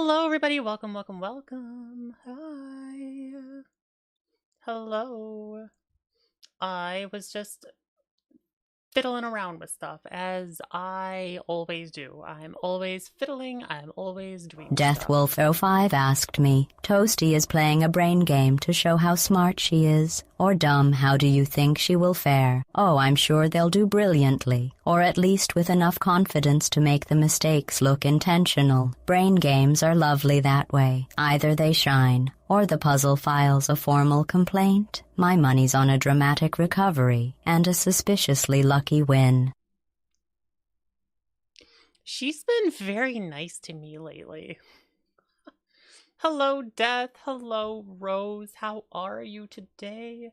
Hello, everybody. Welcome, welcome, welcome. Hi. Hello. I was just fiddling around with stuff as I always do. I'm always fiddling. I'm always doing stuff. Deathwolf05 asked me, Toasty is playing a brain game to show how smart she is. Or dumb, how do you think she will fare? Oh, I'm sure they'll do brilliantly. Or at least with enough confidence to make the mistakes look intentional. Brain games are lovely that way. Either they shine, or the puzzle files a formal complaint. My money's on a dramatic recovery and a suspiciously lucky win. She's been very nice to me lately. Hello, Death. Hello, Rose. How are you today?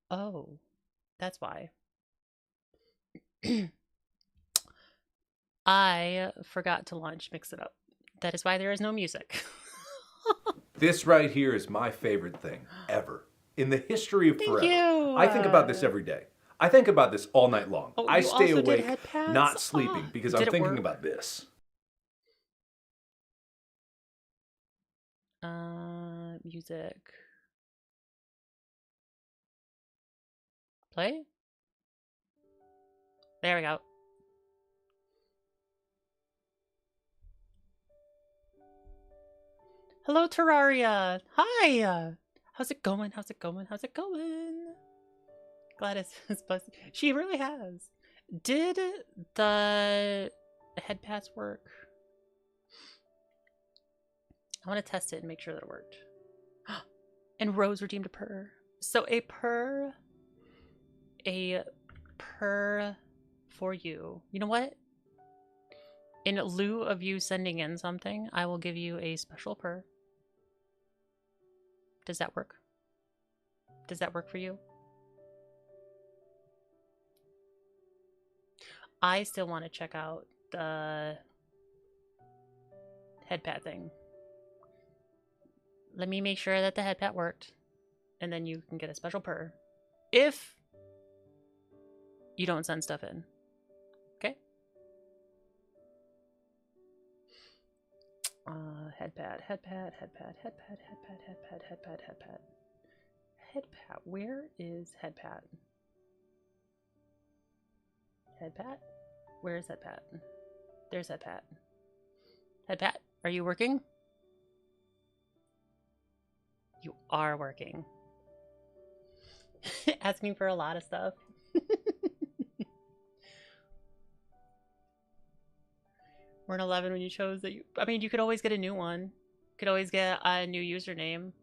Oh, that's why. I forgot to launch Mix It Up. That is why there is no music. This right here is my favorite thing ever in the history of forever. You. I think about this every day. I think about this all night long. Oh, I you stay also did awake, head pads? not sleeping, because I'm Did it thinking work? about this. Music. Play? There we go. Hello, Terraria. Hi. How's it going? How's it going? How's it going? Gladys is busted. She really has. Did the head pass work? I want to test it and make sure that it worked. And Rose redeemed a purr. So a purr for you. You know what? In lieu of you sending in something, I will give you a special purr. Does that work? Does that work for you? I still want to check out the head pat thing. Let me make sure that the head pat worked, and then you can get a special purr if you don't send stuff in. Okay? Head pat. Where is head pat? Head pat? Where is head pat? There's head pat. Head pat, are you working? You are working. Asking for a lot of stuff. We're in 11 when you chose that. I mean, you could always get a new one. You could always get a new username.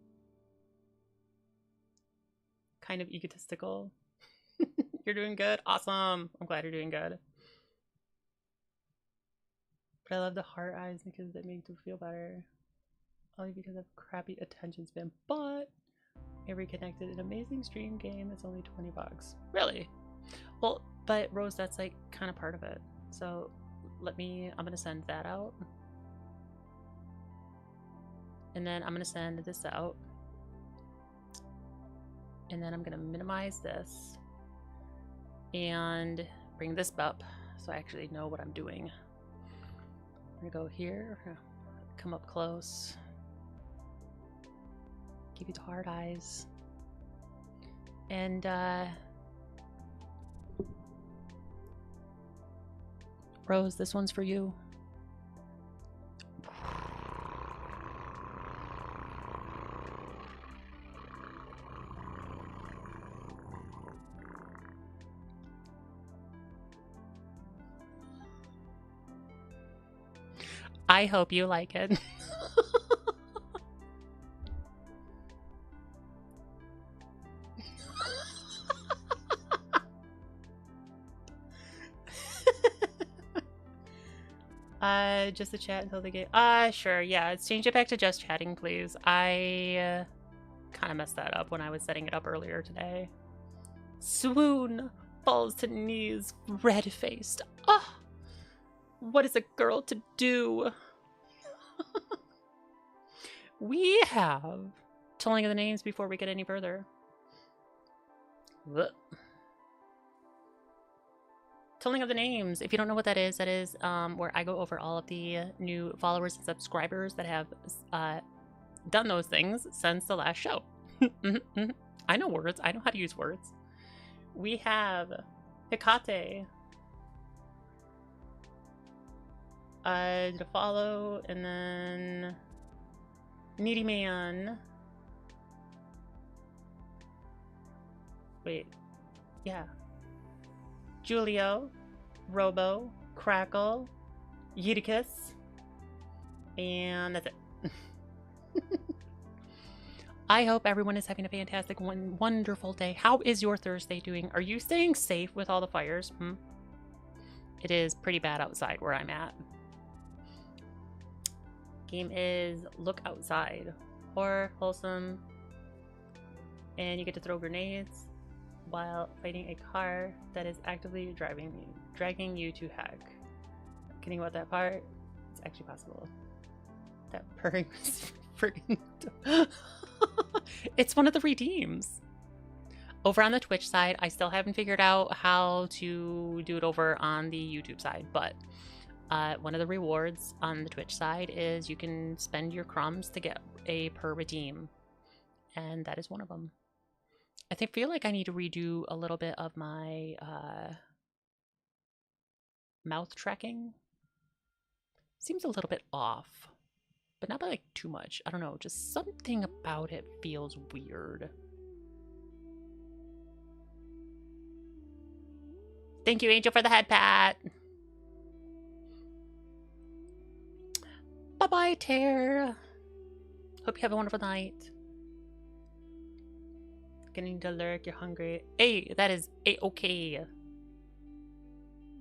Kind of egotistical. You're doing good. Awesome. I'm glad you're doing good. But I love the heart eyes because they make them feel better. Only because of crappy attention span. But a reconnected an amazing stream game that's only $20. Really? Well, but Rose, that's like kind of part of it. So I'm gonna send that out. And then I'm gonna send this out. And then I'm gonna minimize this and bring this up so I actually know what I'm doing. I'm gonna go here, come up close, give you the hard eyes, and Rose, this one's for you. I hope you like it. Just the chat until the game. Sure, yeah. Let's change it back to just chatting, please. I kind of messed that up when I was setting it up earlier today. Swoon falls to knees, red-faced. Ah, what is a girl to do? We have telling of the names before we get any further. Telling of the names. If you don't know what that is where I go over all of the new followers and subscribers that have done those things since the last show. I know words. I know how to use words. We have Hikate to follow, and then Needy Man. Wait. Yeah. Julio, Robo, Crackle, Eutychus, and that's it. I hope everyone is having a fantastic, wonderful day. How is your Thursday doing? Are you staying safe with all the fires? It is pretty bad outside where I'm at. Game is Look Outside. Horror, wholesome, and you get to throw grenades while fighting a car that is actively dragging you to heck. Kidding about that part? It's actually possible. That purring was friggin' It's one of the redeems. Over on the Twitch side, I still haven't figured out how to do it over on the YouTube side, but one of the rewards on the Twitch side is you can spend your crumbs to get a per redeem, and that is one of them. I feel like I need to redo a little bit of my mouth tracking. Seems a little bit off, but not by like too much. I don't know, just something about it feels weird. Thank you, Angel, for the head pat. Bye-bye, Tear. Hope you have a wonderful night. Getting to lurk, you're hungry. Hey, that is A-okay.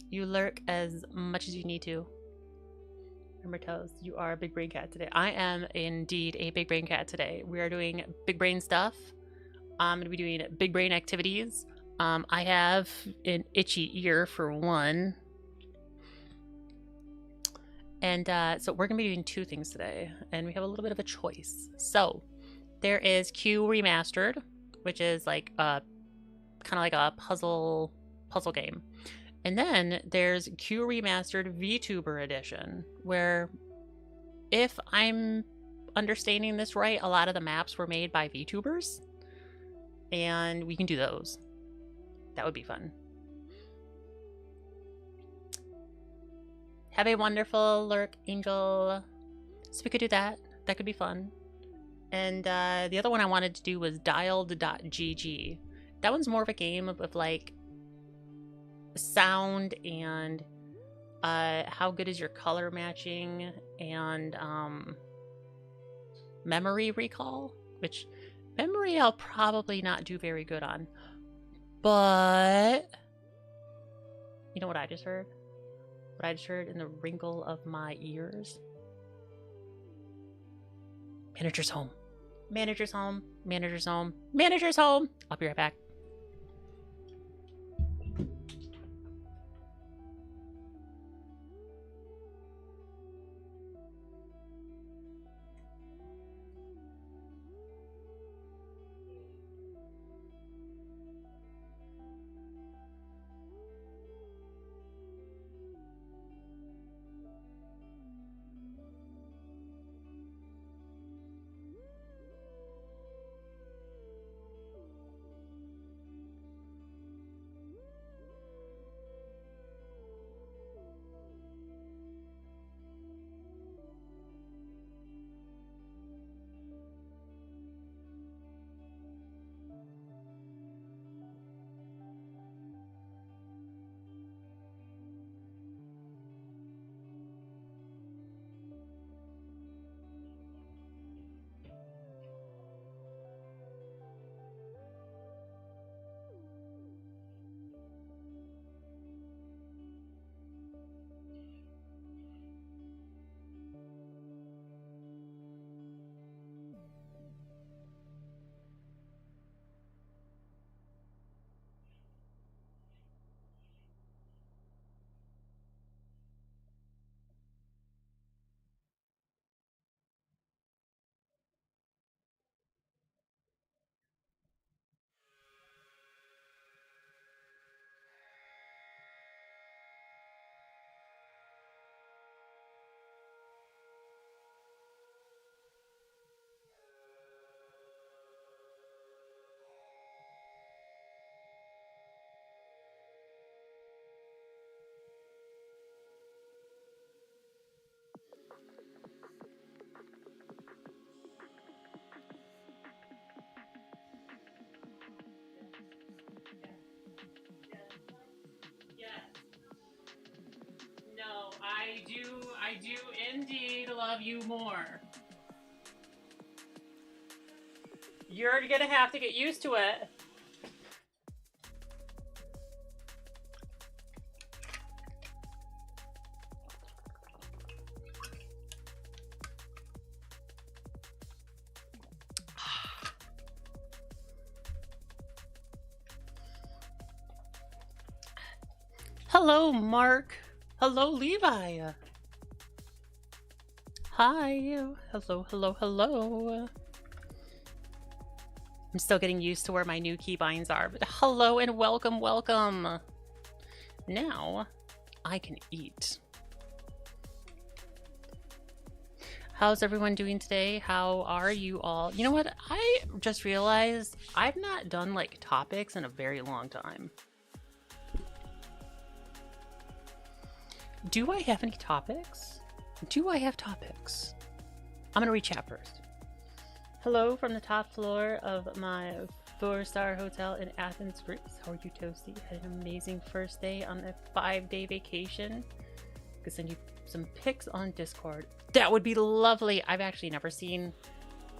You lurk as much as you need to. Remember, Toast, you are a big brain cat today. I am indeed a big brain cat today. We are doing big brain stuff. I'm going to be doing big brain activities. I have an itchy ear for one. And so we're going to be doing two things today. And we have a little bit of a choice. So there is Q Remastered, which is like a kind of like a puzzle game. And then there's Q Remastered VTuber edition, where if I'm understanding this right, a lot of the maps were made by VTubers, and we can do those. That would be fun. Have a wonderful lurk, Angel. So we could do that. That could be fun. And the other one I wanted to do was dialed.gg. That one's more of a game of like sound and how good is your color matching and memory recall, which memory I'll probably not do very good on. But you know what I just heard? What I just heard in the wrinkle of my ears? Manager's home. Manager's home. Manager's home. Manager's home. I'll be right back. I do indeed love you more. You're gonna have to get used to it. Hello, Mark. Hello, Levi. Hi. Hello, hello, hello. I'm still getting used to where my new keybinds are, but hello and welcome, welcome. Now, I can eat. How's everyone doing today? How are you all? You know what? I just realized I've not done like topics in a very long time. Do I have any topics? Do I have topics? I'm gonna read chat first. Hello from the top floor of my 4-star hotel in Athens, Greece. How are you, Toasty? Had an amazing first day on a 5-day vacation. I could send you some pics on Discord. That would be lovely. I've actually never seen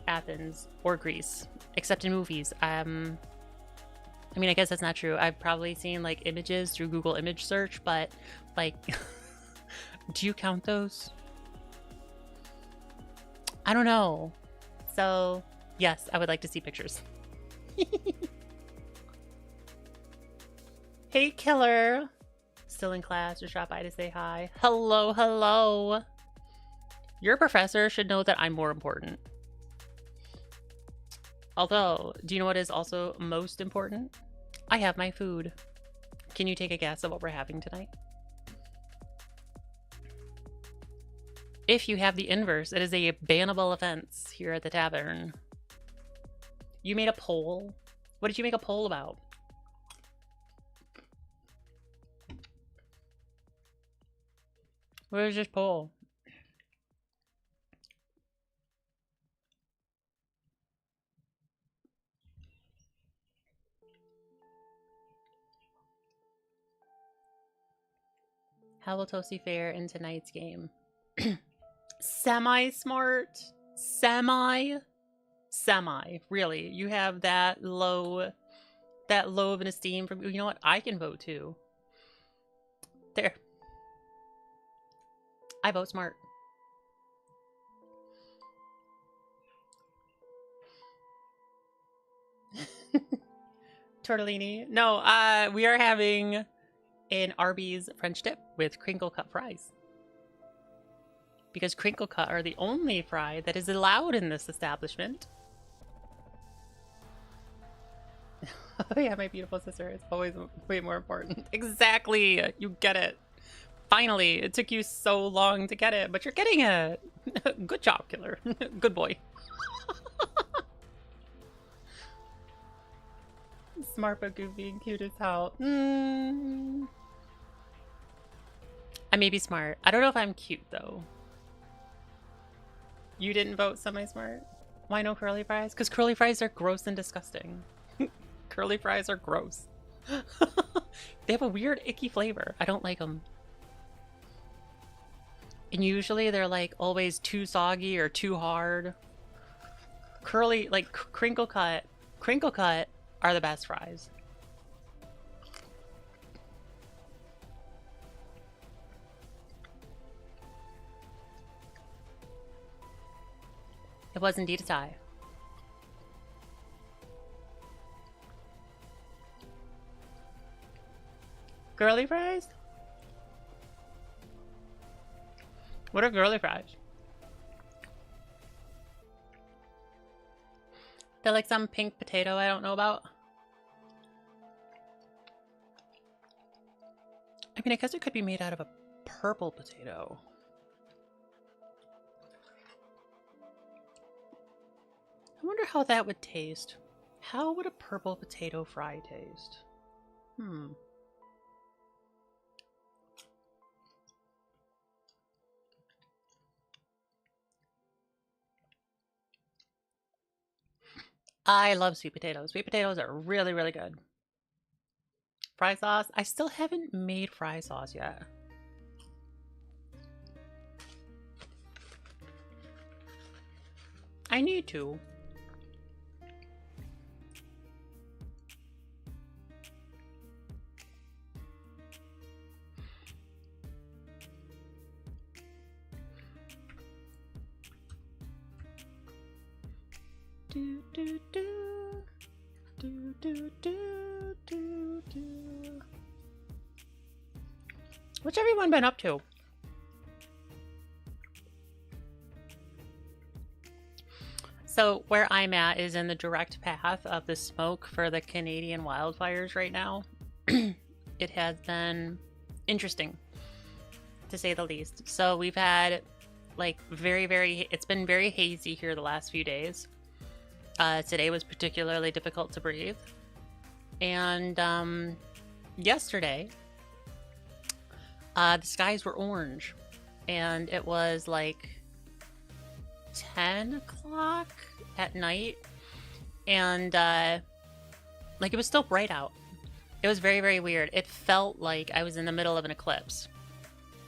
Athens or Greece, except in movies. I mean, I guess that's not true. I've probably seen like images through Google image search, but like, do you count those? I don't know. So, yes, I would like to see pictures. Hey, Killer. Still in class or shop by to say hi. Hello, hello. Your professor should know that I'm more important. Although, do you know what is also most important? I have my food. Can you take a guess of what we're having tonight? If you have the inverse, it is a bannable offense here at the Tavern. You made a poll? What did you make a poll about? Where's this poll? How will Toasty fare in tonight's game? Semi-smart? Semi? Really? You have that low of an esteem from... You know what? I can vote too. There. I vote smart. Tortellini. No, we are having an Arby's French dip with crinkle cut fries. Because crinkle cut are the only fry that is allowed in this establishment. Oh yeah, my beautiful sister is always way more important. Exactly! You get it. Finally, it took you so long to get it, but you're getting it. Good job, Killer. Good boy. Smart but goofy and cute as hell. I may be smart. I don't know if I'm cute though. You didn't vote semi-smart? Why no curly fries? Because curly fries are gross and disgusting. Curly fries are gross. They have a weird icky flavor. I don't like them. And usually they're like always too soggy or too hard. Curly, like crinkle cut are the best fries. It was indeed a tie. Girly fries? What are girly fries? They're like some pink potato I don't know about. I mean, I guess it could be made out of a purple potato. I wonder how that would taste. How would a purple potato fry taste? I love sweet potatoes. Sweet potatoes are really, really good. Fry sauce? I still haven't made fry sauce yet. I need to. Do, do, do. Do, do, do, do, do. What's everyone been up to? So where I'm at is in the direct path of the smoke for the Canadian wildfires right now. It has been interesting, to say the least. So we've had like it's been very hazy here the last few days. Today was particularly difficult to breathe. And yesterday, the skies were orange. And it was like 10 o'clock at night. And like it was still bright out. It was very, very weird. It felt like I was in the middle of an eclipse,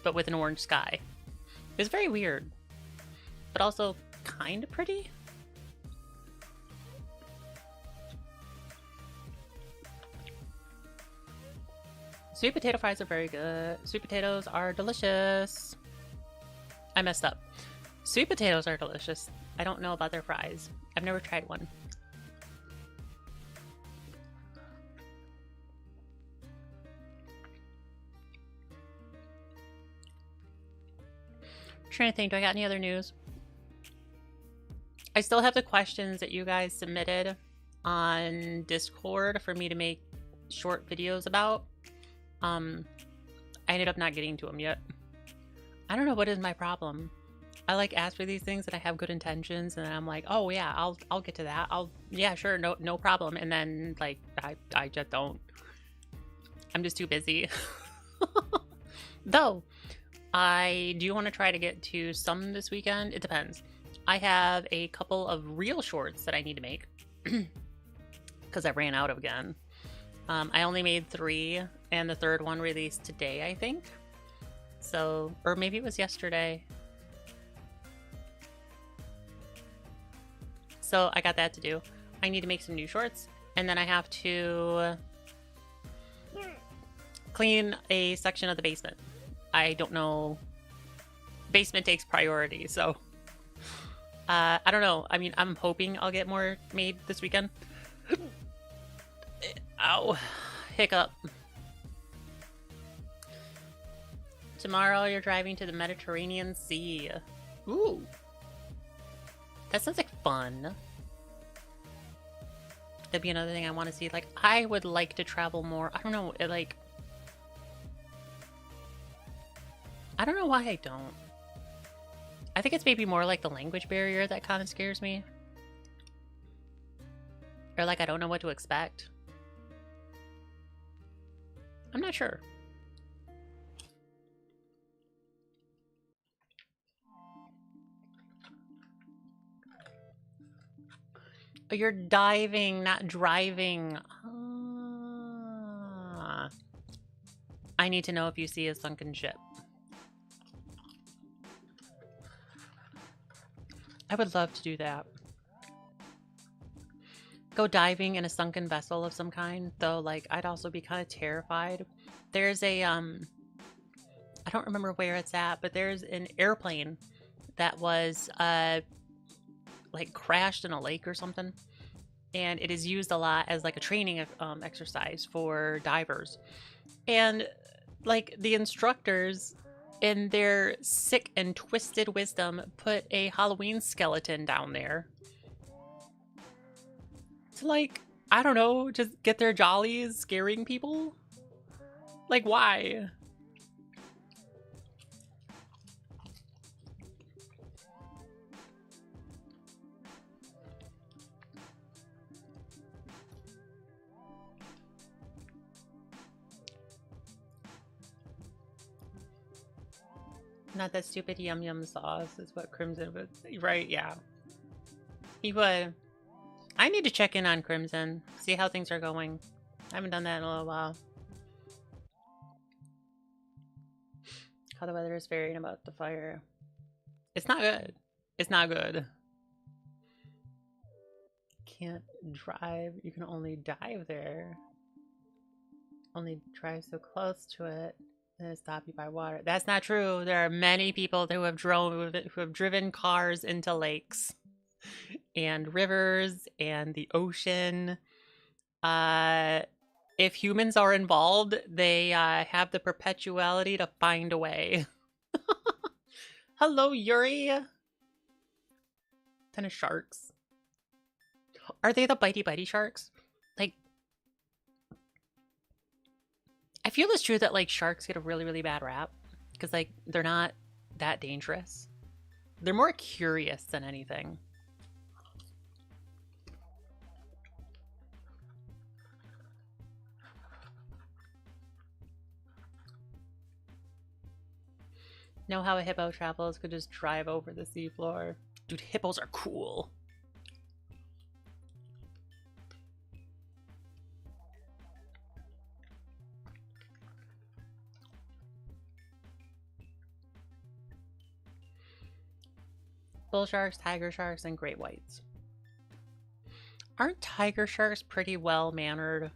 but with an orange sky. It was very weird, but also kind of pretty. Sweet potato fries are very good. Sweet potatoes are delicious. I messed up. Sweet potatoes are delicious. I don't know about their fries. I've never tried one. Trying to think, do I got any other news? I still have the questions that you guys submitted on Discord for me to make short videos about. I ended up not getting to them yet. I don't know what is my problem. I like ask for these things and I have good intentions and I'm like, oh yeah, I'll get to that. Yeah, sure, no problem. And then like I just don't. I'm just too busy. Though I do want to try to get to some this weekend. It depends. I have a couple of real shorts that I need to make because I ran out of again. I only made 3 and the third one released today, I think. So, or maybe it was yesterday. So I got that to do. I need to make some new shorts and then I have to clean a section of the basement. I don't know. Basement takes priority, so I don't know. I mean, I'm hoping I'll get more made this weekend. Ow. Hiccup. Tomorrow you're driving to the Mediterranean Sea. Ooh. That sounds like fun. That'd be another thing I want to see. Like, I would like to travel more. I don't know, like... I don't know why I don't. I think it's maybe more like the language barrier that kind of scares me. Or like I don't know what to expect. I'm not sure. Oh, you're diving, not driving. Ah. I need to know if you see a sunken ship. I would love to do that. Go diving in a sunken vessel of some kind, though, like, I'd also be kind of terrified. There's a, I don't remember where it's at, but there's an airplane that was, like, crashed in a lake or something. And it is used a lot as, like, a training exercise for divers. And, like, the instructors, in their sick and twisted wisdom, put a Halloween skeleton down there. To, like, I don't know, just get their jollies scaring people? Like, why? Not that stupid yum yum sauce is what Crimson would, right? Yeah. He would. I need to check in on Crimson, see how things are going. I haven't done that in a little while. How the weather is varying about the fire. It's not good. It's not good. can't drive. You can only dive there. Only drive so close to it, and it stop you by water. That's not true. There are many people who have driven cars into lakes and rivers and the ocean. If humans are involved, they have the perpetuality to find a way. Hello, Yuri. Ton of sharks. Are they the bitey sharks? Like, I feel it's true that like sharks get a really bad rap because like they're not that dangerous. They're more curious than anything. Know how a hippo travels? Could just drive over the seafloor. Dude, hippos are cool. Bull sharks, tiger sharks, and great whites. Aren't tiger sharks pretty well-mannered?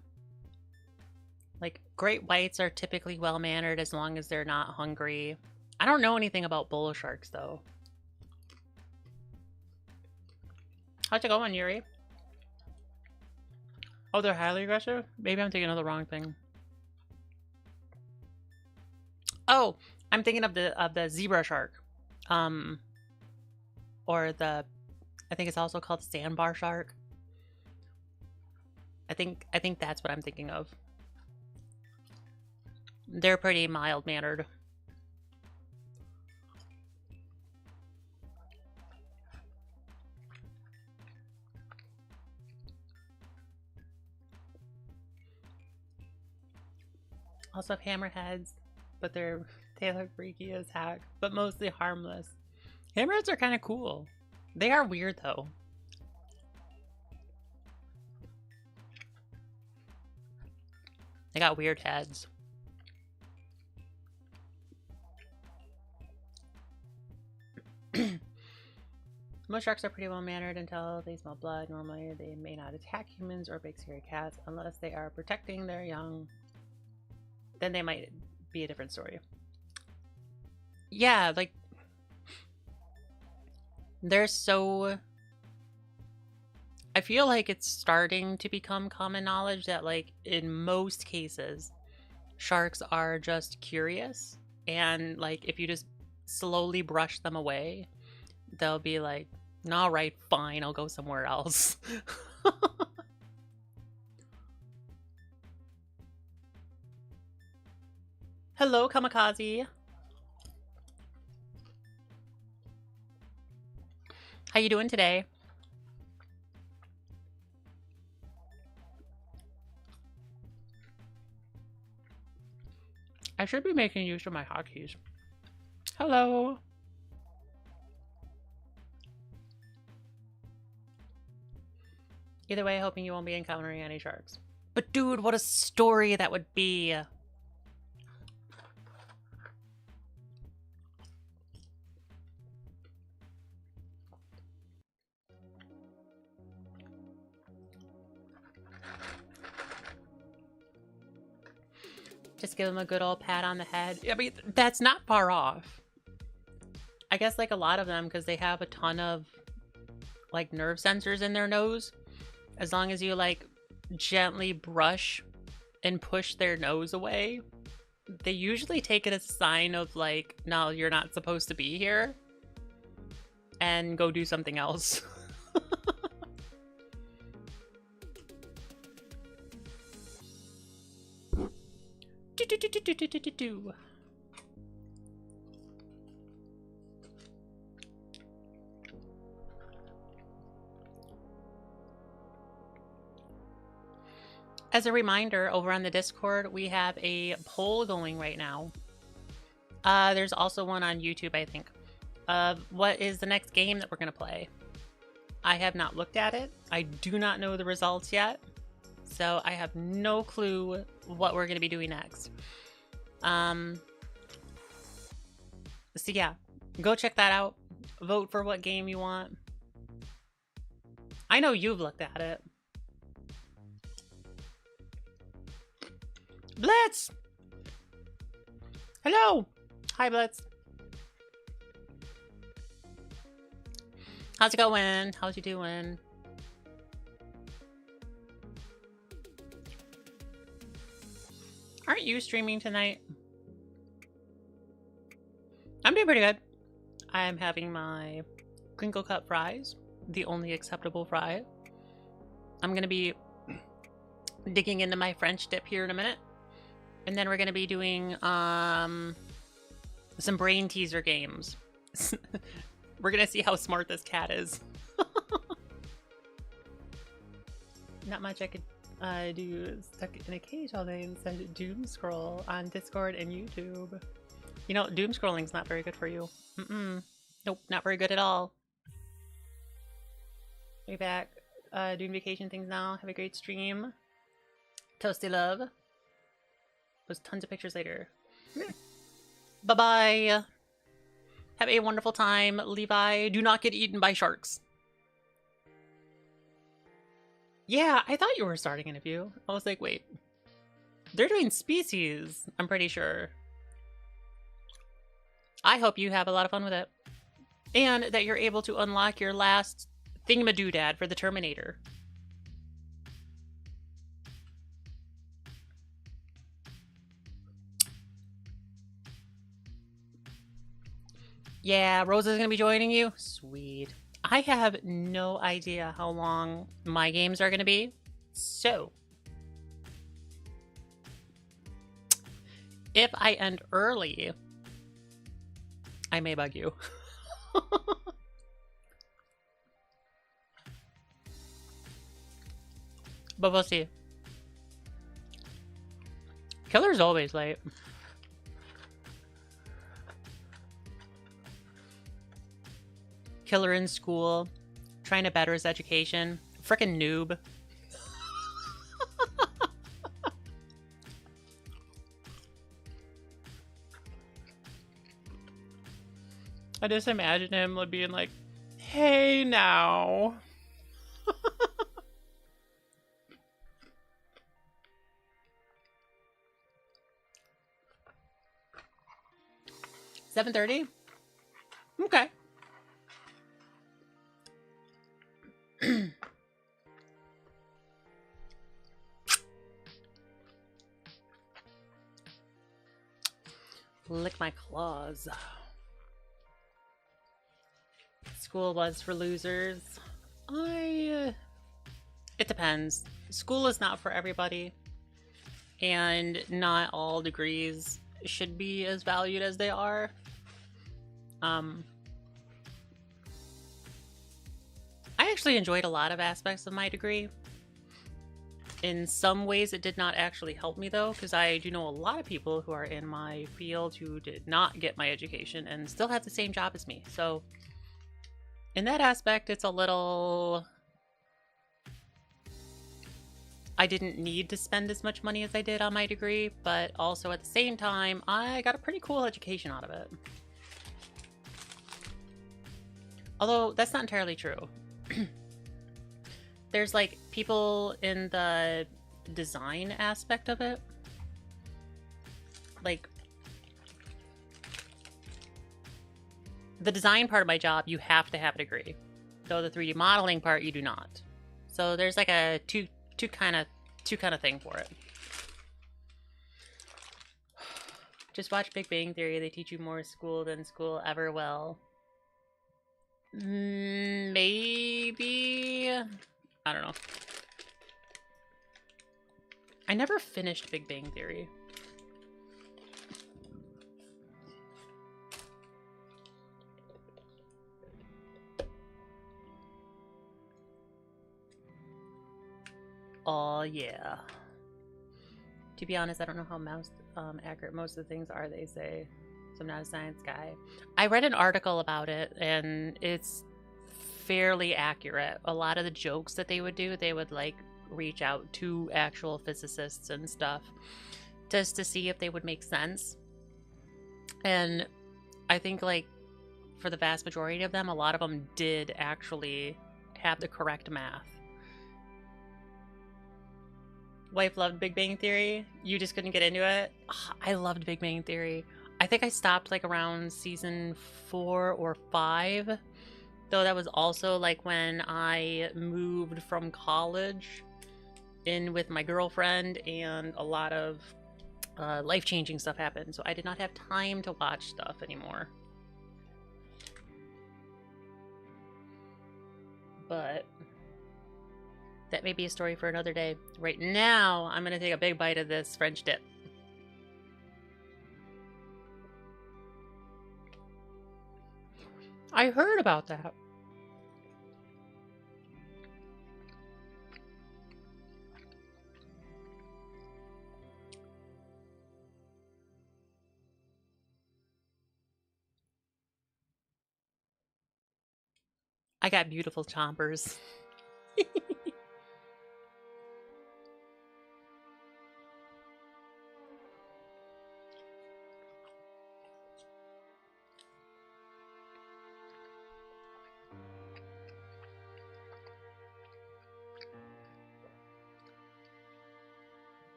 Like, great whites are typically well-mannered as long as they're not hungry. I don't know anything about bull sharks, though. How's it going, Yuri? Oh, they're highly aggressive? Maybe I'm thinking of the wrong thing. Oh, I'm thinking of the zebra shark. Or I think it's also called sandbar shark. I think that's what I'm thinking of. They're pretty mild-mannered. Also have hammerheads, but they look freaky as heck, but mostly harmless. Hammerheads are kind of cool. They are weird though. They got weird heads. Most sharks are pretty well mannered until they smell blood. Normally, they may not attack humans or big scary cats unless they are protecting their young. Then they might be a different story. Yeah, like they're so. I feel like it's starting to become common knowledge that, like, in most cases, sharks are just curious, and like if you just slowly brush them away, they'll be like, all right, fine, I'll go somewhere else. Hello, Kamikaze. How you doing today? I should be making use of my hotkeys. Hello. Either way, hoping you won't be encountering any sharks. But dude, what a story that would be. Just give them a good old pat on the head. I mean, that's not far off. I guess like a lot of them, because they have a ton of like nerve sensors in their nose. As long as you like gently brush and push their nose away, they usually take it as a sign of like, no, you're not supposed to be here, and go do something else. As a reminder, over on the Discord, we have a poll going right now. There's also one on YouTube, I think. What is the next game that we're going to play? I have not looked at it. I do not know the results yet. So I have no clue what we're going to be doing next. So yeah, go check that out. Vote for what game you want. I know you've looked at it. Blitz! Hello! Hi, Blitz. How's it going? How's you doing? Aren't you streaming tonight? I'm doing pretty good. I'm having my crinkle cut fries, the only acceptable fry. I'm gonna be digging into my French dip here in a minute. And then we're gonna be doing some brain teaser games. We're gonna see how smart this cat is. Not much I could do stuck in a cage all day instead of doom scroll on Discord and YouTube. You know, doom scrolling's not very good for you. Nope, not very good at all. Be back doing vacation things now. Have a great stream. Toasty love. Post tons of pictures later. Bye-bye. Have a wonderful time, Levi. Do not get eaten by sharks. Yeah, I thought you were starting in a few. I was like, wait. They're doing species, I'm pretty sure. I hope you have a lot of fun with it. And that you're able to unlock your last thingamadoodad for the Terminator. Yeah, Rosa's gonna be joining you? Sweet. I have no idea how long my games are gonna be. So, if I end early, I may bug you. But we'll see. Killer's always late. Killer in school, trying to better his education. Frickin' noob. I just imagine him being like, hey now. 7:30? Okay. Lick my claws. School was for losers. It depends. School is not for everybody. And not all degrees should be as valued as they are. I actually enjoyed a lot of aspects of my degree. In some ways, it did not actually help me, though, because I do know a lot of people who are in my field who did not get my education and still have the same job as me. So, in that aspect, it's a little... I didn't need to spend as much money as I did on my degree, but also at the same time, I got a pretty cool education out of it. Although, that's not entirely true. There's, like, people in the design aspect of it. Like, the design part of my job, you have to have a degree. Though the 3D modeling part, you do not. So there's, like, a two kind of thing for it. Just watch Big Bang Theory. They teach you more school than school ever will. Maybe... I don't know. I never finished Big Bang Theory. Oh, yeah. To be honest, I don't know how accurate most of the things are they say. So I'm not a science guy. I read an article about it, and it's fairly accurate. A lot of the jokes that they would do, they would like reach out to actual physicists and stuff just to see if they would make sense. And I think like for the vast majority of them, a lot of them did actually have the correct math. Wife loved Big Bang Theory. You just couldn't get into it? Ugh, I loved Big Bang Theory. I think I stopped like around season 4 or 5. Though that was also like when I moved from college in with my girlfriend and a lot of life-changing stuff happened. So I did not have time to watch stuff anymore. But that may be a story for another day. Right now, I'm going to take a big bite of this French dip. I heard about that. I got beautiful chompers.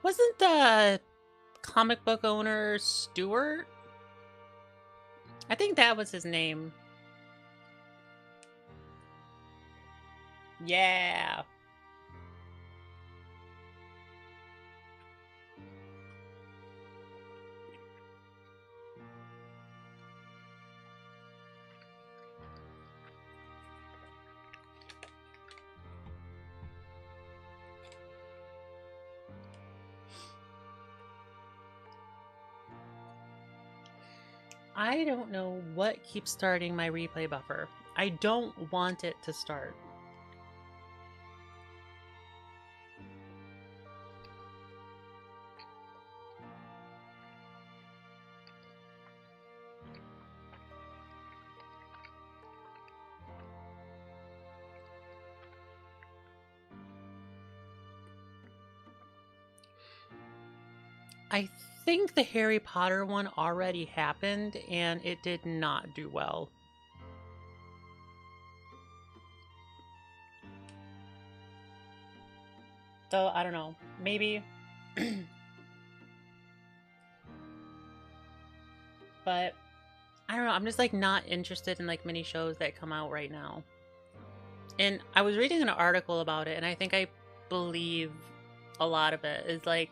Wasn't the comic book owner Stewart? I think that was his name. Yeah. I don't know what keeps starting my replay buffer. I don't want it to start. I think the Harry Potter one already happened and it did not do well. So, I don't know. Maybe. But, I don't know. I'm just, like, not interested in, like, many shows that come out right now. And I was reading an article about it, and I think I believe a lot of it is, like,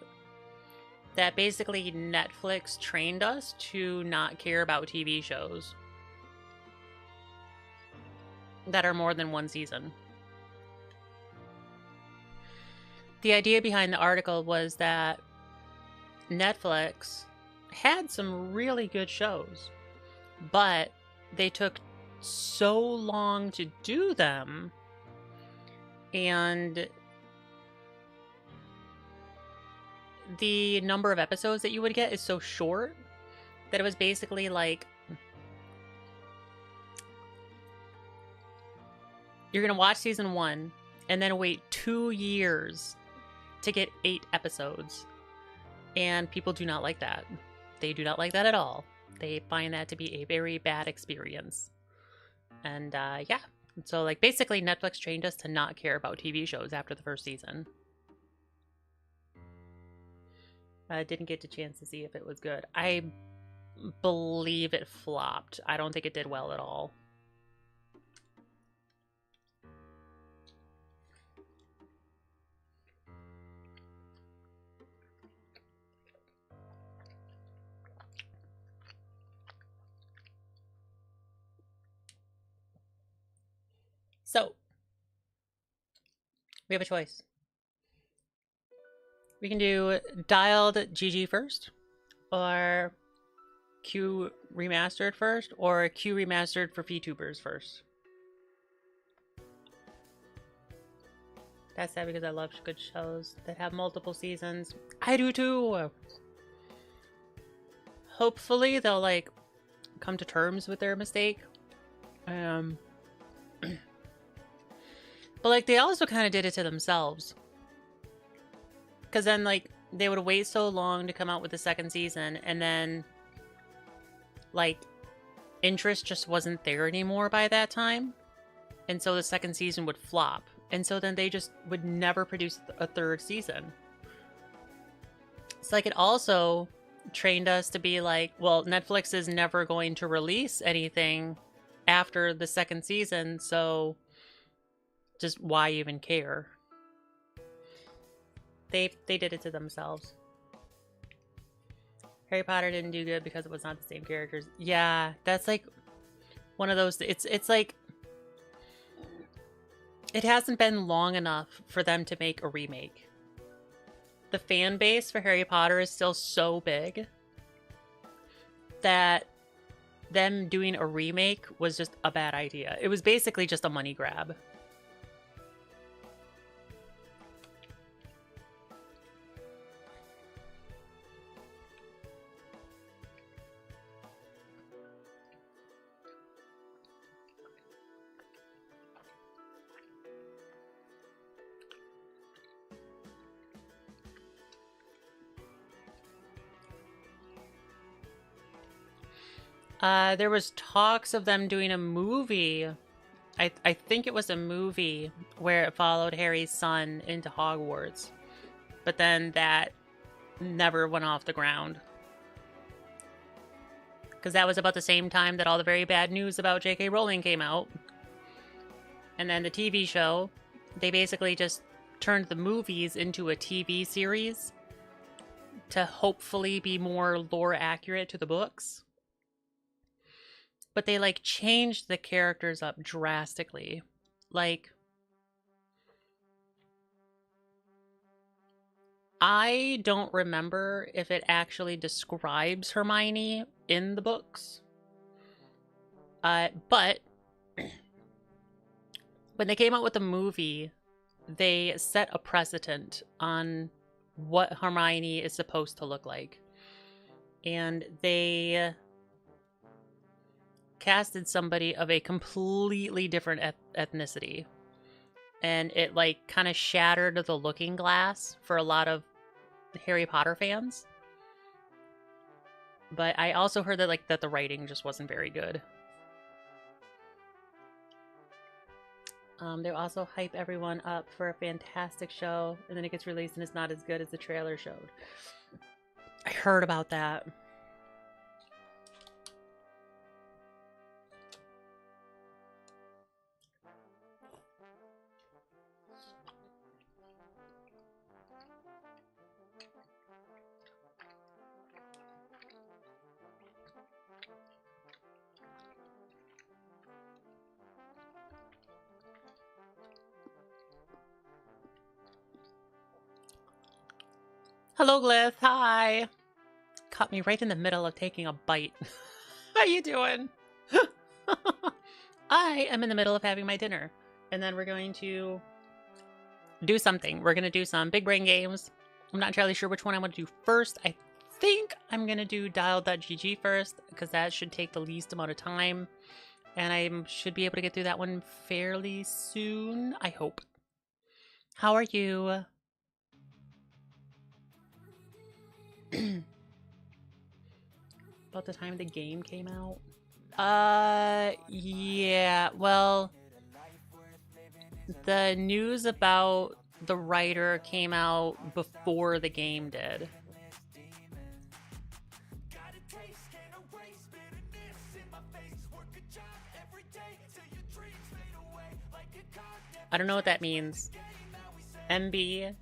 that basically Netflix trained us to not care about TV shows that are more than one season. The idea behind the article was that Netflix had some really good shows, but they took so long to do them, and the number of episodes that you would get is so short that it was basically like you're gonna watch season 1 and then wait 2 years to get 8 episodes, and people do not like that. They do not like that at all. They find that to be a very bad experience. And yeah, so like basically Netflix trained us to not care about TV shows after the first season. I didn't get a chance to see if it was good. I believe it flopped. I don't think it did well at all. So, we have a choice. We can do dialed GG first, or Q remastered first, or Q remastered for VTubers first. That's sad because I love good shows that have multiple seasons. I do too! Hopefully they'll like come to terms with their mistake. But like they also kind of did it to themselves. Because then like they would wait so long to come out with the second season, and then like, interest just wasn't there anymore by that time. And so the second season would flop. And so then they just would never produce a third season. It's like it also trained us to be like, well, Netflix is never going to release anything after the second season, so just why even care? They did it to themselves. Harry Potter didn't do good because it was not the same characters. Yeah, that's like one of those. It's like it hasn't been long enough for them to make a remake. The fan base for Harry Potter is still so big that them doing a remake was just a bad idea. It was basically just a money grab. There was talks of them doing a movie. I think it was a movie where it followed Harry's son into Hogwarts. But then that never went off the ground. Because that was about the same time that all the very bad news about J.K. Rowling came out. And then the TV show, they basically just turned the movies into a TV series to hopefully be more lore accurate to the books. But they, like, changed the characters up drastically. Like, I don't remember if it actually describes Hermione in the books. But when they came out with the movie, they set a precedent on what Hermione is supposed to look like. And they casted somebody of a completely different ethnicity. And it, like, kind of shattered the looking glass for a lot of Harry Potter fans. But I also heard that, like, that the writing just wasn't very good. They also hype everyone up for a fantastic show, and then it gets released and it's not as good as the trailer showed. I heard about that. Hello, Glyph. Hi. Caught me right in the middle of taking a bite. How you doing? I am in the middle of having my dinner. And then we're going to do something. We're going to do some big brain games. I'm not entirely sure which one I want to do first. I think I'm going to do dial.gg first, because that should take the least amount of time. And I should be able to get through that one fairly soon, I hope. How are you? About the time the game came out? Yeah, well, the news about the writer came out before the game did. I don't know what that means. MB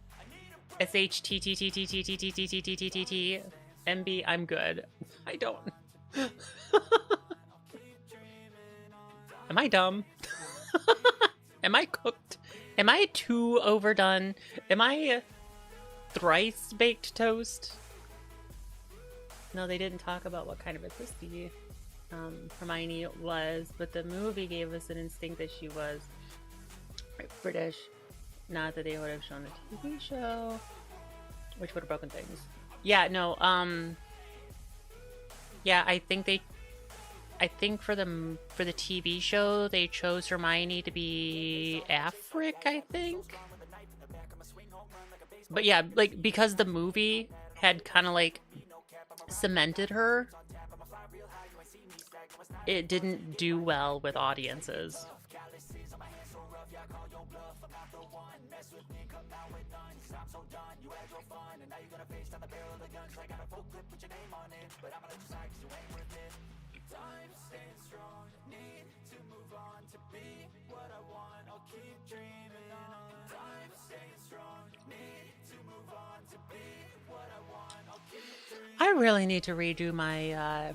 SHTTTTTTTTTTTTT MB, I'm good. I don't. Am I dumb? Am I cooked? Am I too overdone? Am I thrice baked toast? No, they didn't talk about what kind of a twisty Hermione was, but the movie gave us an instinct that she was British. Not that they would have shown the TV show, which would have broken things. Yeah, no, yeah, I think for the TV show, they chose Hermione to be Afric, I think. But yeah, like, because the movie had kind of, like, cemented her, it didn't do well with audiences. I really need to redo my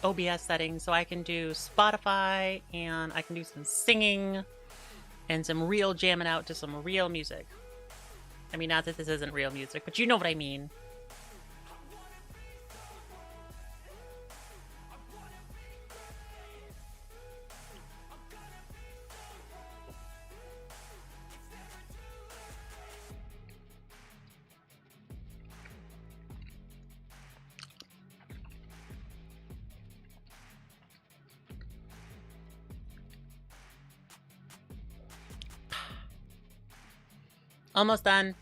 OBS settings so I can do Spotify and I can do some singing and some real jamming out to some real music. I mean, not that this isn't real music, but you know what I mean. Almost done.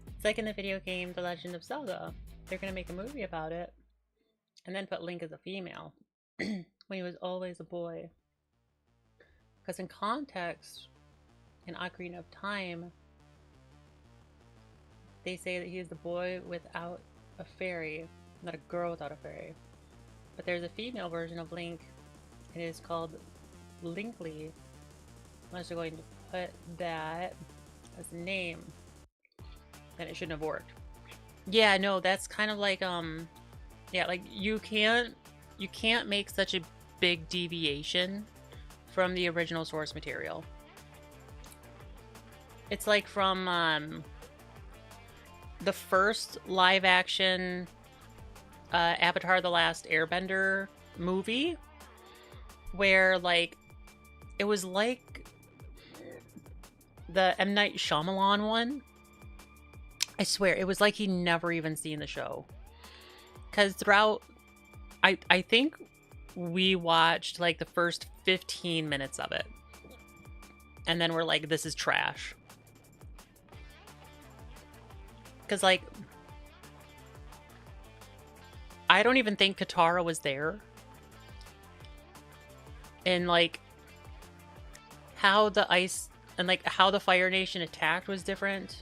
It's like in the video game The Legend of Zelda. They're gonna make a movie about it and then put Link as a female when he was always a boy. Because in context, in Ocarina of Time, they say that he is the boy without a fairy, not a girl without a fairy. But there's a female version of Link. It is called Linkly. Unless they're going to put that as a name, then it shouldn't have worked. Yeah, no, that's kind of like yeah, like you can't make such a big deviation from the original source material. It's like from the first live action Avatar: The Last Airbender movie, where like it was like the M. Night Shyamalan one. I swear it was like he never even seen the show, because throughout I think we watched like the first 15 minutes of it and then we're like, this is trash. Because like I don't even think Katara was there. And like how the ice and like how the Fire Nation attacked was different.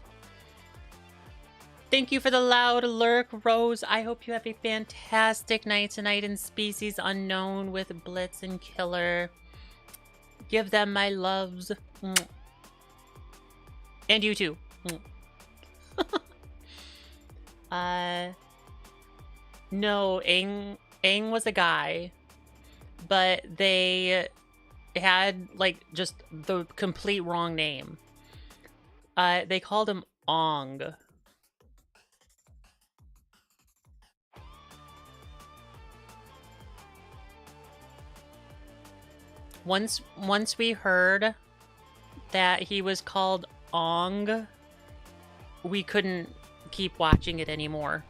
Thank you for the loud lurk, Rose. I hope you have a fantastic night tonight in Species Unknown with Blitz and Killer. Give them my loves. And you too. No, Aang was a guy. But they had like just the complete wrong name. They called him Ong. Once we heard that he was called Ong, we couldn't keep watching it anymore.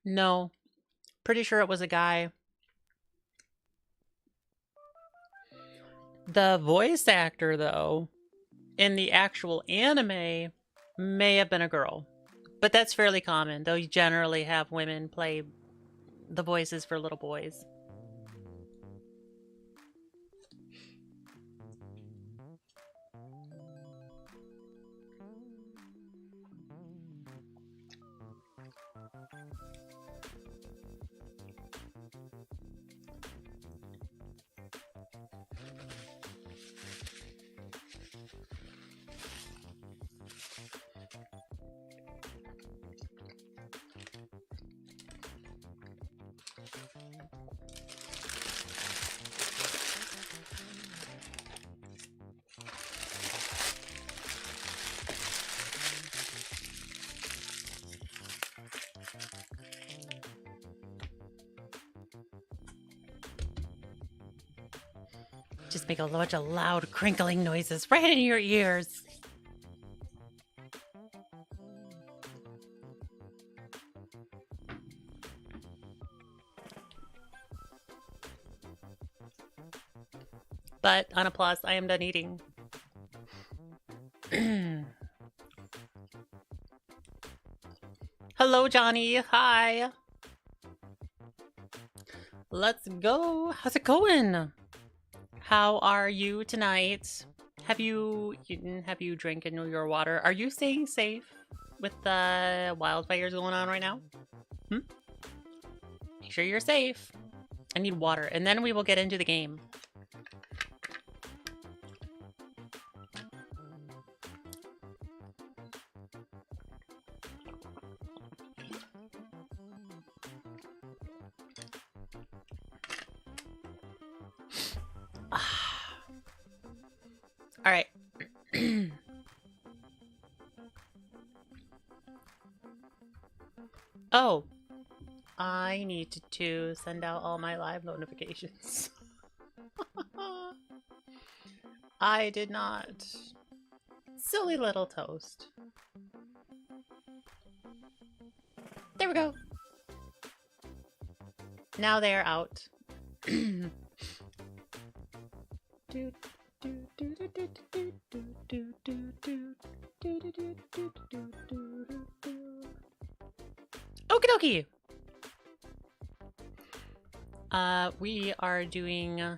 No, pretty sure it was a guy. The voice actor, though, in the actual anime may have been a girl. But that's fairly common, though you generally have women play the voices for little boys. Just make a bunch of loud crinkling noises right in your ears. But on a plus, I am done eating. Hello, Johnny. Hi. Let's go. How's it going? How are you tonight? Have you eaten? Have you drinking your water? Are you staying safe with the wildfires going on right now? Make sure you're safe. I need water, and then we will get into the game. All right. Oh, I need to send out all my live notifications. I did not. Silly little toast. There we go. Now they are out. Okie dokie. We are doing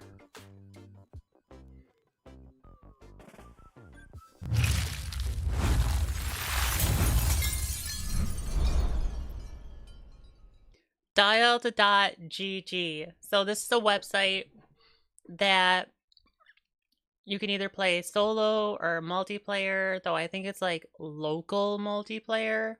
dialed.gg. So this is a website that you can either play solo or multiplayer, though I think it's like local multiplayer,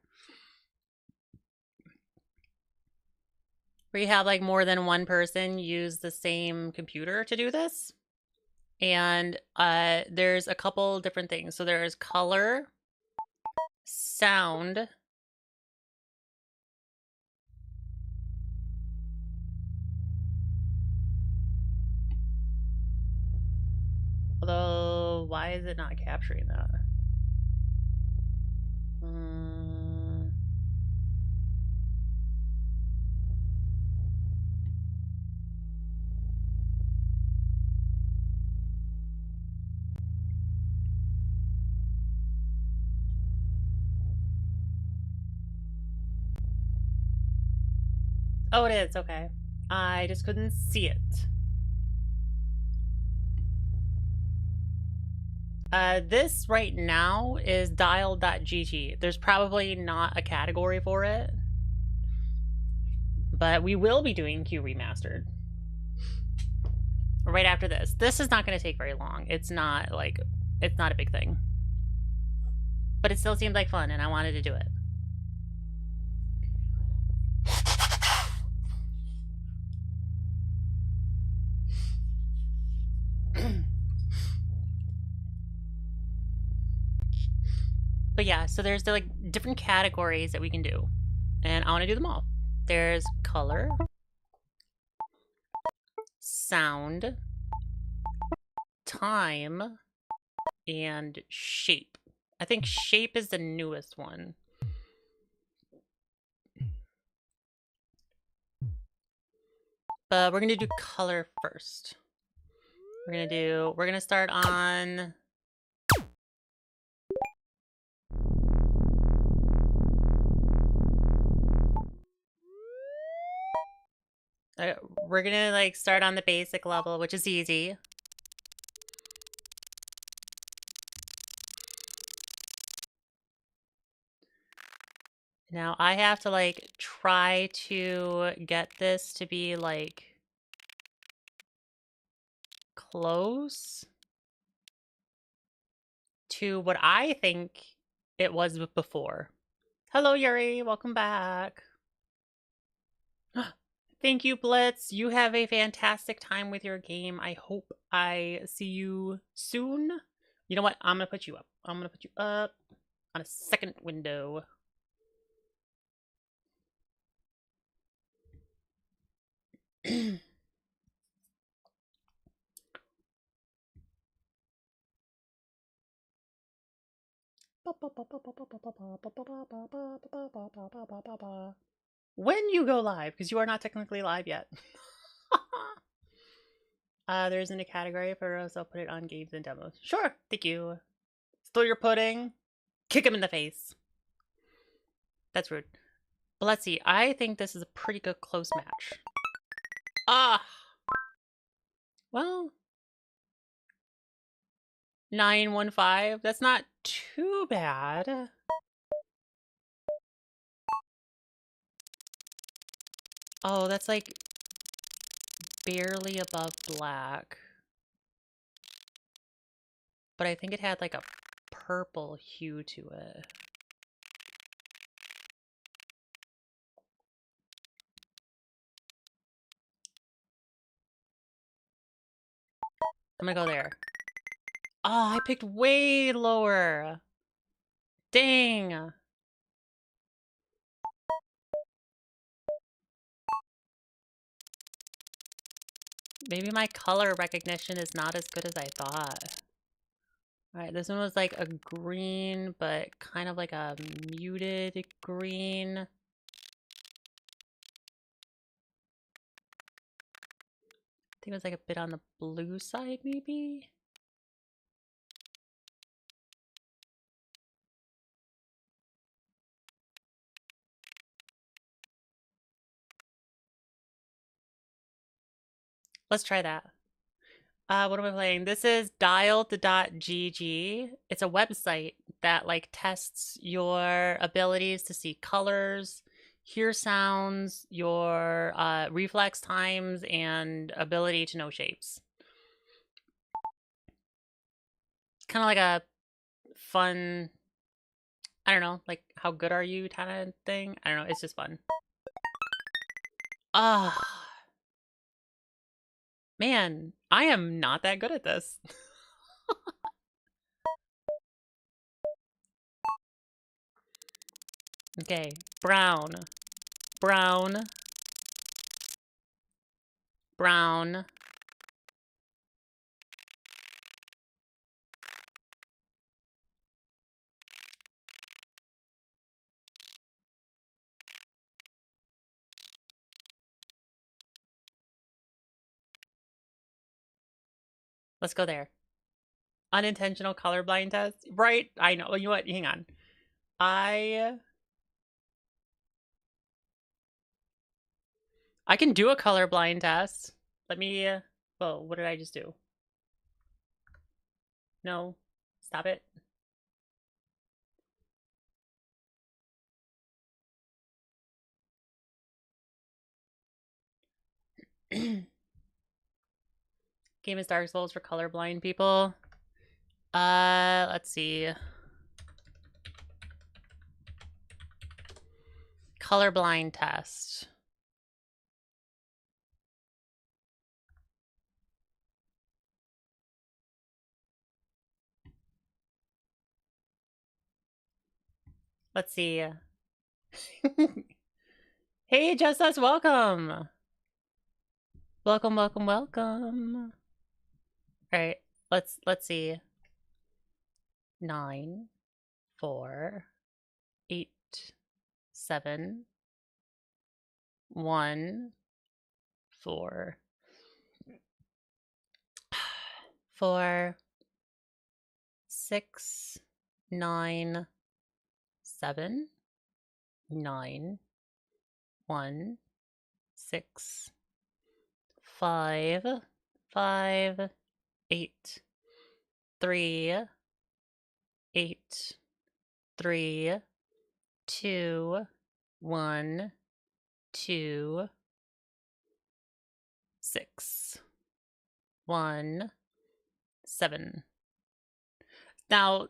where you have like more than one person use the same computer to do this. And there's a couple different things. So there's color, sound, although why is it not capturing that? Oh, it is. Okay. I just couldn't see it. This right now is dial.gg. There's probably not a category for it, but we will be doing Q Remastered right after this. This is not going to take very long. It's not like, it's not a big thing, but it still seemed like fun and I wanted to do it. But yeah, so there's the like different categories that we can do, and I want to do them all. There's color, sound, time, and shape. I think shape is the newest one. But we're gonna do color first. We're gonna start on we're gonna like start on the basic level, which is easy. Now I have to like try to get this to be like close to what I think it was before. Hello, Yuri. Welcome back. Thank you, Blitz. You have a fantastic time with your game. I hope I see you soon. You know what? I'm going to put you up. I'm going to put you up on a second window. When you go live, because you are not technically live yet. There isn't a category for us. I'll put it on games and demos. Sure, thank you. Stole your pudding. Kick him in the face. That's rude. But let's see. I think this is a pretty good close match. Ah! Well... 915. That's not too bad. Oh, that's like barely above black. But I think it had like a purple hue to it. I'm gonna go there. Oh, I picked way lower. Dang. Maybe my color recognition is not as good as I thought. Alright, this one was like a green, but kind of like a muted green. I think it was like a bit on the blue side, maybe? Let's try that. What am I playing? This is dialed.gg. It's a website that like tests your abilities to see colors, hear sounds, your reflex times, and ability to know shapes. It's kind of like a fun, I don't know, like how good are you kind of thing. I don't know. It's just fun. Ah. Man, I am not that good at this. Okay, brown, brown, brown. Let's go there. Unintentional colorblind test. Right, I know. You know what? Hang on. I can do a colorblind test. Let me, well, what did I just do? No, stop it. Game is Dark Souls for colorblind people. Let's see. Colorblind test. Let's see. Hey, Just Us, welcome. Welcome, welcome, welcome. All right, let's see. 9, 4, 8, 7, 1, 4, 4, 6, 9, 7, 9, 1, 6, 5, 5, 8, 3, 8, 3, 2, 1, 2, 6, 1, 7. Now,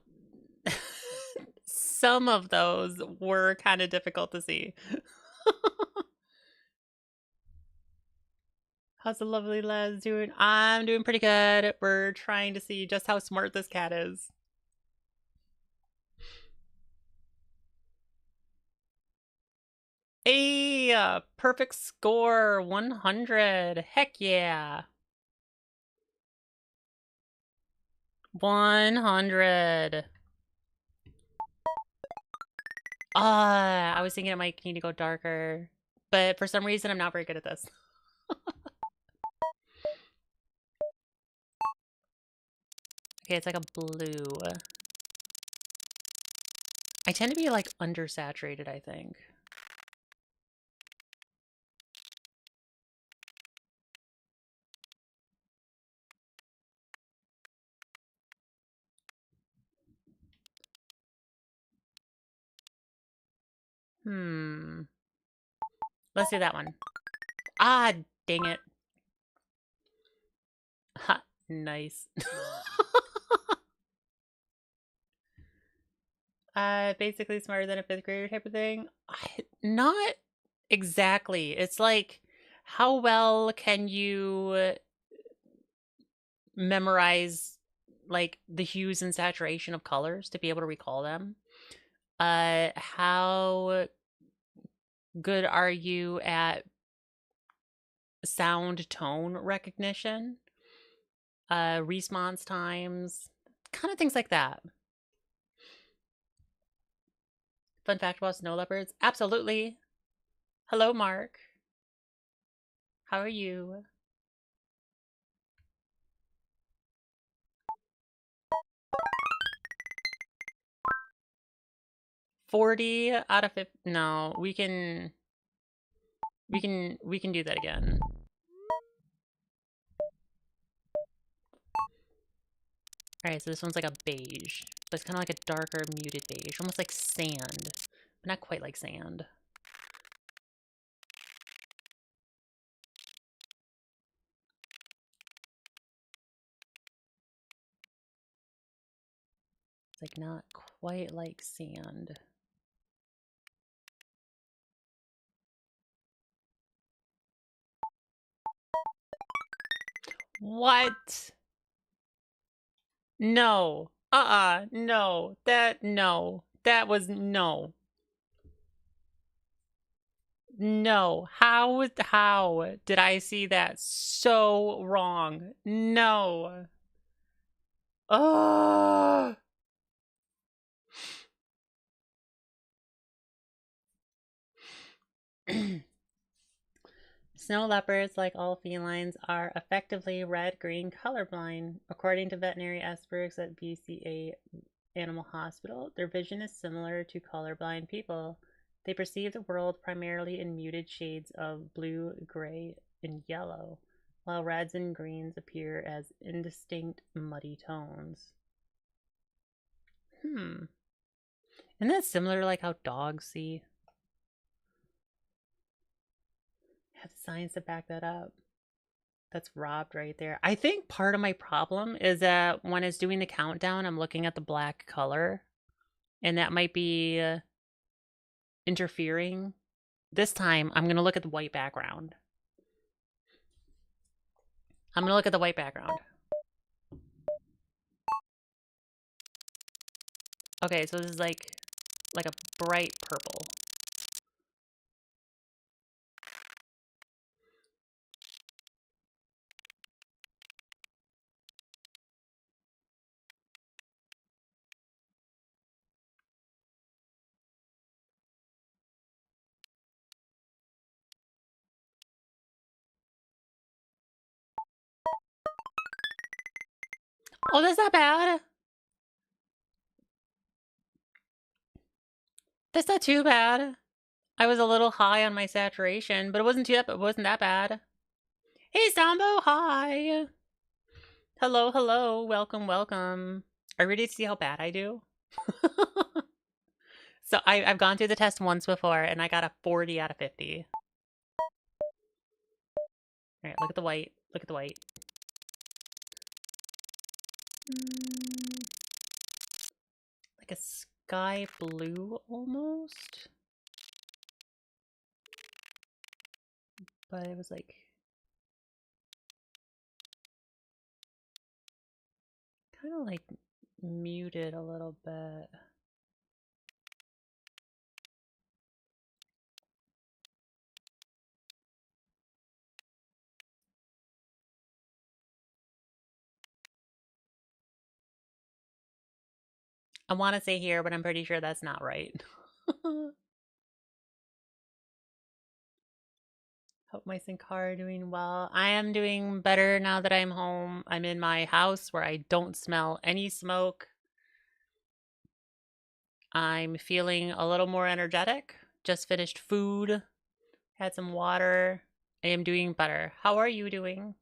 some of those were kind of difficult to see. How's the lovely lads doing? I'm doing pretty good. We're trying to see just how smart this cat is. Hey, perfect score, 100. Heck yeah. 100. I was thinking it might need to go darker, but for some reason I'm not very good at this. Okay, it's like a blue. I tend to be like undersaturated, I think. Let's do that one. Ah, dang it. Ha, nice. Basically smarter than a fifth grader type of thing. Not exactly. It's like, how well can you memorize like the hues and saturation of colors to be able to recall them? How good are you at sound tone recognition? Response times, kind of things like that. Fun fact about snow leopards? Absolutely. Hello, Mark. How are you? $40 out of 50. No, we can do that again. Alright, so this one's like a beige, but it's kind of like a darker muted beige, almost like sand, but not quite like sand. It's like not quite like sand. What? No. No. No. That was no. No. How did I see that so wrong? No. Oh. Snow leopards, like all felines, are effectively red-green colorblind. According to veterinary experts at VCA Animal Hospital, their vision is similar to colorblind people. They perceive the world primarily in muted shades of blue, gray, and yellow, while reds and greens appear as indistinct, muddy tones. Isn't that similar to like how dogs see? Have science to back that up. That's robbed right there. I think part of my problem is that when it's doing the countdown, I'm looking at the black color, and that might be interfering. This time, I'm going to look at the white background. I'm going to look at the white background. Okay, so this is like a bright purple. Oh, that's not bad. That's not too bad. I was a little high on my saturation, but it wasn't that bad. Hey, Sambo, hi. Hello, hello. Welcome, welcome. Are you ready to see how bad I do? So I've gone through the test once before, and I got a 40 out of 50. All right, look at the white. Look at the white. Like a sky blue almost. But it was like kind of like muted a little bit. I want to say here, but I'm pretty sure that's not right. Hope my car are doing well. I am doing better now that I'm home. I'm in my house where I don't smell any smoke. I'm feeling a little more energetic. Just finished food. Had some water. I am doing better. How are you doing?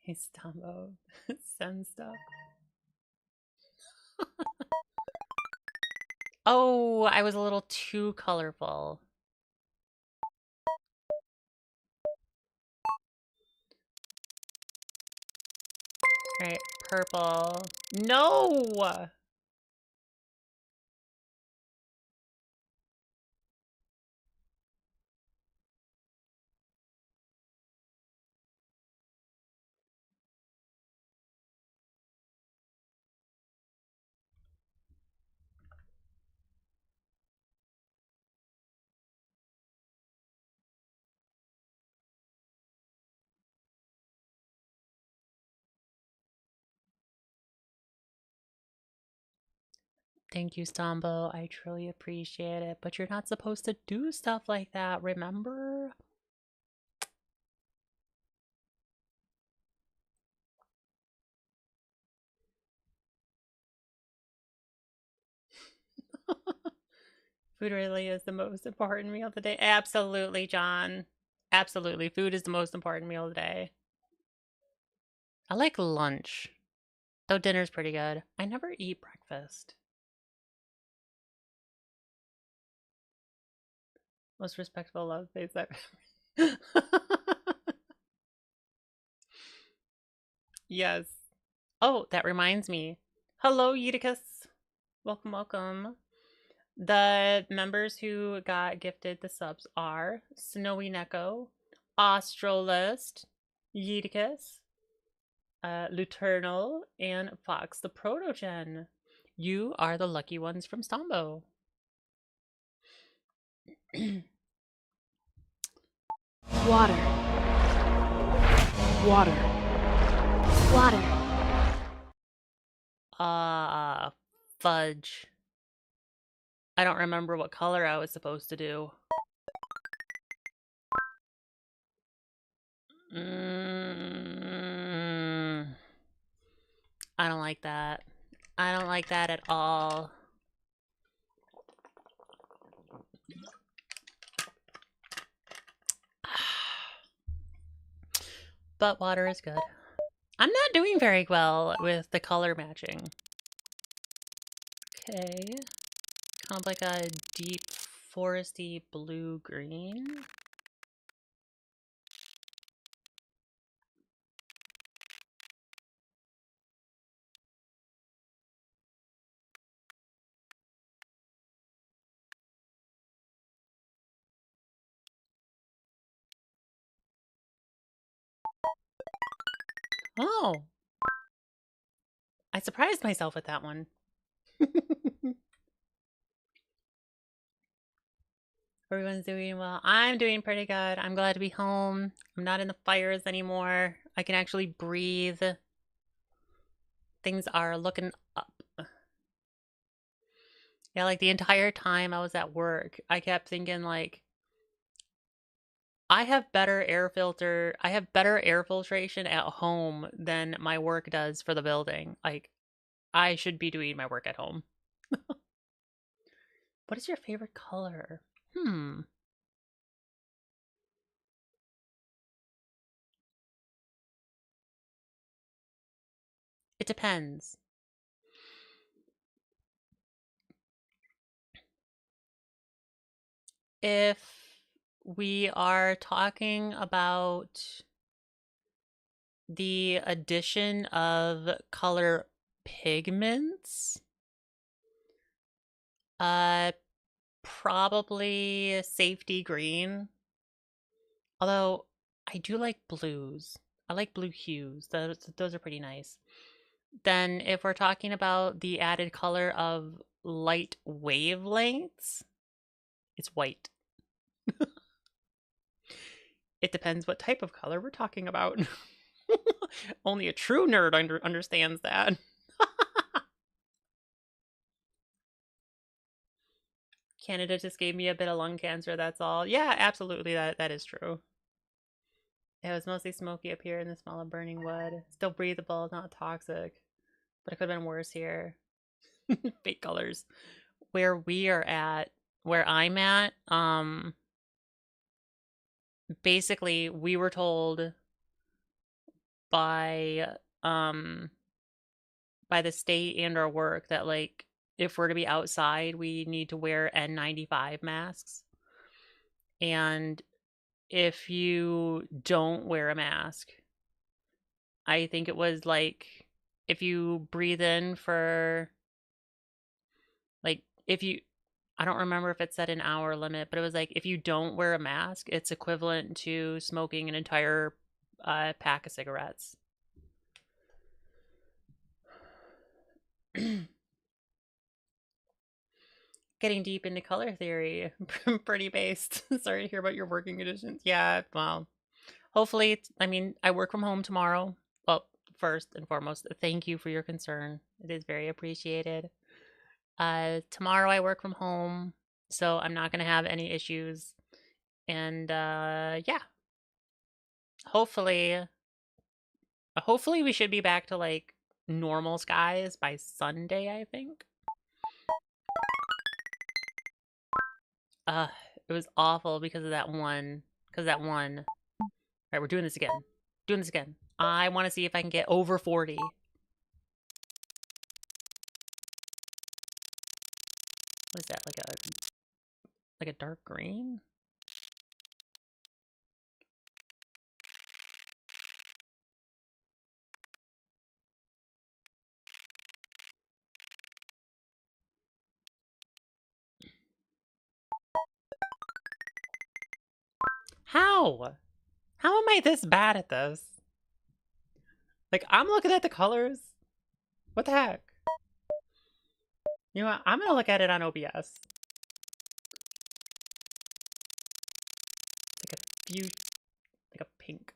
Hey, Stumbo. Send stuff. Oh, I was a little too colorful. All right, purple. No! Thank you, Stombo. I truly appreciate it. But you're not supposed to do stuff like that, remember? Food really is the most important meal of the day. Absolutely, John. Absolutely. Food is the most important meal of the day. I like lunch, though dinner's pretty good. I never eat breakfast. Most respectful love face I've Yes. Oh, that reminds me. Hello, Eutychus. Welcome, welcome. The members who got gifted the subs are Snowy Neko, Astrolist, Eutychus, Luternal, and Fox the Protogen. You are the lucky ones from Stombo. Water. Water. Water. Fudge. I don't remember what color I was supposed to do. I don't like that. I don't like that at all. But water is good. I'm not doing very well with the color matching. Okay. Kind of like a deep foresty blue-green. Oh! I surprised myself with that one. Everyone's doing well. I'm doing pretty good. I'm glad to be home. I'm not in the fires anymore. I can actually breathe. Things are looking up. Yeah, like the entire time I was at work, I kept thinking like, I have better air filtration at home than my work does for the building. Like, I should be doing my work at home. What is your favorite color? It depends. If we are talking about the addition of color pigments, probably safety green. Although I do like blues. I like blue hues. Those are pretty nice. Then if we're talking about the added color of light wavelengths, it's white. It depends what type of color we're talking about. Only a true nerd understands that. Canada just gave me a bit of lung cancer, that's all. Yeah, absolutely, that is true. It was mostly smoky up here in the smell of burning wood. Still breathable, not toxic. But it could have been worse here. Fake colors. Where we are at, where I'm at, basically we were told by the state and our work that, like, if we're to be outside, we need to wear N95 masks. And if you don't wear a mask, I think it was like, if you breathe in for, like, if you, I don't remember if it said an hour limit, but it was like, if you don't wear a mask, it's equivalent to smoking an entire pack of cigarettes. Getting deep into color theory. Pretty based. Sorry to hear about your working conditions. Yeah, well, hopefully, I mean, I work from home tomorrow. Well, first and foremost, thank you for your concern. It is very appreciated. Tomorrow I work from home, so I'm not going to have any issues. And yeah, hopefully we should be back to like normal skies by Sunday, I think. It was awful because of that one. All right, we're doing this again. Doing this again. I want to see if I can get over 40. What is that? Like a dark green? How? How am I this bad at this? Like, I'm looking at the colors. What the heck? You know what? I'm gonna look at it on OBS. Like a few, like a pink.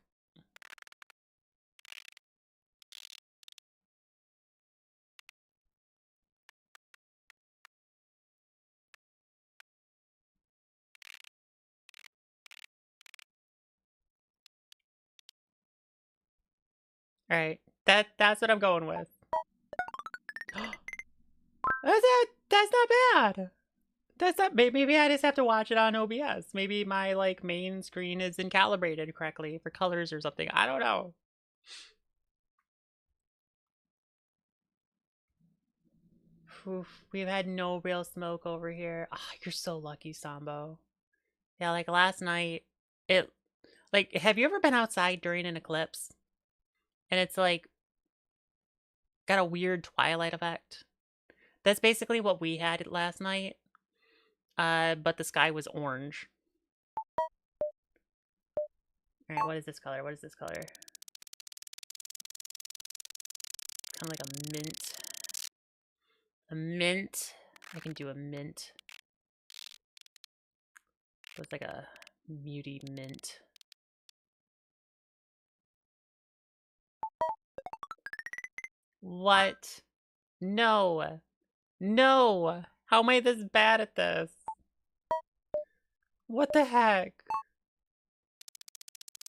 All right, that's what I'm going with. That's not bad. That's not. Maybe I just have to watch it on OBS. Maybe my like main screen isn't calibrated correctly for colors or something. I don't know. Oof, we've had no real smoke over here. Ah, oh, you're so lucky, Sambo. Yeah, like last night, it like, have you ever been outside during an eclipse? And it's like got a weird twilight effect. That's basically what we had last night. But the sky was orange. All right, what is this color? What is this color? Kind of like a mint. A mint. I can do a mint. So it's like a muty mint. What? No. No. How am I this bad at this? What the heck?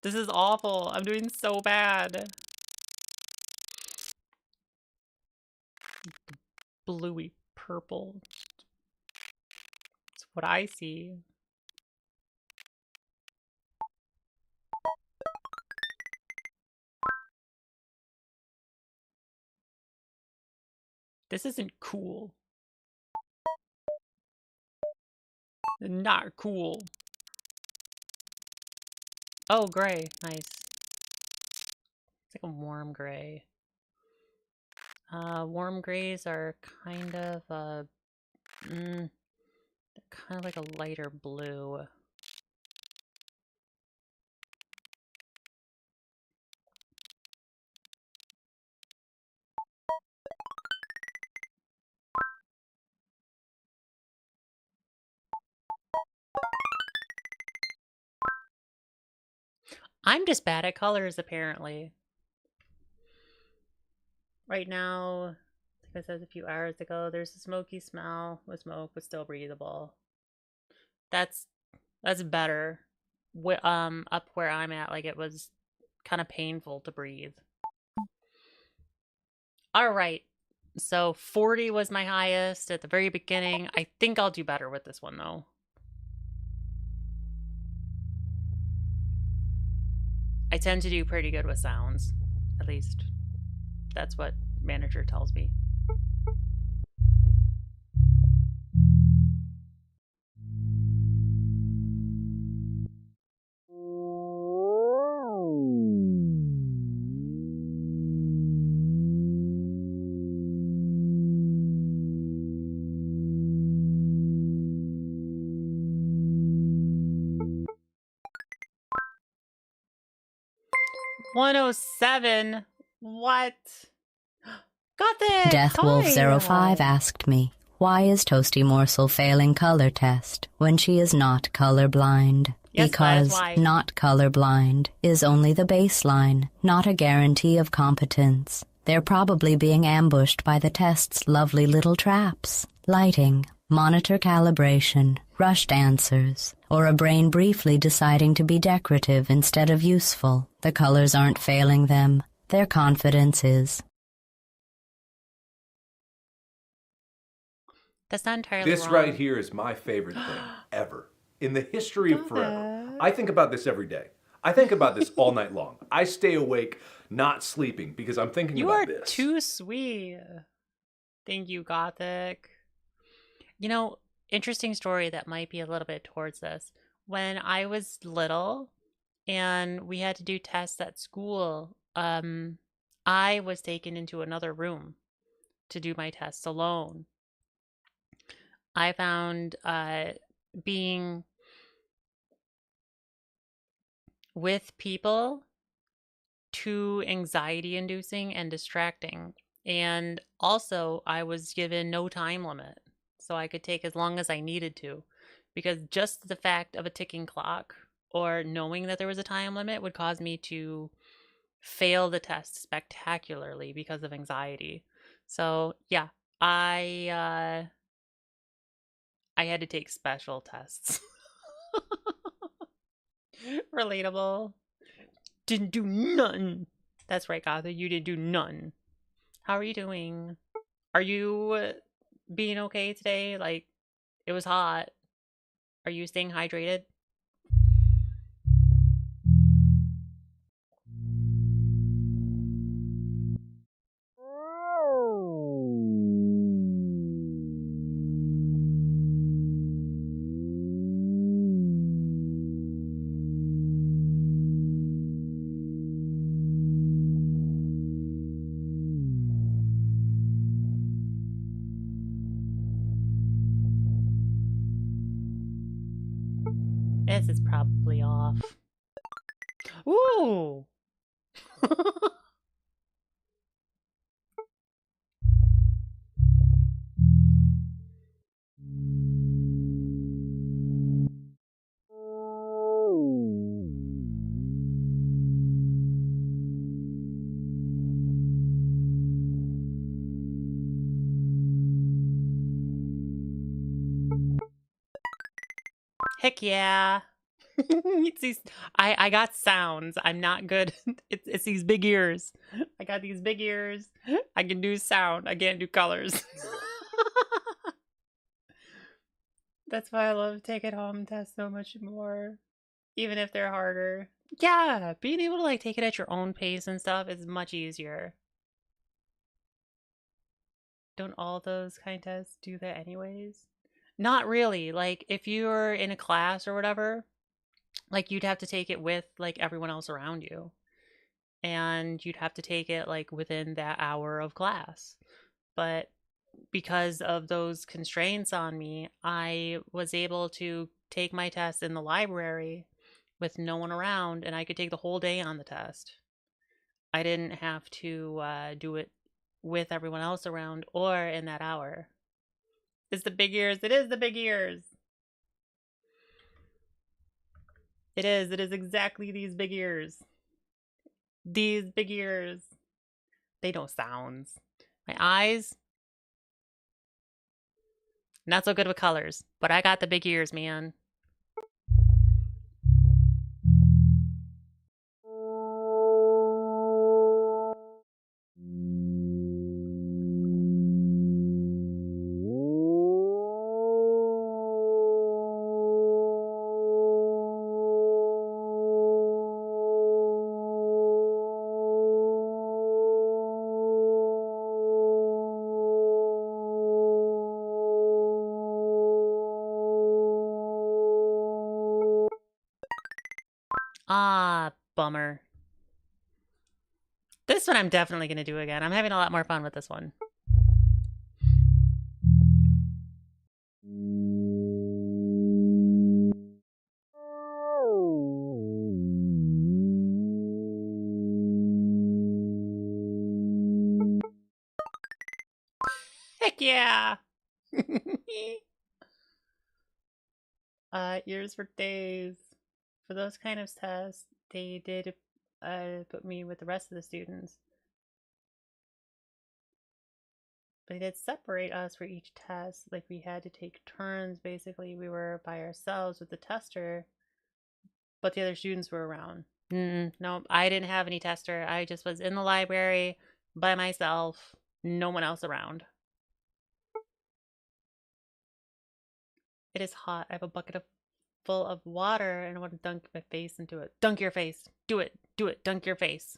This is awful. I'm doing so bad. Bluey purple. That's what I see. This isn't cool. Not cool. Oh, gray. Nice. It's like a warm gray. Warm grays are kind of kind of like a lighter blue. I'm just bad at colors, apparently. Right now, like I said a few hours ago, there's a smoky smell with smoke, but still breathable. That's better. Up where I'm at, like it was kind of painful to breathe. All right. So 40 was my highest at the very beginning. I think I'll do better with this one though. I tend to do pretty good with sounds. At least that's what manager tells me. $107. What? Got that. Deathwolf05 asked me, why is Toasty Morsel failing color test when she is not colorblind? Yes, Because why. not colorblind is only the baseline, not a guarantee of competence. They're probably being ambushed by the test's lovely little traps. Lighting, monitor calibration, rushed answers, or a brain briefly deciding to be decorative instead of useful. The colors aren't failing them. Their confidence is. That's not entirely This wrong. right here is my favorite thing ever. In the history of forever. I think about this every day. I think about this all night long. I stay awake, not sleeping, because I'm thinking about this. You are too sweet. Thank you, Gothic. You know, interesting story that might be a little bit towards this. When I was little and we had to do tests at school, I was taken into another room to do my tests alone. I found being with people too anxiety inducing and distracting. And also, I was given no time limit, so I could take as long as I needed to, because just the fact of a ticking clock or knowing that there was a time limit would cause me to fail the test spectacularly because of anxiety. So yeah, I had to take special tests. Relatable. Didn't do none. That's right, Gotha. You didn't do none. How are you doing? Are you being okay today? Like, it was hot. Are you staying hydrated? This is probably off. Ooh! Heck yeah. It's these, I got sounds. I'm not good. It's these big ears. I got these big ears. I can do sound. I can't do colors. That's why I love take it home tests so much more. Even if they're harder. Yeah, being able to like take it at your own pace and stuff is much easier. Don't all those kind of tests do that anyways? Not really. Like if you're in a class or whatever, like you'd have to take it with like everyone else around you. And you'd have to take it like within that hour of class. But because of those constraints on me, I was able to take my test in the library with no one around, and I could take the whole day on the test. I didn't have to do it with everyone else around or in that hour. It's the big ears. It is the big ears. It is. It is exactly these big ears. These big ears. They know sounds. My eyes, not so good with colors, but I got the big ears, man. Ah, bummer. This one I'm definitely going to do again. I'm having a lot more fun with this one. Heck yeah! Ears for days. For those kind of tests, they did put me with the rest of the students. But they did separate us for each test. Like, we had to take turns. Basically, we were by ourselves with the tester, but the other students were around. No, I didn't have any tester. I just was in the library by myself, no one else around. It is hot. I have a bucket full of water and I want to dunk my face into it. Dunk your face. Do it. Do it. Dunk your face.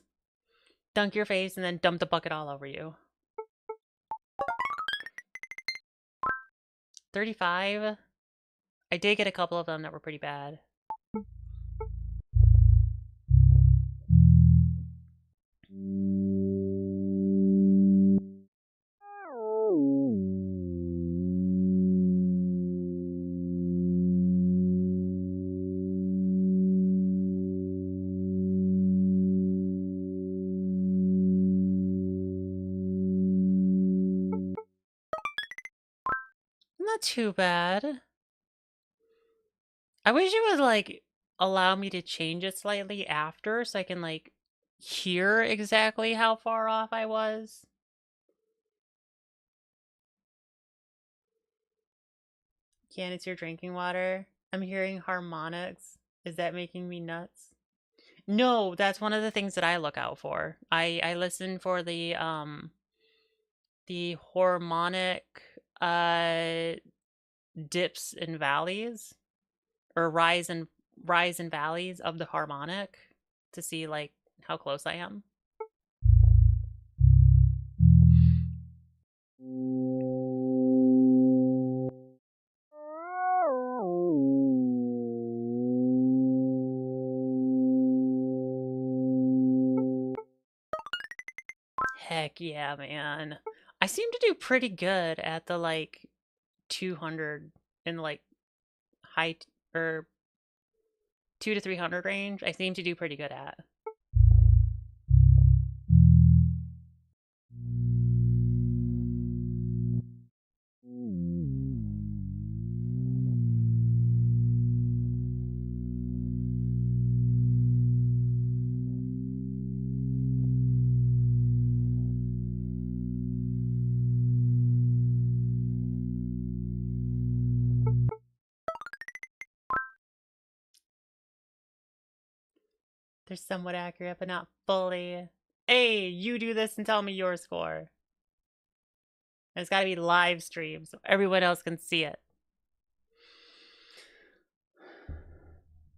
Dunk your face and then dump the bucket all over you. 35. I did get a couple of them that were pretty bad. Not too bad. I wish it would, like, allow me to change it slightly after so I can, like, hear exactly how far off I was. Can it's your drinking water? I'm hearing harmonics. Is that making me nuts? No, that's one of the things that I look out for. I listen for the harmonic dips and valleys, or rise and valleys of the harmonic to see, like, how close I am. Heck yeah, man. I seem to do pretty good at the, like, 200 in, like, high or 2 to 300 range. I seem to do pretty good at. They're somewhat accurate, but not fully. Hey, you do this and tell me your score. It's got to be live stream so everyone else can see it.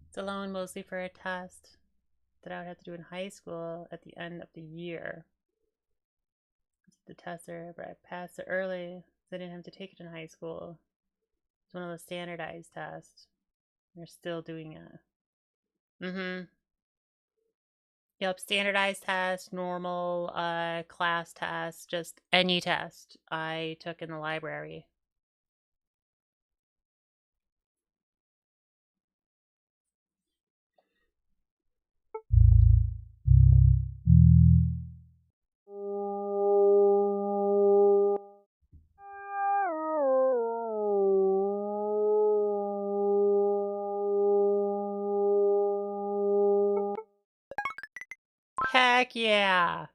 It's alone mostly for a test that I would have to do in high school at the end of the year. The tester, but I passed it early, so I didn't have to take it in high school. It's one of those standardized tests. They're still doing it. Yep, standardized test, normal, class test, just any test I took in the library. Heck yeah!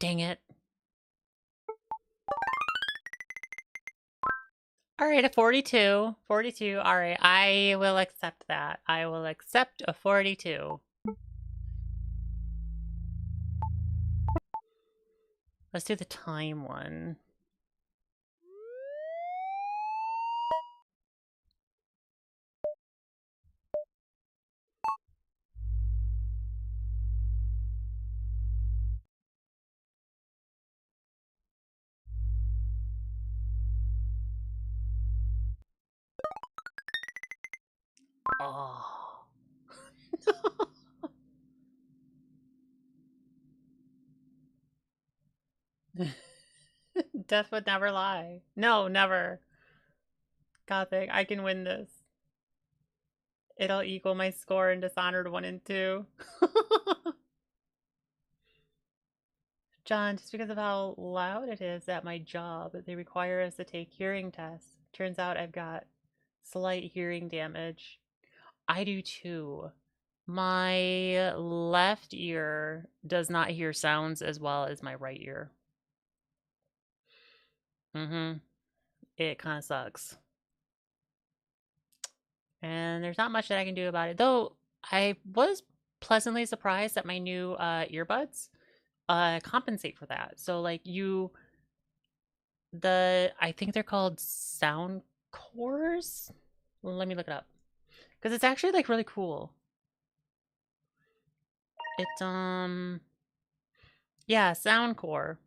Dang it. All right, a 42. 42. All right, I will accept that. I will accept a 42. Let's do the time one. Oh. Death would never lie. No, never. Gothic, I can win this. It'll equal my score in Dishonored 1 and 2. John, just because of how loud it is at my job, they require us to take hearing tests. Turns out I've got slight hearing damage. I do too. My left ear does not hear sounds as well as my right ear. It kind of sucks. And there's not much that I can do about it. Though I was pleasantly surprised that my new earbuds compensate for that. So like I think they're called sound cores. Let me look it up. Because it's actually like really cool. It's yeah, sound core.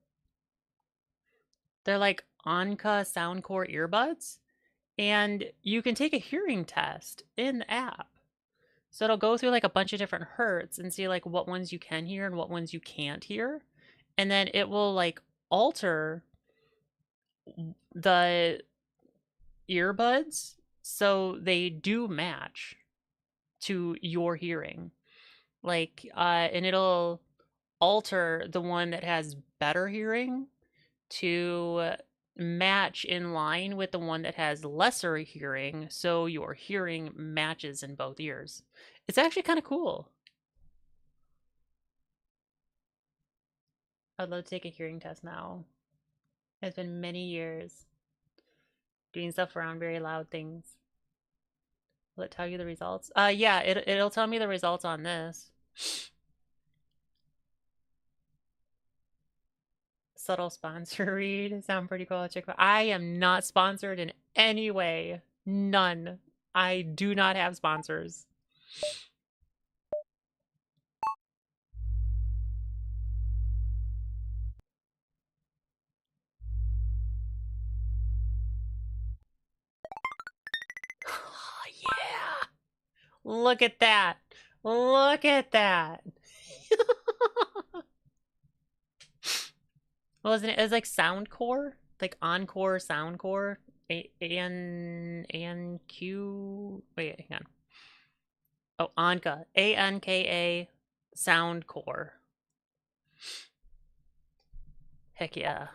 They're like Anka Soundcore earbuds, and you can take a hearing test in the app. So it'll go through like a bunch of different hertz and see like what ones you can hear and what ones you can't hear. And then it will like alter the earbuds so they do match to your hearing. Like and it'll alter the one that has better hearing to match in line with the one that has lesser hearing, so your hearing matches in both ears. It's actually kind of cool. I'd love to take a hearing test now. It's been many years doing stuff around very loud things. Will it tell you the results? Yeah, it'll tell me the results on this. Subtle sponsor read. Sound pretty cool. Check. I am not sponsored in any way. None. I do not have sponsors. Oh, yeah. Look at that. Look at that. What was it? It was like Soundcore, like Encore Soundcore. A-N-Q. Wait, hang on. Oh, Anka. A-N-K-A Soundcore. Heck yeah.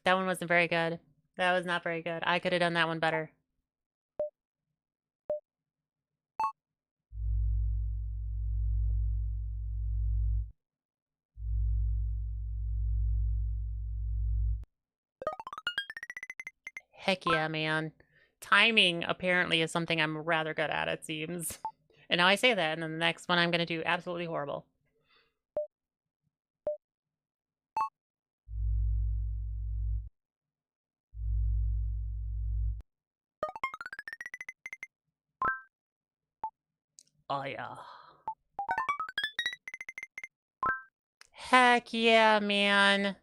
That one wasn't very good. That was not very good. I could have done that one better. Heck yeah, man. Timing apparently is something I'm rather good at, it seems. And now I say that, and then the next one I'm going to do absolutely horrible. Oh, yeah. Heck yeah, man.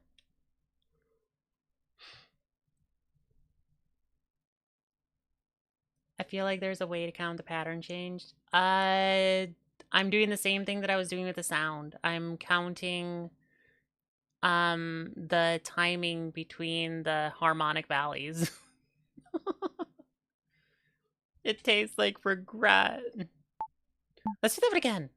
I feel like there's a way to count the pattern changed. I'm doing the same thing that I was doing with the sound. I'm counting the timing between the harmonic valleys. It tastes like regret. Let's do that one again.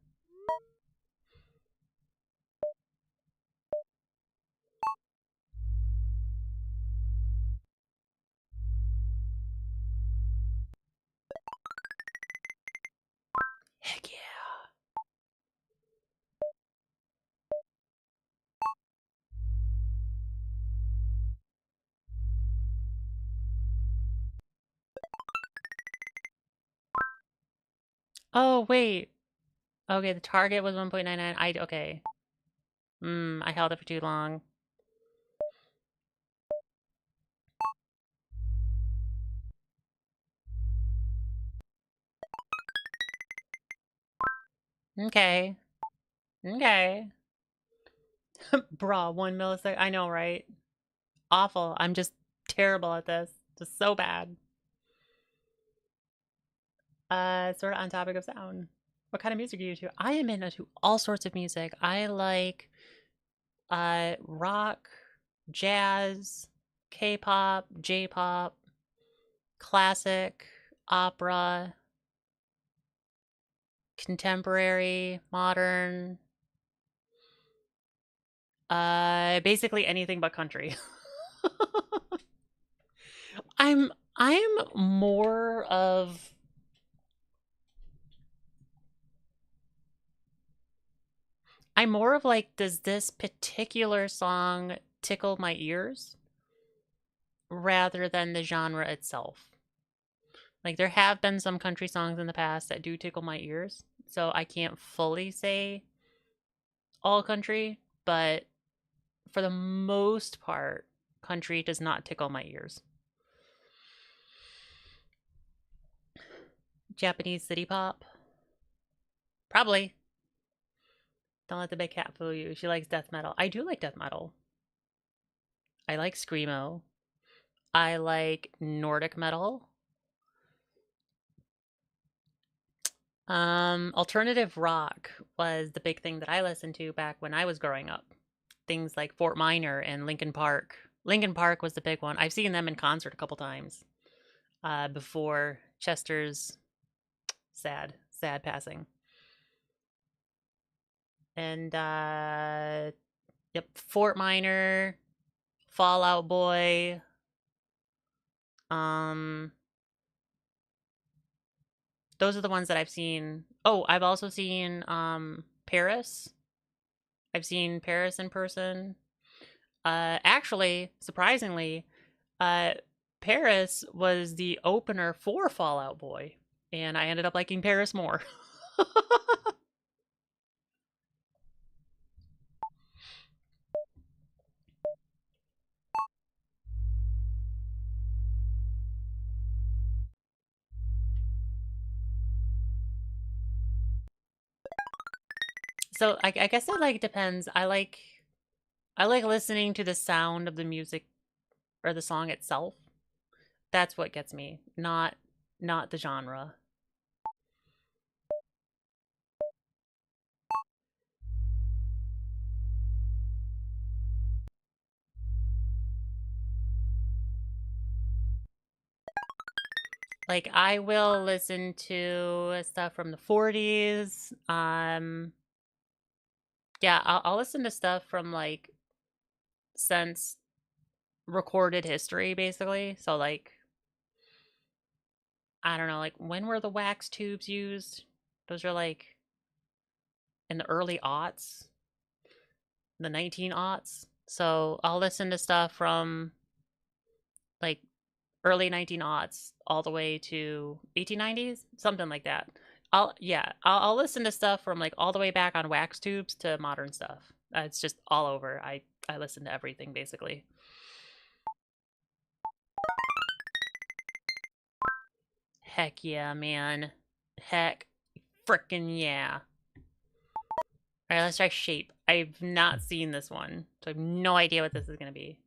Oh, wait. Okay, the target was 1.99. Okay. I held it for too long. Okay. Okay. Bruh, 1 millisecond. I know, right? Awful. I'm just terrible at this. Just so bad. Sort of on topic of sound. What kind of music are you into? I am into all sorts of music. I like rock, jazz, K-pop, J-pop, classic, opera, contemporary, modern, basically anything but country. I'm more of like, does this particular song tickle my ears rather than the genre itself? Like, there have been some country songs in the past that do tickle my ears, so I can't fully say all country, but for the most part, country does not tickle my ears. Japanese city pop? Probably. Don't let the big cat fool you. She likes death metal. I do like death metal. I like screamo. I like Nordic metal. Alternative rock was the big thing that I listened to back when I was growing up. Things like Fort Minor and Linkin Park. Linkin Park was the big one. I've seen them in concert a couple times before Chester's sad passing. And yep, Fort Minor, Fall Out Boy. Those are the ones that I've seen. Oh, I've also seen Paris. I've seen Paris in person. Actually, surprisingly, Paris was the opener for Fall Out Boy, and I ended up liking Paris more. So I guess it like depends. I like listening to the sound of the music or the song itself. That's what gets me, not the genre. Like, I will listen to stuff from the 40s. Yeah, I'll listen to stuff from like since recorded history, basically. So like, I don't know, like when were the wax tubes used? Those are like in the early aughts, the 19 aughts. So I'll listen to stuff from like early 19 aughts all the way to 1890s, something like that. I'll listen to stuff from like all the way back on wax tubes to modern stuff. It's just all over. I listen to everything basically. Heck yeah, man. Heck frickin' yeah. Alright, let's try Shape. I've not seen this one, so I have no idea what this is gonna be.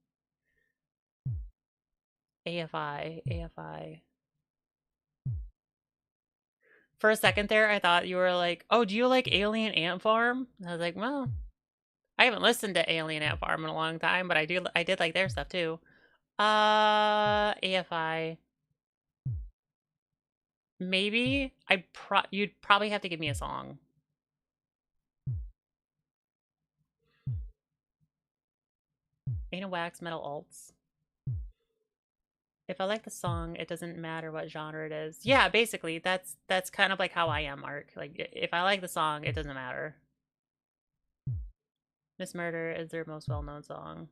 AFI. For a second there, I thought you were like, oh, do you like Alien Ant Farm? And I was like, well, I haven't listened to Alien Ant Farm in a long time, but I did like their stuff too. AFI. Maybe you'd probably have to give me a song. Ain't a wax metal alts. If I like the song, it doesn't matter what genre it is. Yeah, basically, that's kind of like how I am, Mark. Like, if I like the song, it doesn't matter. Miss Murder is their most well-known song.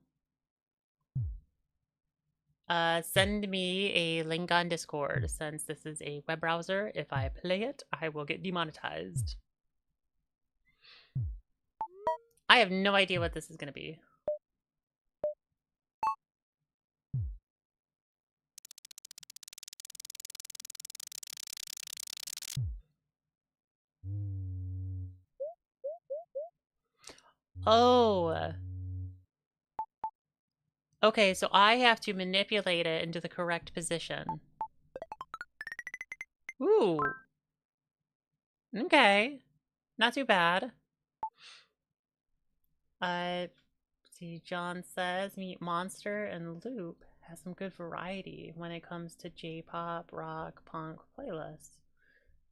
Send me a link on Discord, since this is a web browser. If I play it, I will get demonetized. I have no idea what this is going to be. Oh. Okay, so I have to manipulate it into the correct position. Ooh. Okay. Not too bad. See, John says, Meet Monster and Loop has some good variety when it comes to J-pop, rock, punk playlists.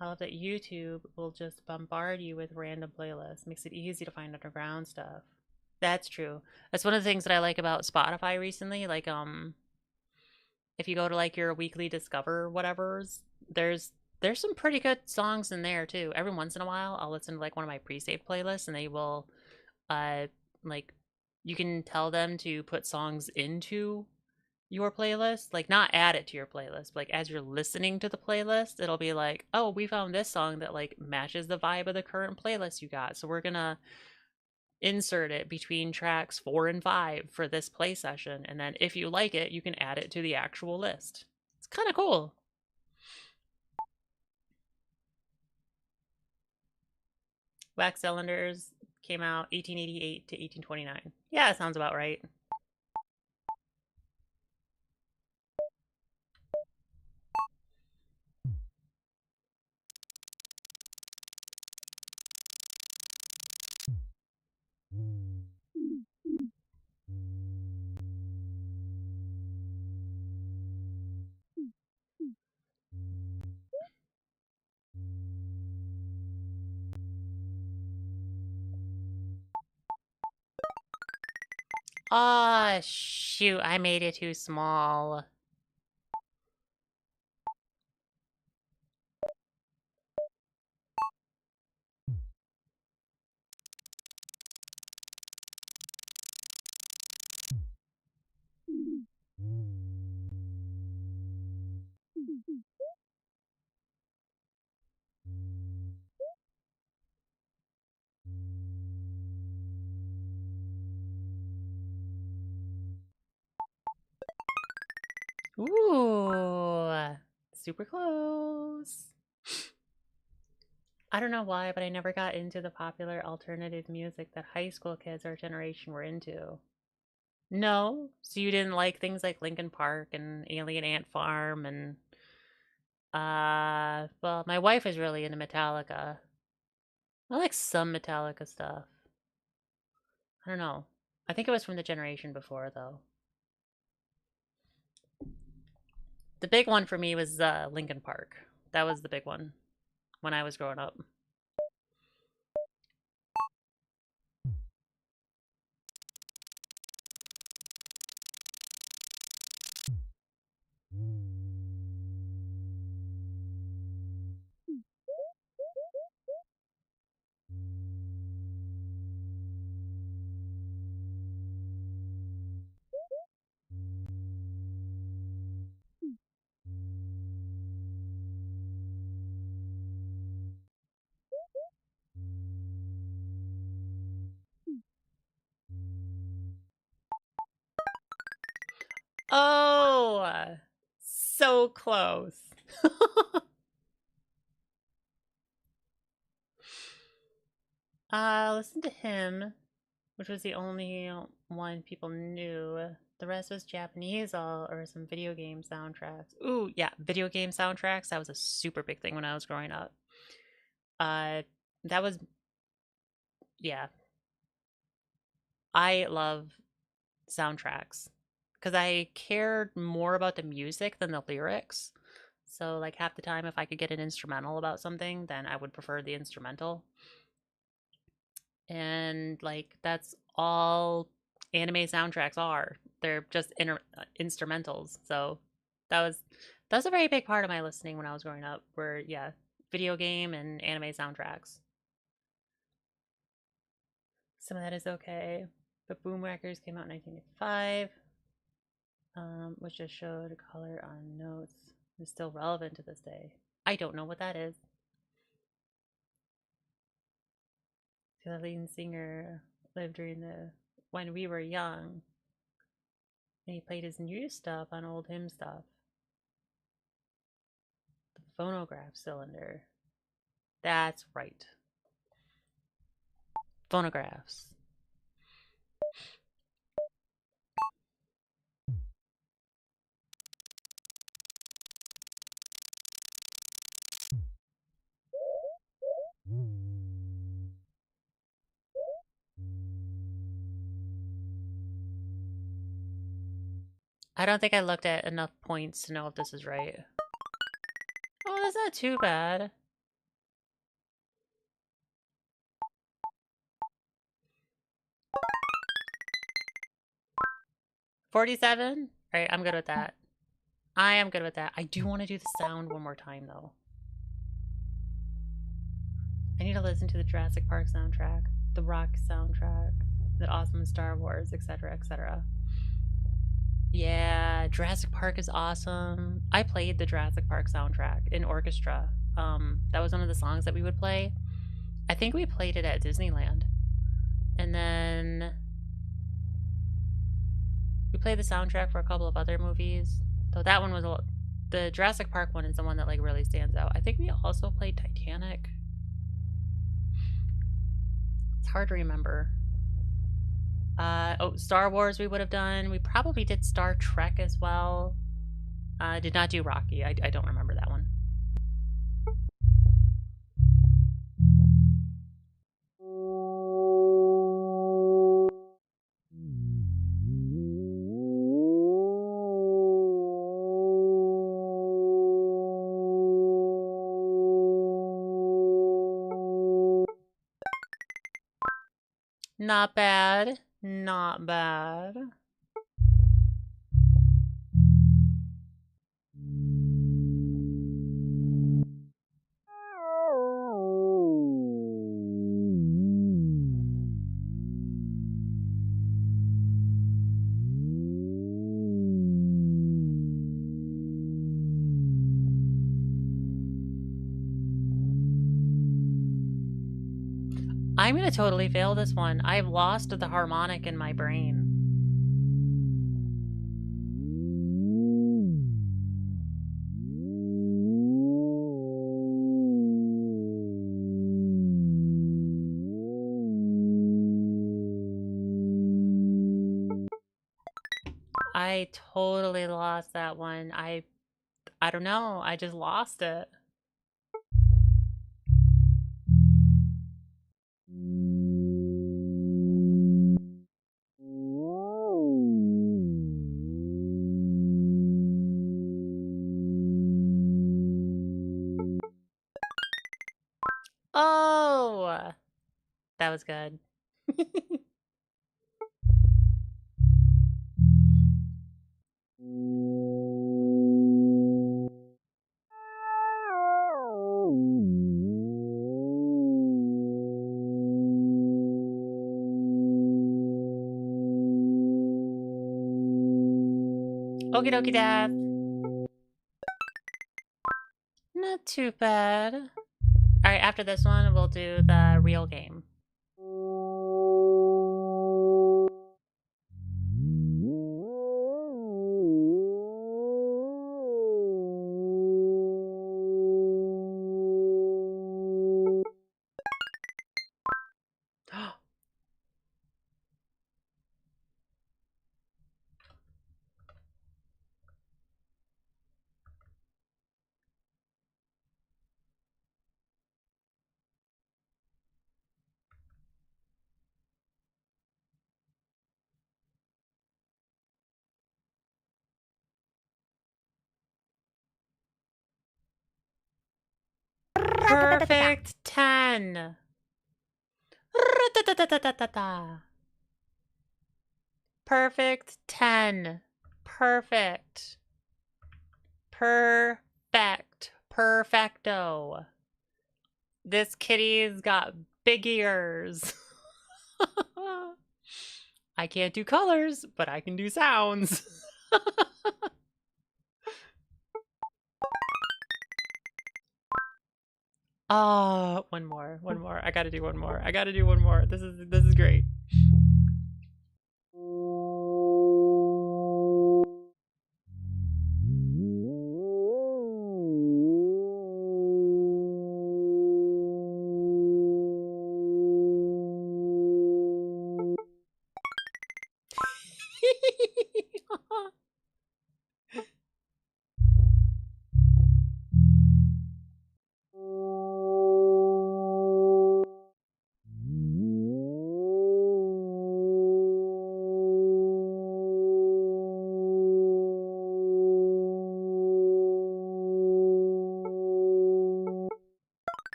I love that YouTube will just bombard you with random playlists. Makes it easy to find underground stuff. That's true. That's one of the things that I like about Spotify recently. Like, if you go to like your weekly discover whatevers, there's some pretty good songs in there too. Every once in a while, I'll listen to like one of my pre-saved playlists, and they will, like, you can tell them to put songs into your playlist, like not add it to your playlist, but like as you're listening to the playlist, it'll be like, oh, we found this song that like matches the vibe of the current playlist you got, so we're gonna insert it between tracks 4 and 5 for this play session, and then if you like it, you can add it to the actual list. It's kind of cool. Wax Cylinders came out 1888 to 1829. Yeah, that sounds about right. Ah, shoot, I made it too small. Ooh, super close. I don't know why, but I never got into the popular alternative music that high school kids our generation were into. No? So you didn't like things like Linkin Park and Alien Ant Farm and well, my wife is really into Metallica. I like some Metallica stuff. I don't know. I think it was from the generation before though. The big one for me was Linkin Park. That was the big one when I was growing up. Oh, so close. Listen to him, which was the only one people knew. The rest was Japanese, all or some video game soundtracks. Ooh, yeah, video game soundtracks. That was a super big thing when I was growing up. Uh, that was, yeah. I love soundtracks because I cared more about the music than the lyrics. So, like, half the time, if I could get an instrumental about something, then I would prefer the instrumental. And like that's all anime soundtracks are. They're just instrumentals. So that was a very big part of my listening when I was growing up. Where yeah, video game and anime soundtracks. Some of that is okay, but Boom Records came out in 1985. which just showed color on notes, is still relevant to this day. I don't know what that is. The lead singer lived during when we were young, and he played his new stuff on old hymn stuff. The phonograph cylinder. That's right. Phonographs. I don't think I looked at enough points to know if this is right. Oh, that's not too bad. $47? Alright, I'm good with that. I am good with that. I do want to do the sound one more time, though. I need to listen to the Jurassic Park soundtrack, the Rock soundtrack, the awesome Star Wars, etc., etc. Yeah, Jurassic Park is awesome. I played the Jurassic Park soundtrack in orchestra. That was one of the songs that we would play. I think we played it at Disneyland. And then we played the soundtrack for a couple of other movies. Though that one was the Jurassic Park one is the one that like really stands out. I think we also played Titanic. It's hard to remember. Oh, Star Wars we would have done. We probably did Star Trek as well. Did not do Rocky. I don't remember that one. Not bad. Not bad. I'm gonna totally fail this one. I've lost the harmonic in my brain. I totally lost that one. I don't know. I just lost it. Oh, that was good. Okie dokie, Dad. Not too bad. Alright, after this one, we'll do the real game. Perfect 10. Perfect 10. Perfect. Perfect. Perfecto. This kitty's got big ears. I can't do colors, but I can do sounds. Ah, one more. I gotta do one more. This is great.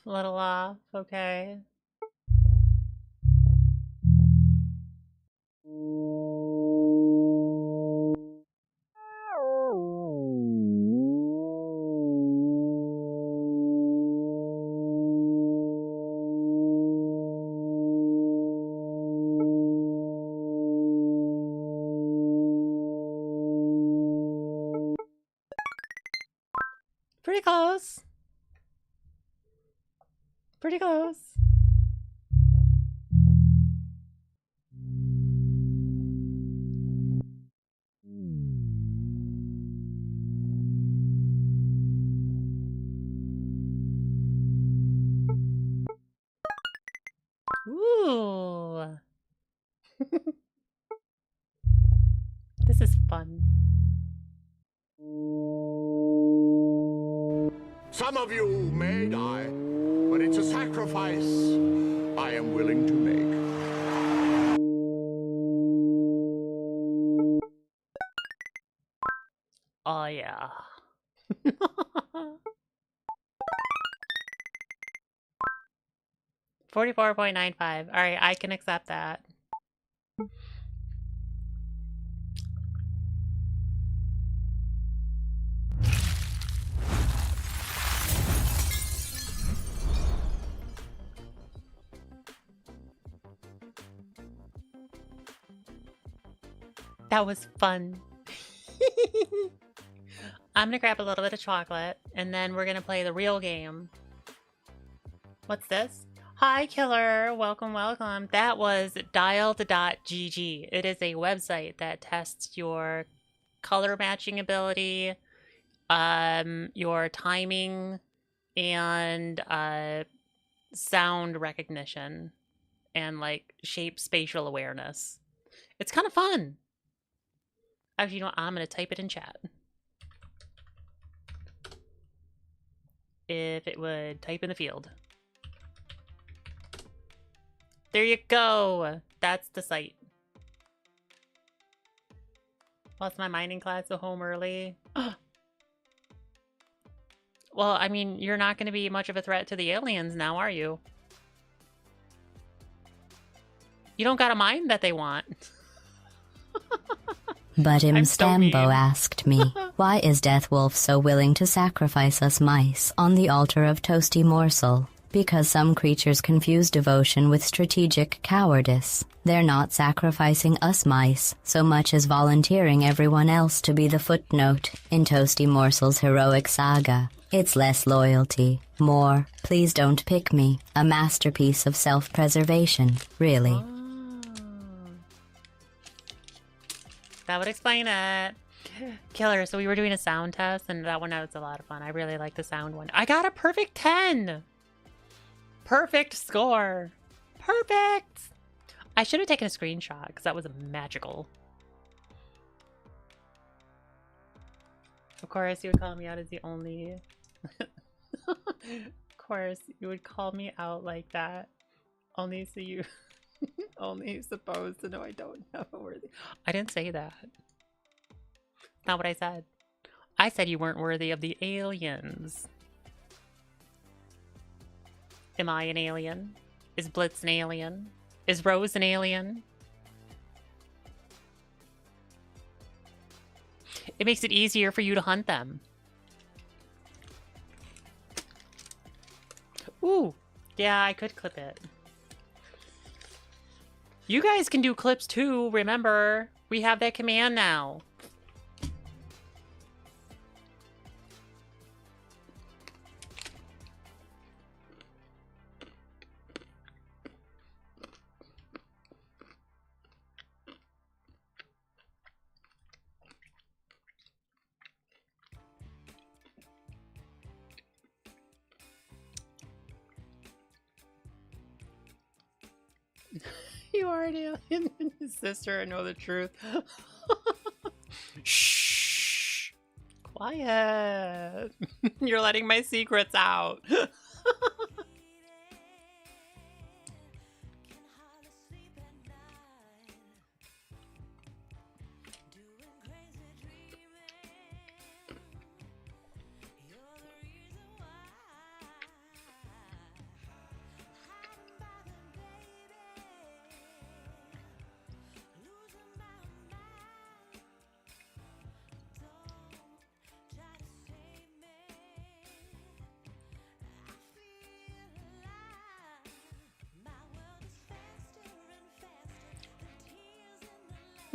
Little off, okay. Pretty close. Pretty close. Ooh. This is fun. Some of you may die, but it's a sacrifice I am willing to make. Oh, yeah. 44.95. All right, I can accept that. That was fun. I'm gonna grab a little bit of chocolate, and then we're gonna play the real game. What's this? Hi, Killer. Welcome, welcome. That was dialed.gg. It is a website that tests your color matching ability, your timing, and sound recognition, and like shape spatial awareness. It's kind of fun. Actually, you know what? I'm gonna type it in chat. If it would type in the field. There you go. That's the site. Lost my mining class, so home early. Well, I mean, you're not going to be much of a threat to the aliens now, are you? You don't got a mine that they want. But I'm so Stambo mean. asked me, why is Death Wolf so willing to sacrifice us mice on the altar of Toasty Morsel? Because some creatures confuse devotion with strategic cowardice. They're not sacrificing us mice so much as volunteering everyone else to be the footnote in Toasty Morsel's heroic saga. It's less loyalty, more, please don't pick me, a masterpiece of self-preservation, really. Oh. That would explain it. Killer, so we were doing a sound test, and that one was a lot of fun. I really like the sound one. I got a perfect 10! Perfect score! Perfect! I should have taken a screenshot, because that was magical. Of course, you would call me out as the only... Of course, you would call me out like that. Only so you... only supposed to know I don't have a worthy... I didn't say that. Not what I said. I said you weren't worthy of the aliens. Am I an alien? Is Blitz an alien? Is Rose an alien? It makes it easier for you to hunt them. Ooh. Yeah, I could clip it. You guys can do clips too, remember? We have that command now. You are an alien and his sister know the truth. Shh. Quiet. You're letting my secrets out.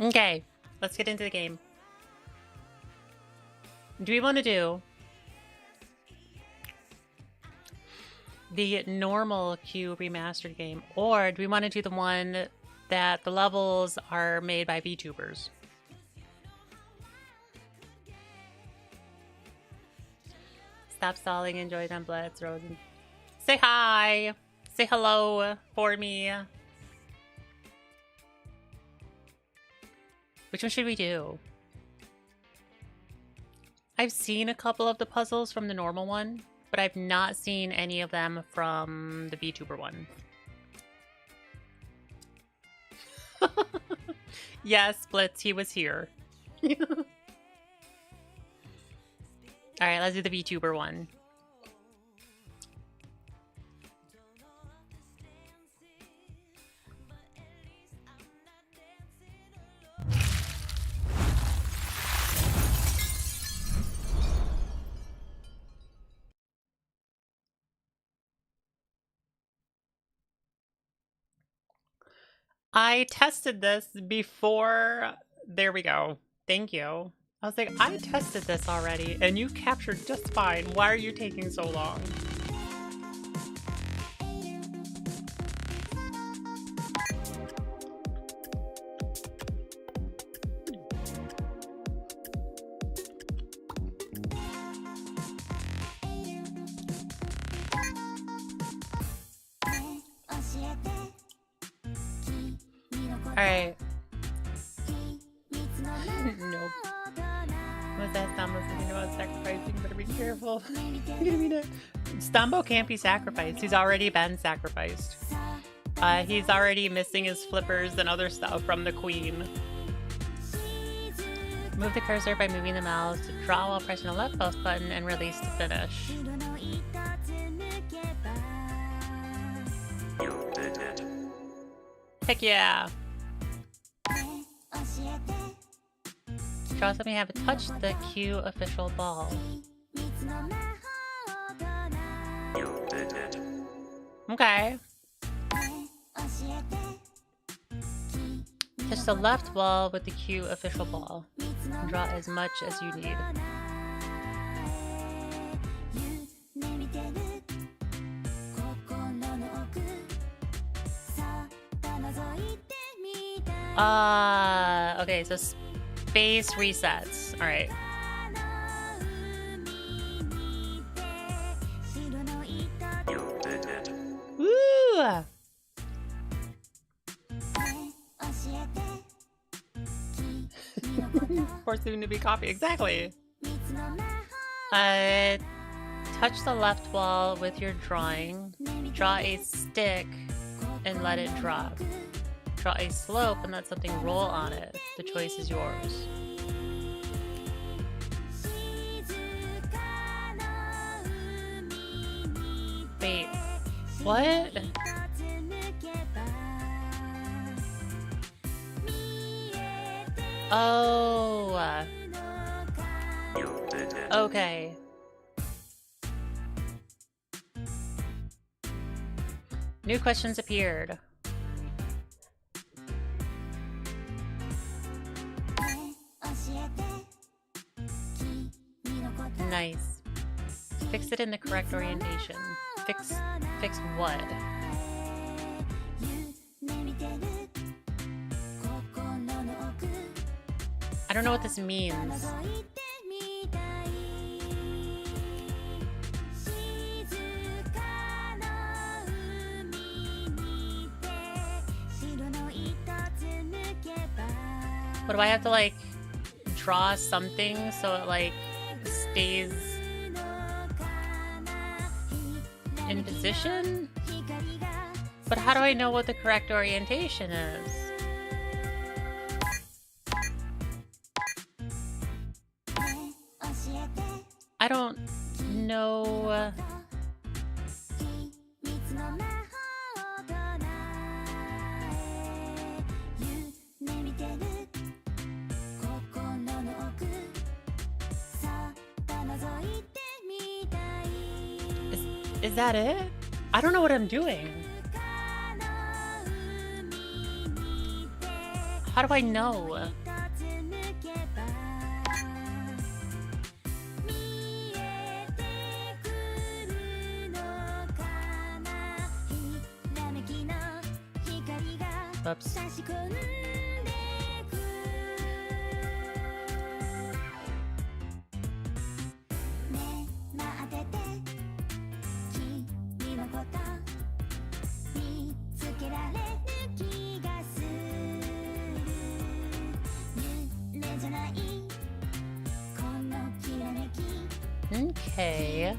Okay, let's get into the game. Do we want to do the normal Q remastered game, or do we want to do the one that the levels are made by VTubers? Stop stalling, enjoy them, Blitz, Rosen. Say hi! Say hello for me. Which one should we do? I've seen a couple of the puzzles from the normal one, but I've not seen any of them from the VTuber one. Yes, Blitz, he was here. Alright, let's do the VTuber one. I tested this before. There we go. Thank you. I was like, I tested this already, and you captured just fine. Why are you taking so long? Alright. Nope. What's that Stambo something about sacrificing? Better be careful. Stambo can't be sacrificed. He's already been sacrificed. He's already missing his flippers and other stuff from the queen. Move the cursor by moving the mouse to draw while pressing the left mouse button and release to finish. Heck yeah! Draw something you haven't touched the Q official ball. Okay. Touch the left wall with the Q official ball. And draw as much as you need. Okay, so space resets. Alright. Woo! For soon to be coffee. Exactly. Touch the left wall with your drawing. Draw a stick and let it drop. Draw a slope and let something roll on it. The choice is yours. Wait, what? Oh. Okay. New questions appeared. Fix it in the correct orientation. Fix what? I don't know what this means. What do I have to like draw something so it like stays in position? But how do I know what the correct orientation is? I don't know. Is that it? I don't know what I'm doing. How do I know? Oops. Okay.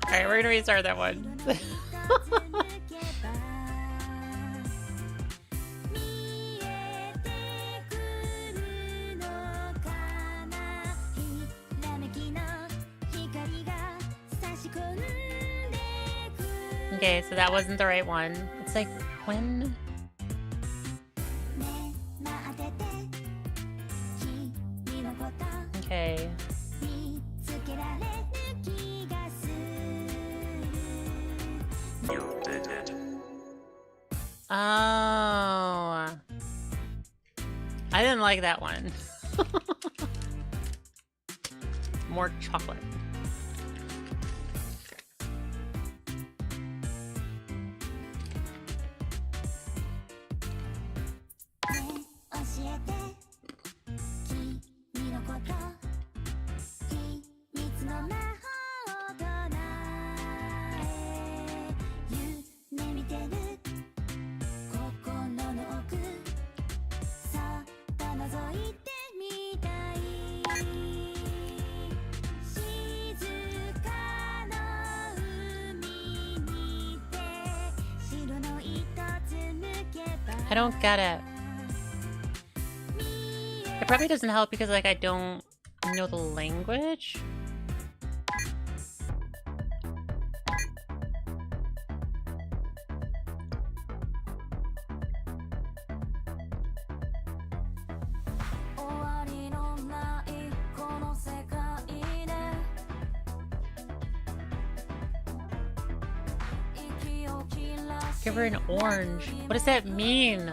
Alright, we're gonna restart that one. Okay, so that wasn't the right one. It's like, when? Okay. Oh. I didn't like that one. More chocolate. I don't get it. It probably doesn't help because, like, I don't know the language. Give her an orange. What does that mean?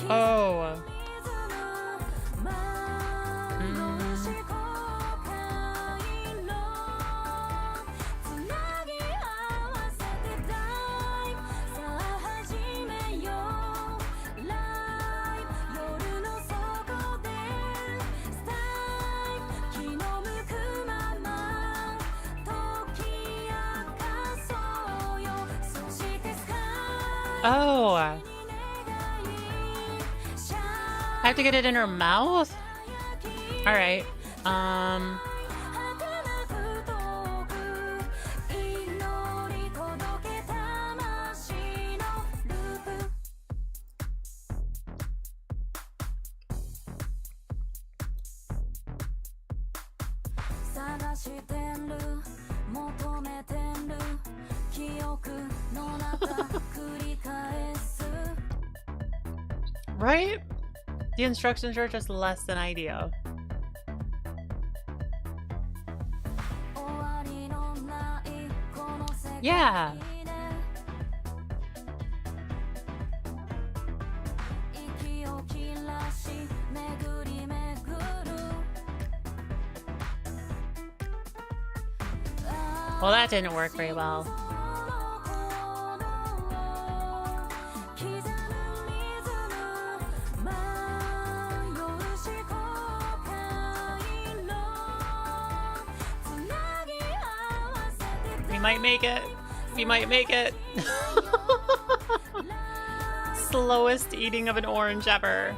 Oh. Oh. I have to get it in her mouth? Alright. Right? The instructions are just less than ideal. Yeah. Well, that didn't work very well. We might make it. We might make it. Slowest eating of an orange ever.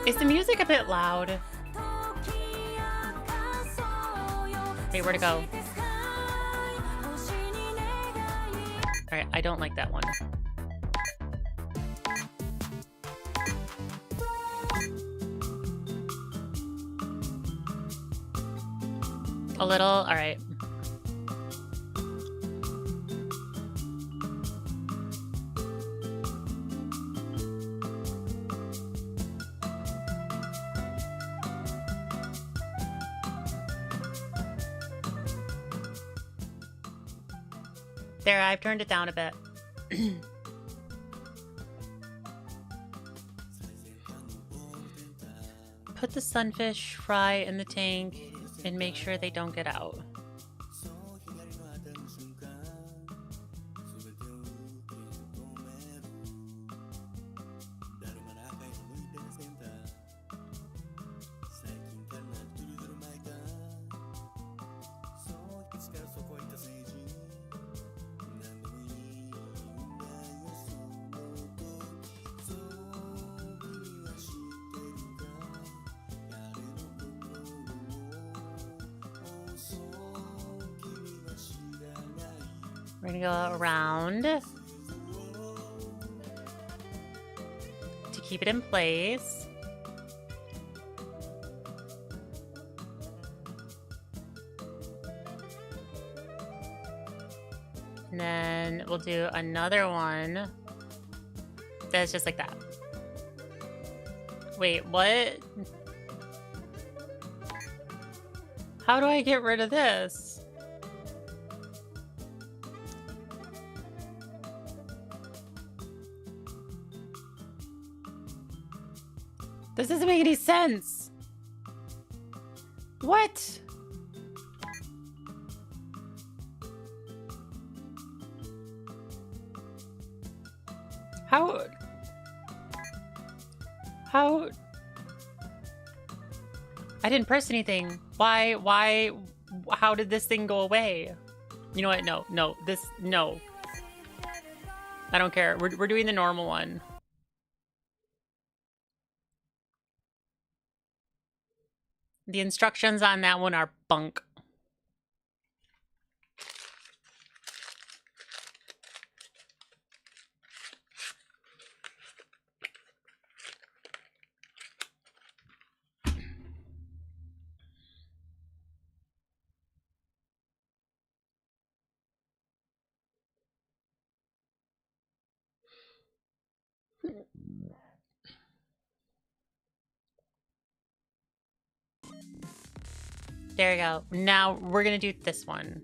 Is the music a bit loud? Wait, where to go? Alright, I don't like that one. A little? Alright. There, I've turned it down a bit. Put the sunfish fry in the tank and make sure they don't get out. We're gonna go around to keep it in place. And then we'll do another one that's just like that. Wait, what? How do I get rid of this? This doesn't make any sense. What? How? I didn't press anything. Why? How did this thing go away? You know what? No. No. I don't care. We're doing the normal one. The instructions on that one are bunk. There you go. Now we're gonna do this one.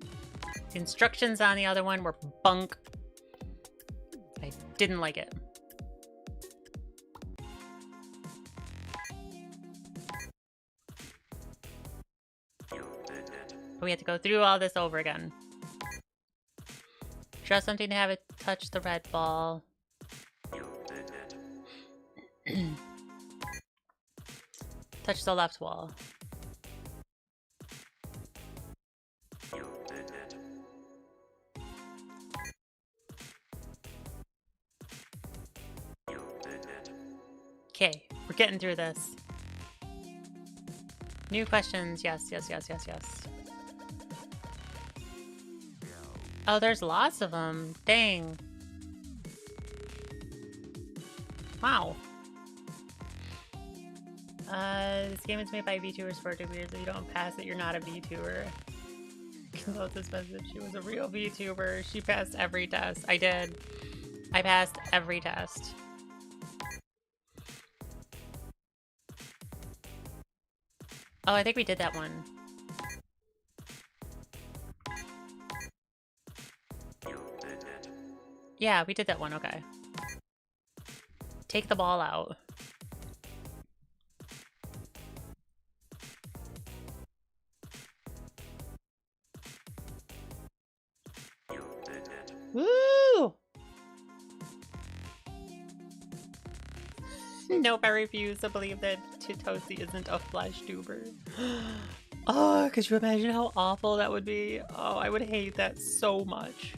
The instructions on the other one were bunk. I didn't like it. We have to go through all this over again. Draw something to have it touch the red ball. Touch the left wall. Okay, we're getting through this. New questions. Yes, yes, yes, yes, yes. Oh, there's lots of them. Dang. Wow. This game is made by VTubers for VTubers. If you don't pass it, you're not a VTuber. Wrote this message. She was a real VTuber. She passed every test. I did. I passed every test. Oh, I think we did that one. Yeah, we did that one. Okay. Take the ball out. Woo! Nope, I refuse to believe that Toasty isn't a flesh tuber. Oh, could you imagine how awful that would be? Oh, I would hate that so much.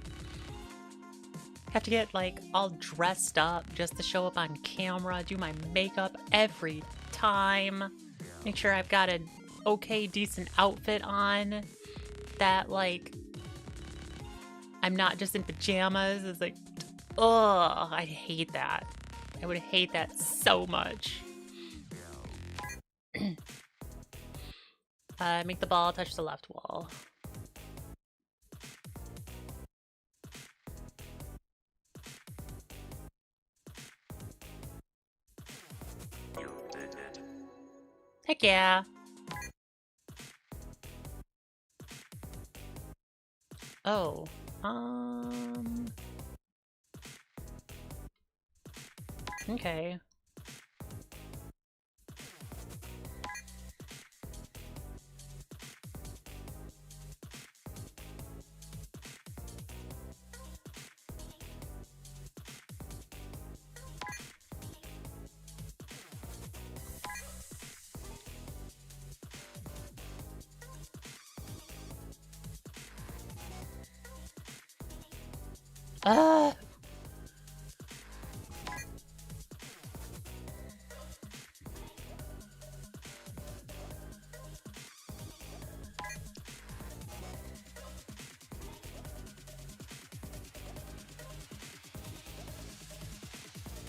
Have to get like all dressed up just to show up on camera, do my makeup every time. Make sure I've got an okay, decent outfit on that like I'm not just in pajamas. It's like, ugh, I hate that. I would hate that so much. Make the ball touch the left wall. Heck yeah. Oh, okay.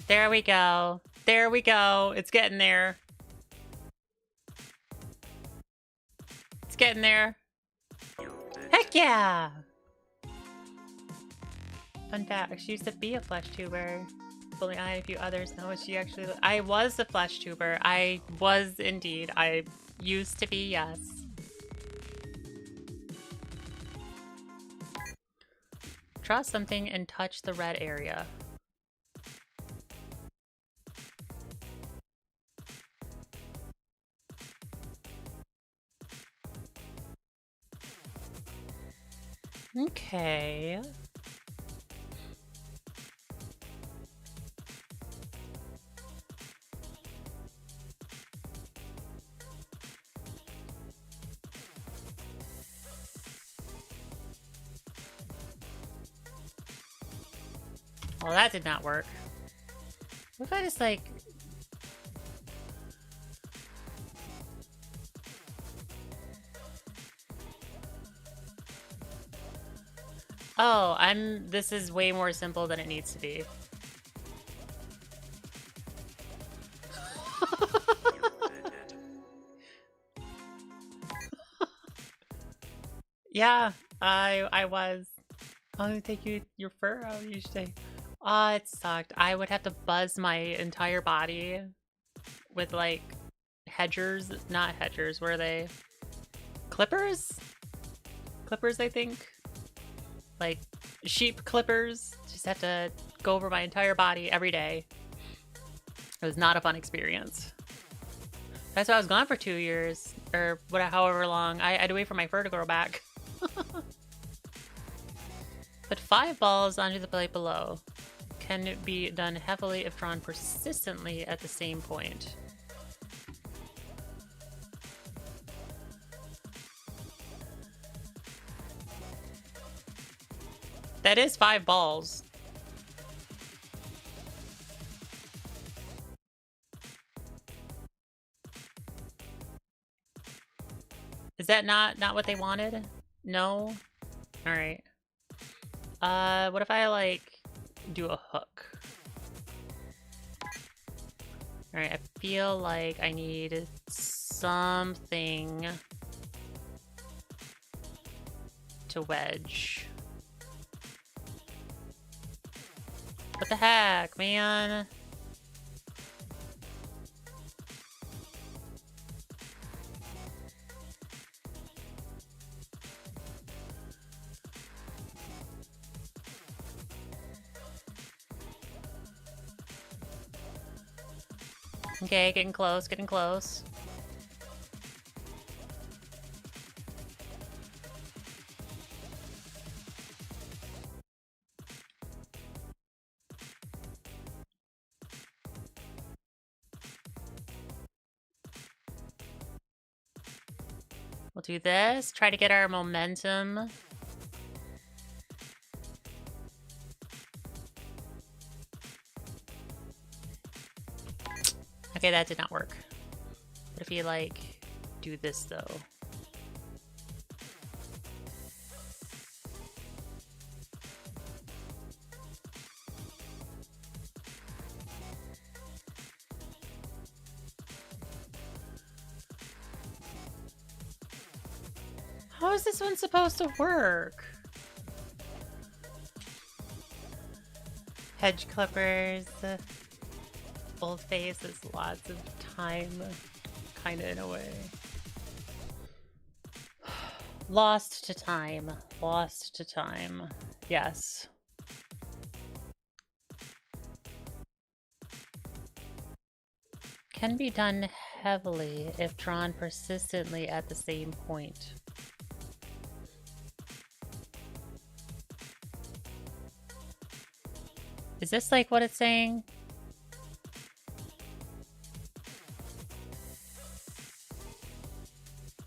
There we go. There we go. It's getting there. It's getting there. Heck yeah! Fun fact, she used to be a flesh tuber. Only I and a few others know what she actually... I was a flesh tuber. I was indeed. I used to be, yes. Draw something and touch the red area. Okay. Well, that did not work. What if I just like... Oh, this is way more simple than it needs to be. Yeah, I was. I'm gonna take your fur out, you say. Ah, it sucked. I would have to buzz my entire body with like hedgers, not hedgers, were they? Clippers? Clippers, I think. Like sheep clippers. Just have to go over my entire body every day. It was not a fun experience. That's why I was gone for 2 years, or whatever, however long. I had to wait for my fur to grow back. Put 5 balls onto the plate below. Can it be done heavily if drawn persistently at the same point? That is 5 balls. Is that not what they wanted? No? Alright. What if I, like, do a hook? Alright, I feel like I need something to wedge. What the heck, man? Okay, getting close, getting close. We'll do this, try to get our momentum. Okay, that did not work. What if you, like, do this, though? How is this one supposed to work? Hedge clippers. Old face is lots of time, kind of in a way. Lost to time. Lost to time. Yes. Can be done heavily if drawn persistently at the same point. Is this like what it's saying?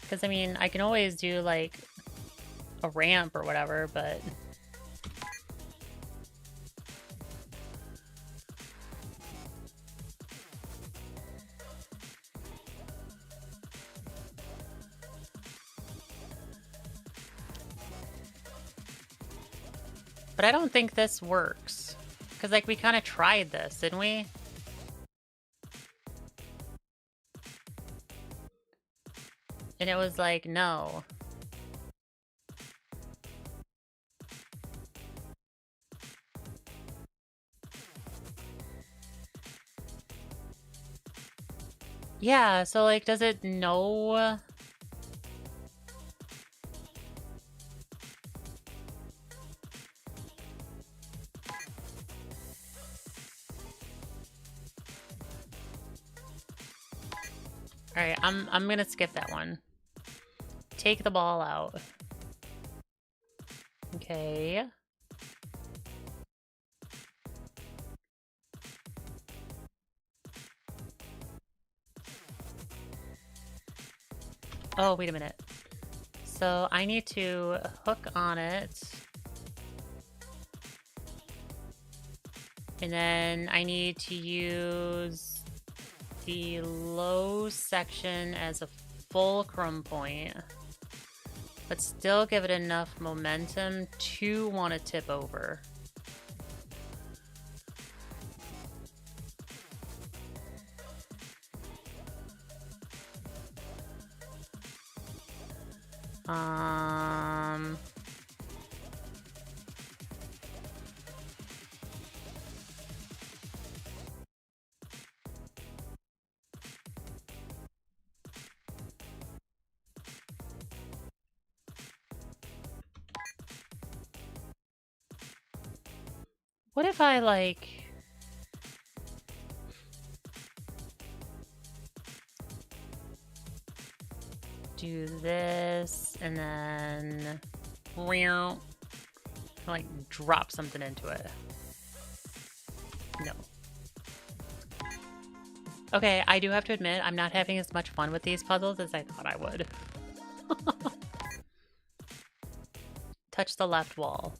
Because, I mean, I can always do, like, a ramp or whatever, but... But I don't think this works. Because, like, we kind of tried this, didn't we? And it was like, no. Yeah, so, like, does it know? Alright, I'm gonna skip that one. Take the ball out. Okay. Oh, wait a minute. So I need to hook on it. And then I need to use the low section as a fulcrum point. But still give it enough momentum to want to tip over. What if I, like... do this, and then... like, drop something into it. No. Okay, I do have to admit, I'm not having as much fun with these puzzles as I thought I would. Touch the left wall.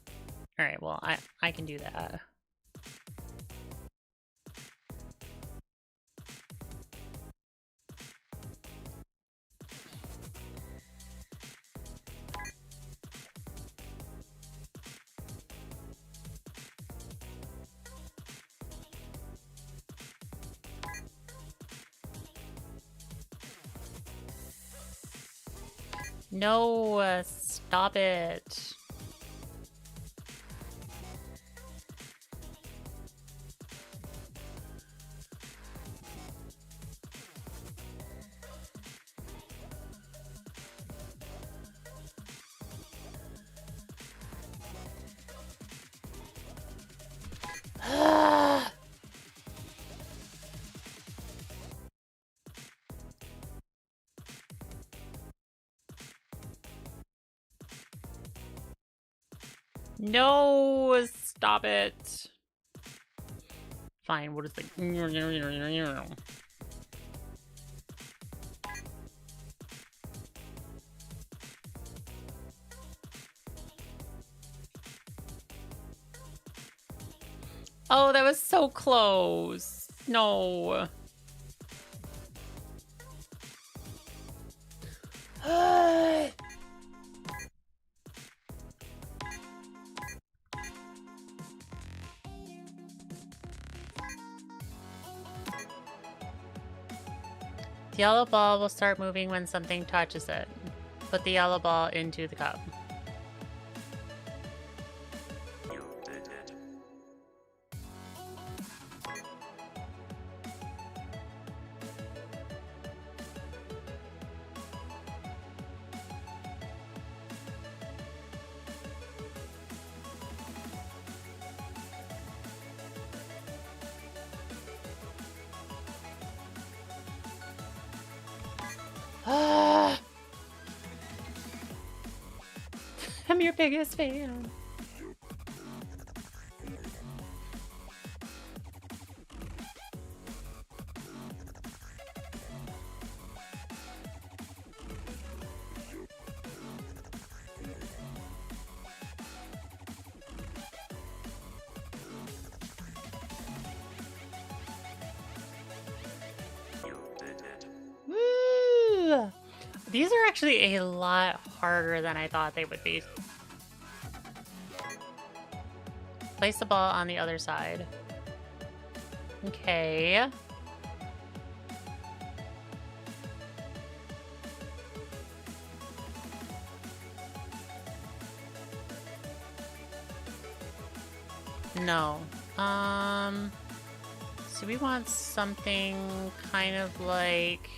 Alright, well, I can do that. No, stop it. No, stop it. Fine, we'll just like. Oh, that was so close. No. The yellow ball will start moving when something touches it. Put the yellow ball into the cup. I'm your biggest fan. Woo! These are actually a lot harder than I thought they would be. Place the ball on the other side. Okay. No. So we want something kind of like...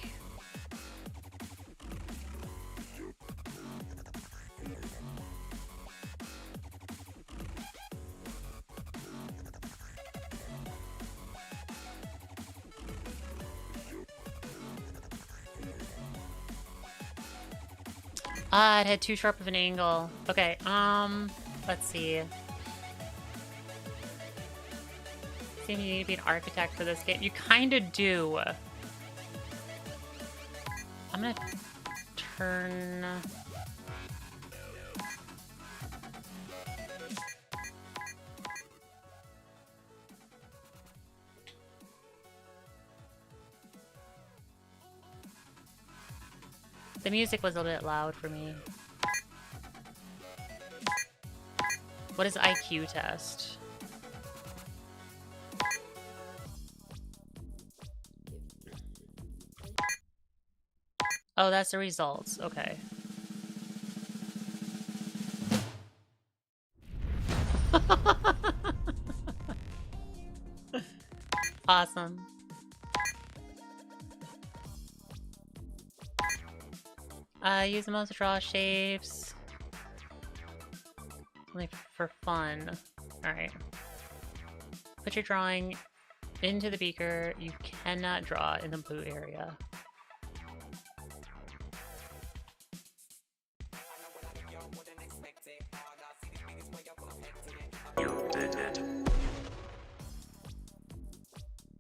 Ah, it had too sharp of an angle. Okay, let's see. Seems you need to be an architect for this game. You kind of do. I'm gonna turn... The music was a bit loud for me. What is IQ test? Oh, that's the results. Okay. Awesome. Use the most to draw shapes. Only for fun. Alright. Put your drawing into the beaker. You cannot draw in the blue area.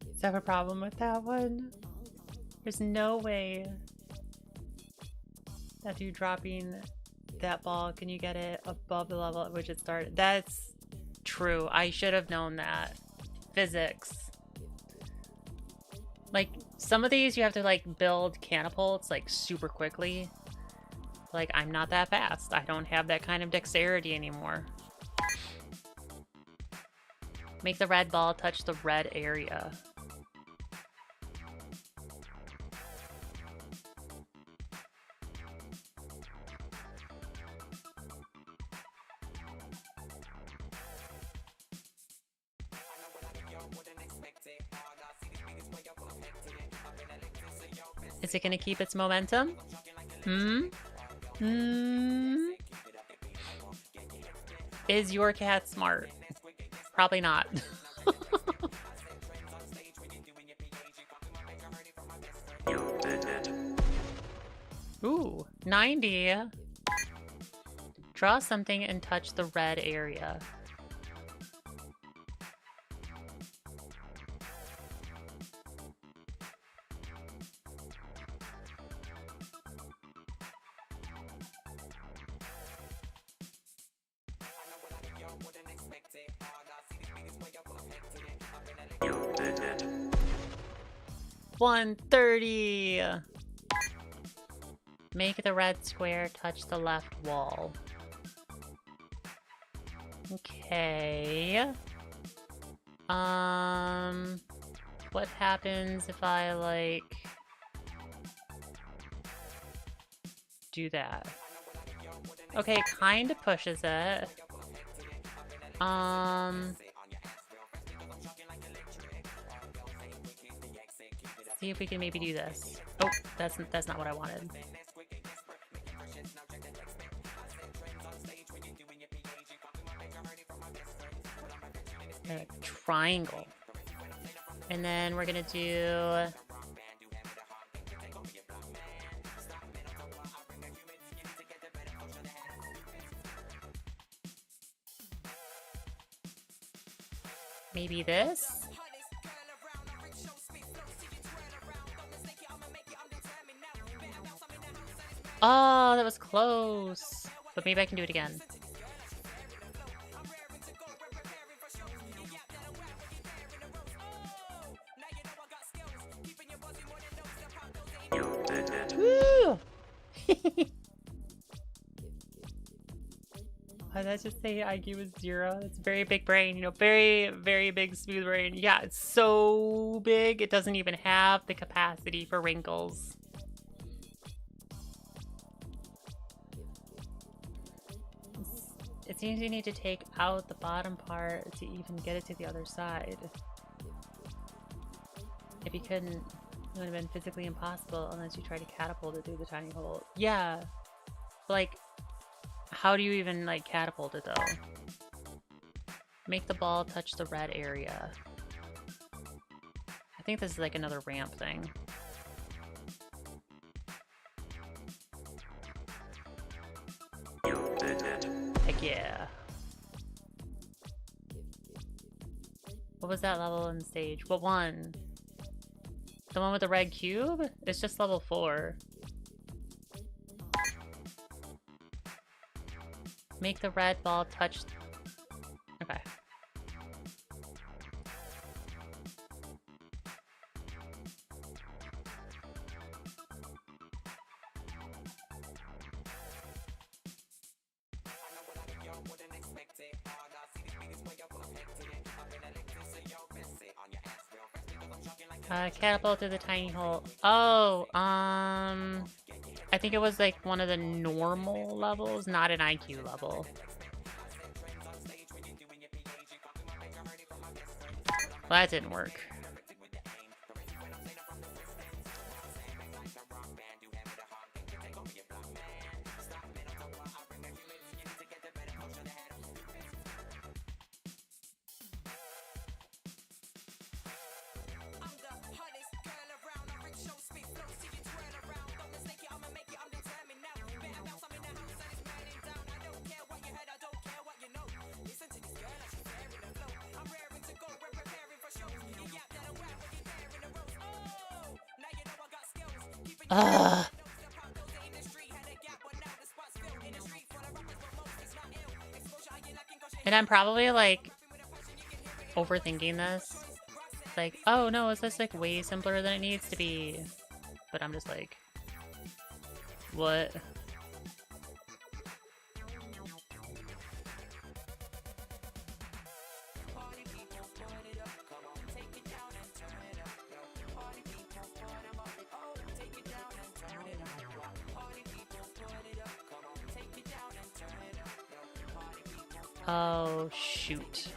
Does that have a problem with that one? There's no way that you dropping that ball, can you get it above the level at which it started? That's true. I should have known that. Physics. Like, some of these you have to, like, build catapults, like, super quickly. Like, I'm not that fast. I don't have that kind of dexterity anymore. Make the red ball touch the red area. Is it gonna keep its momentum? Is your cat smart? Probably not. Ooh, 90. Draw something and touch the red area. $130. Make the red square touch the left wall. Okay. What happens if I, like, do that? Okay, kind of pushes it. See if we can maybe do this. Oh, that's not what I wanted. A triangle. And then we're gonna do maybe this. Oh, that was close. But maybe I can do it again. Woo! Did I just say IQ was 0? It's very big brain, you know, very, very big smooth brain. Yeah, it's so big, it doesn't even have the capacity for wrinkles. It seems you need to take out the bottom part to even get it to the other side. If you couldn't, it would have been physically impossible unless you tried to catapult it through the tiny hole. Yeah. Like, how do you even, like, catapult it, though? Make the ball touch the red area. I think this is, like, another ramp thing. Heck yeah. What was that level in stage? What one? The one with the red cube? It's just level 4. Make the red ball touch... Okay. Catapult through the tiny hole. Oh, I think it was like one of the normal levels, not an IQ level. Well, that didn't work. Ugh. And I'm probably like overthinking this. It's like, oh no, is this like way simpler than it needs to be? But I'm just like, what? Oh, shoot.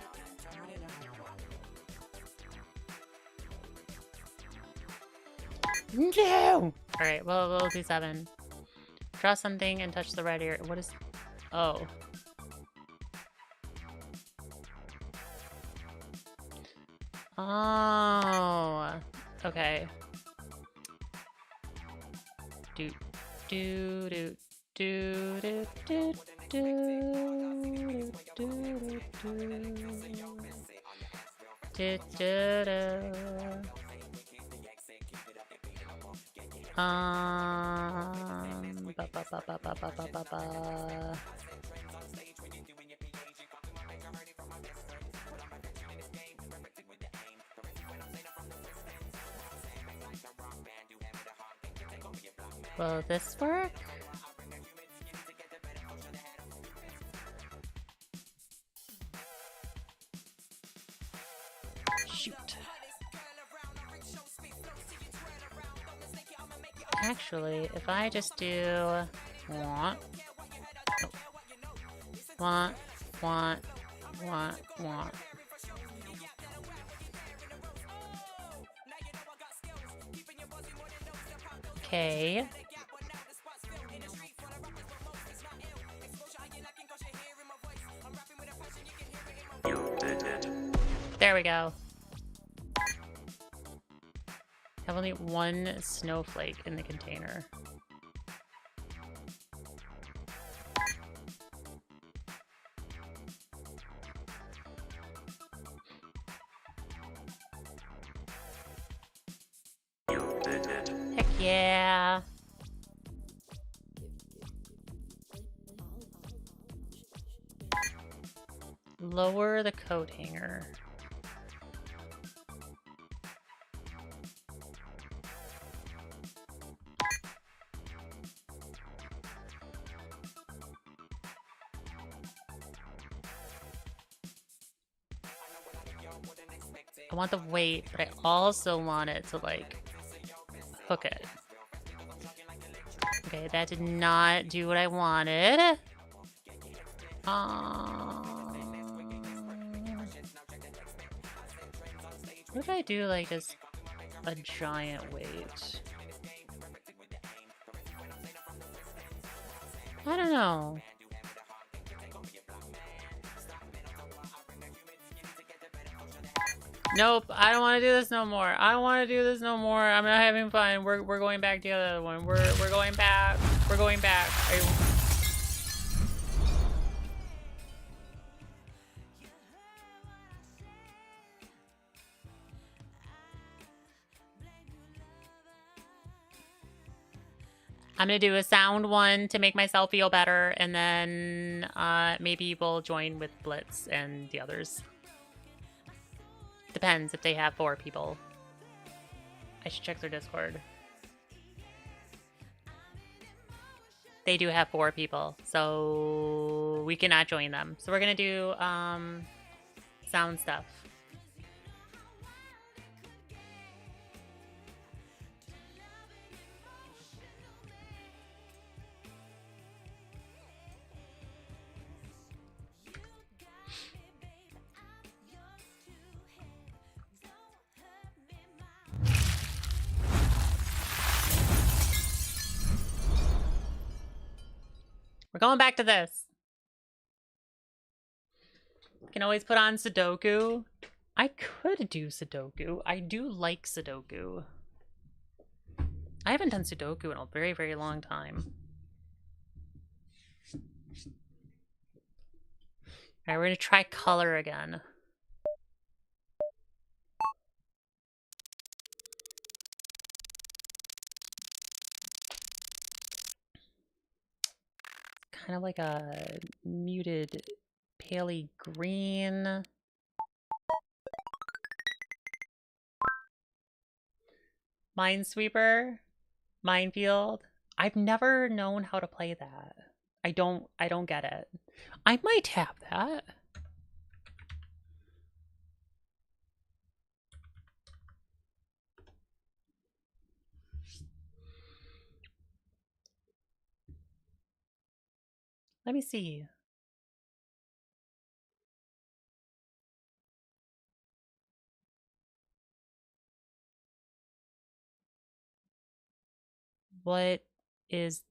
No! Alright, well, we'll do 7. Draw something and touch the red area. What is... Oh. Oh. Okay. Do, do, do, do, do, do, do, do, do, do, do, do. Ba, ba, ba, ba, ba, ba, ba, ba, ba. Will this work? Shoot. Actually, if I just do want, want, want, want, want. Okay. There we go. Have only one snowflake in the container. Heck yeah. Lower the coat hanger. I want the weight, but I also want it to, like, hook it. Okay, that did not do what I wanted. What if I do, like, just a giant weight? I don't know. Nope, I don't want to do this no more. I don't want to do this no more. I'm not having fun. We're going back to the other one. We're going back. We're going back. I'm gonna do a sound one to make myself feel better, and then maybe we'll join with Blitz and the others. Depends if they have 4 people. I should check their Discord. They do have 4 people, so we cannot join them. So we're gonna do sound stuff. We're going back to this. Can always put on Sudoku. I could do Sudoku. I do like Sudoku. I haven't done Sudoku in a very, very long time. Alright, we're gonna try color again. Kind of like a muted paley green. Minesweeper, Minefield. I've never known how to play that. I don't get it. I might have that. Let me see. What is...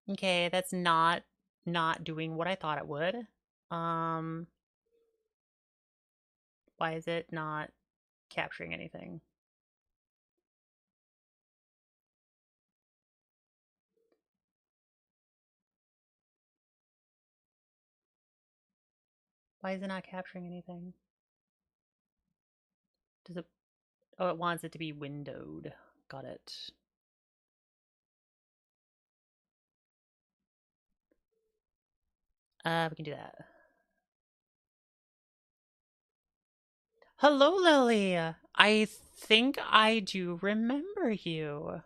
Okay, that's not doing what I thought it would. Why is it not capturing anything? Why is it not capturing anything? Does it... Oh, it wants it to be windowed. Got it. We can do that. Hello, Lily. I think I do remember you.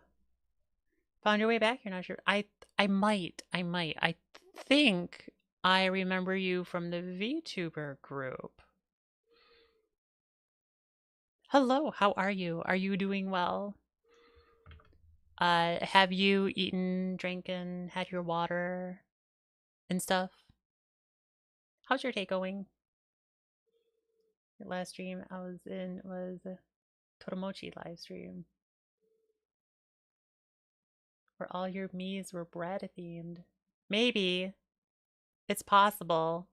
Found your way back? You're not sure? I might. I think I remember you from the VTuber group. Hello, how are you? Are you doing well? Have you eaten, drinking, had your water and stuff? How's your day going? Your last stream I was in was a Totomochi live stream, where all your Miis were bread themed. Maybe. It's possible.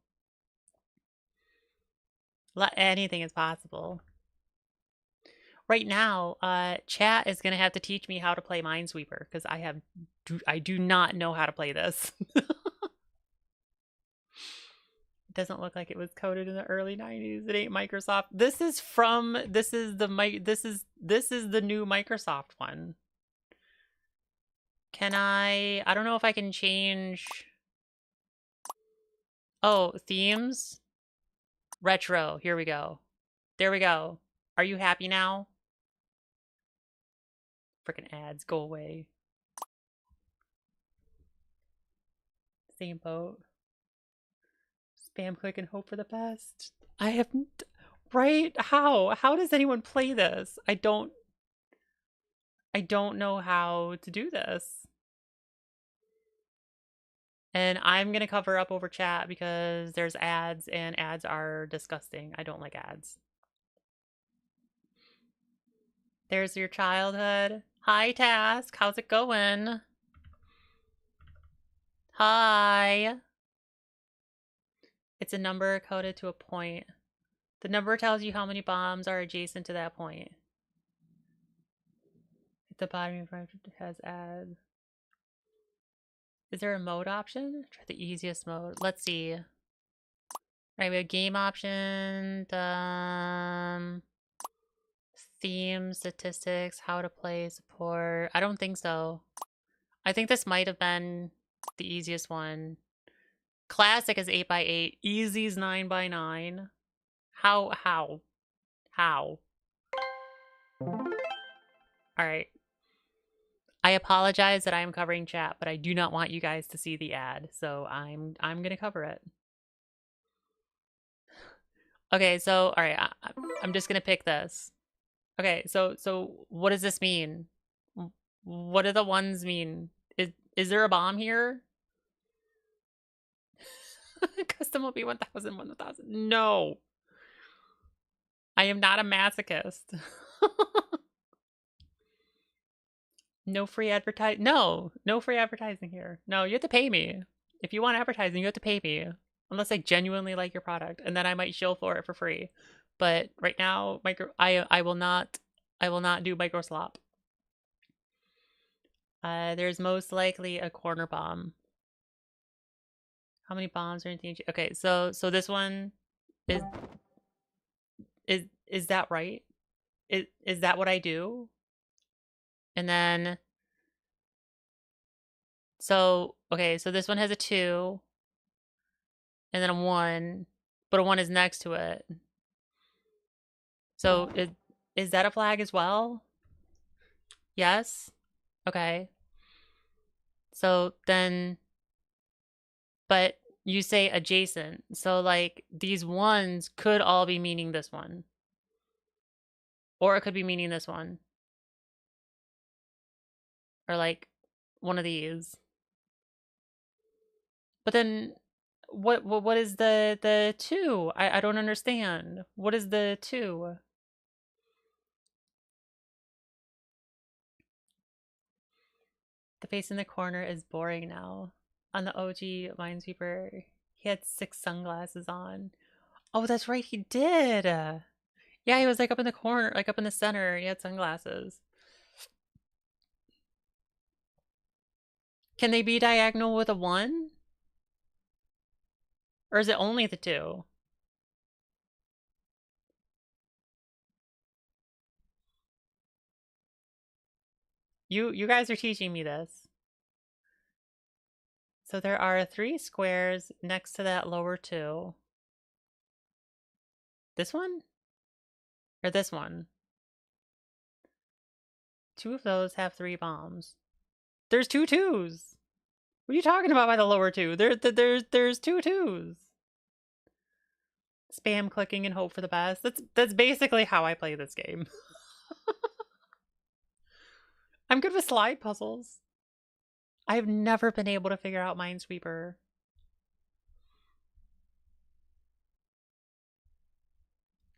Anything is possible. Right now, chat is gonna have to teach me how to play Minesweeper because I do not know how to play this. It doesn't look like it was coded in the early 90s. It ain't Microsoft. This is the new Microsoft one. Can I don't know if I can change. Oh, themes. Retro. Here we go. There we go. Are you happy now? Freaking ads, go away. Same boat. Spam click and hope for the best. I haven't. Right? How does anyone play this? I don't know how to do this. And I'm gonna cover up over chat because there's ads and ads are disgusting. I don't like ads. There's your childhood. Hi, Task. How's it going? Hi. It's a number coded to a point. The number tells you how many bombs are adjacent to that point. At the bottom of it has add. Is there a mode option? Try the easiest mode. Let's see. All right, we have game option, theme, statistics, how to play, support. I don't think so. I think this might have been the easiest one. Classic is 8x8. Easy's 9x9. How? Alright. I apologize that I am covering chat, but I do not want you guys to see the ad, so I'm gonna cover it. Okay, so alright, I'm just gonna pick this. Okay, so what does this mean? What do the ones mean? Is there a bomb here? Custom will be 1,000, 1,000. No. I am not a masochist. No free advertising. No free advertising here. No, you have to pay me. If you want advertising, you have to pay me. Unless I genuinely like your product, and then I might shill for it for free. But right now, I will not do micro slop. There's most likely a corner bomb. How many bombs are in the... Okay, so this one is that right? Is that what I do? And then, so, okay, so this one has a 2, and then a 1, but a 1 is next to it. So, is that a flag as well? Yes? Okay. So then, but you say adjacent. So, like, these 1s could all be meaning this one. Or it could be meaning this one. Or, like, one of these. But then, what is the 2? I don't understand. What is the 2? The face in the corner is boring now. On the OG Minesweeper, he had 6 sunglasses on. Oh, that's right, he did. Yeah, he was like up in the corner, like up in the center. He had sunglasses. Can they be diagonal with a 1? Or is it only the 2? You guys are teaching me this. So there are 3 squares next to that lower 2. This one? Or this one? 2 of those have 3 bombs. There's 2 2s. What are you talking about by the lower 2? There's 2 2s. Spam clicking and hope for the best. That's basically how I play this game. I'm good with slide puzzles. I've never been able to figure out Minesweeper.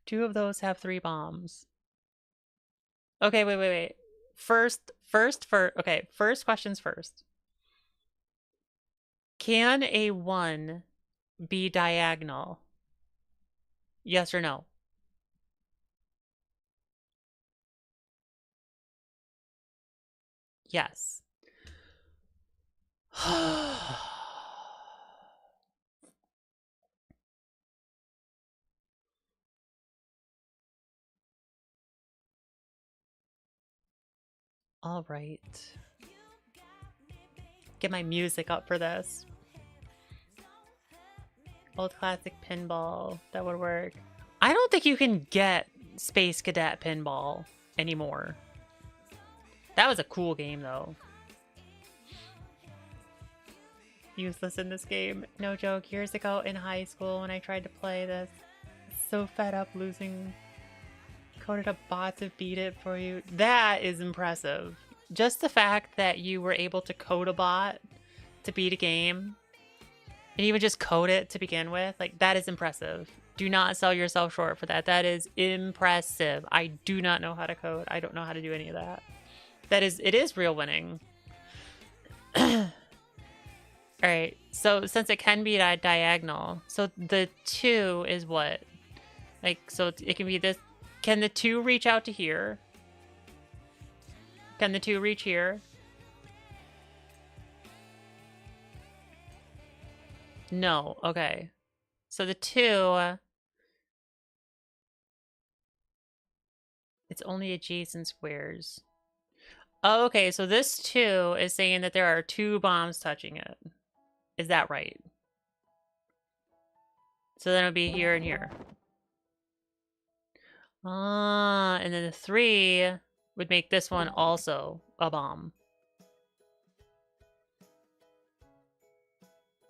Two of those have 3 bombs. Okay, wait. First, okay, first questions first. Can a 1 be diagonal? Yes or no? Yes. All right. Get my music up for this. Old classic pinball. That would work. I don't think you can get Space Cadet pinball anymore. That was a cool game, though. Useless in this game. No joke. Years ago in high school when I tried to play this, so fed up losing. Coded up bot to beat it for you. That is impressive. Just the fact that you were able to code a bot to beat a game, and even just code it to begin with, like, that is impressive. Do not sell yourself short for that. That is impressive. I do not know how to code. I don't know how to do any of that. It is real winning. Alright, so since it can be diagonal, so the 2 is what? Like, so it can be this. Can the 2 reach out to here? Can the 2 reach here? No, okay. So the 2... It's only adjacent squares. Oh, okay, so this 2 is saying that there are 2 bombs touching it. Is that right? So then it would be here and here. Ah, and then the 3 would make this one also a bomb.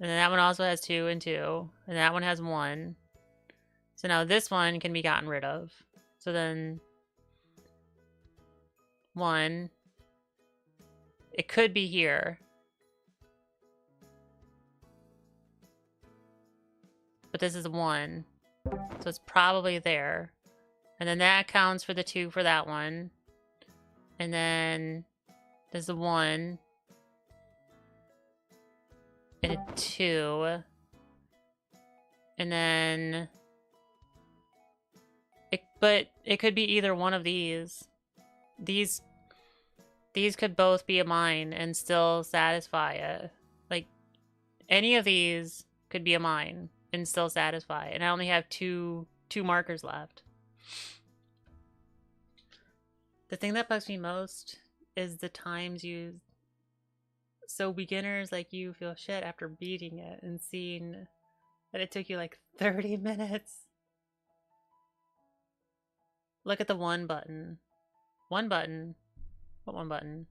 And then that one also has 2 and 2. And that one has 1. So now this one can be gotten rid of. So then 1. It could be here. But this is 1. So it's probably there. And then that counts for the 2 for that one. And then there's a 1. And a 2. And then... But it could be either one of these. These could both be a mine and still satisfy it. Like, any of these could be a mine and still satisfy. And I only have two markers left. The thing that bugs me most is the times you... So beginners like you feel shit after beating it and seeing that it took you like 30 minutes. Look at the one button. One button. What one button?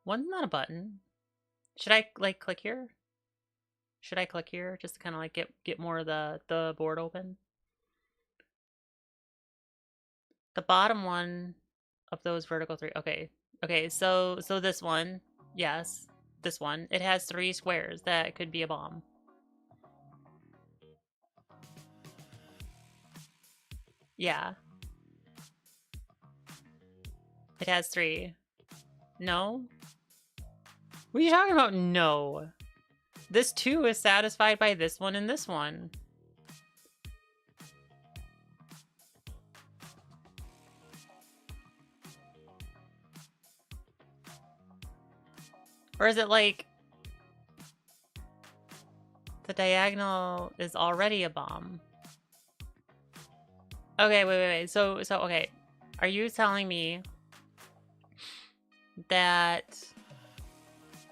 One's not a button. Should I like click here? Should I click here just to kind of like get more of the board open? The bottom one of those vertical three. Okay. Okay, so this one, yes, this one. It has 3 squares that could be a bomb. Yeah. It has 3. No? What are you talking about? No. This 2 is satisfied by this one and this one. Or is it like the diagonal is already a bomb? Okay, wait. So okay. Are you telling me that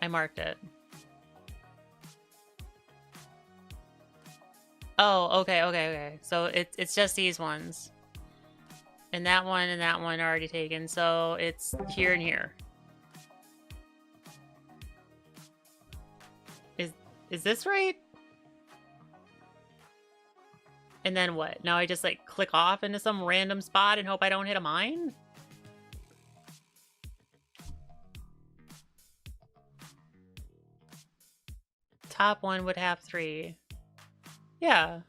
I marked it? Oh, okay. So it's just these ones. And that one are already taken. So it's here and here. Is this right? And then what? Now I just like click off into some random spot and hope I don't hit a mine? Top one would have 3. Yeah.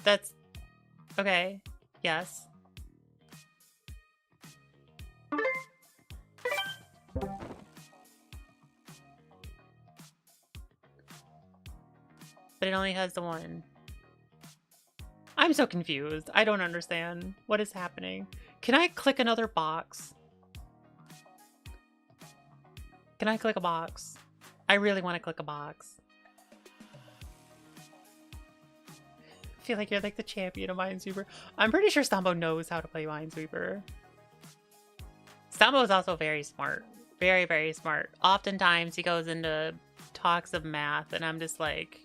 That's... Okay. Yes. But it only has the 1. I'm so confused. I don't understand. What is happening? Can I click another box? Can I click a box? I really want to click a box. I feel like you're like the champion of Minesweeper. I'm pretty sure Stombo knows how to play Minesweeper. Stombo is also very smart. Very, very smart. Oftentimes he goes into talks of math and I'm just like...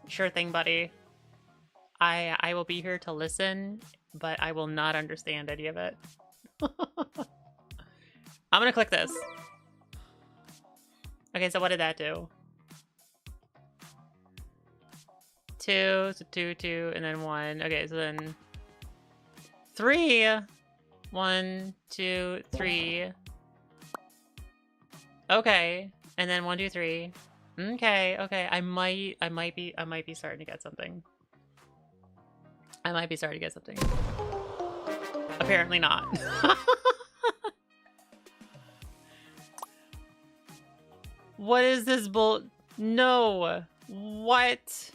Sure thing, buddy. I will be here to listen, but I will not understand any of it. I'm gonna click this. Okay, so what did that do? 2, so 2, and then 1. Okay, so then 3. 1, 2, 3. Okay, and then 1, 2, 3. Okay. I might be starting to get something. Apparently not. What is this bull? No. What?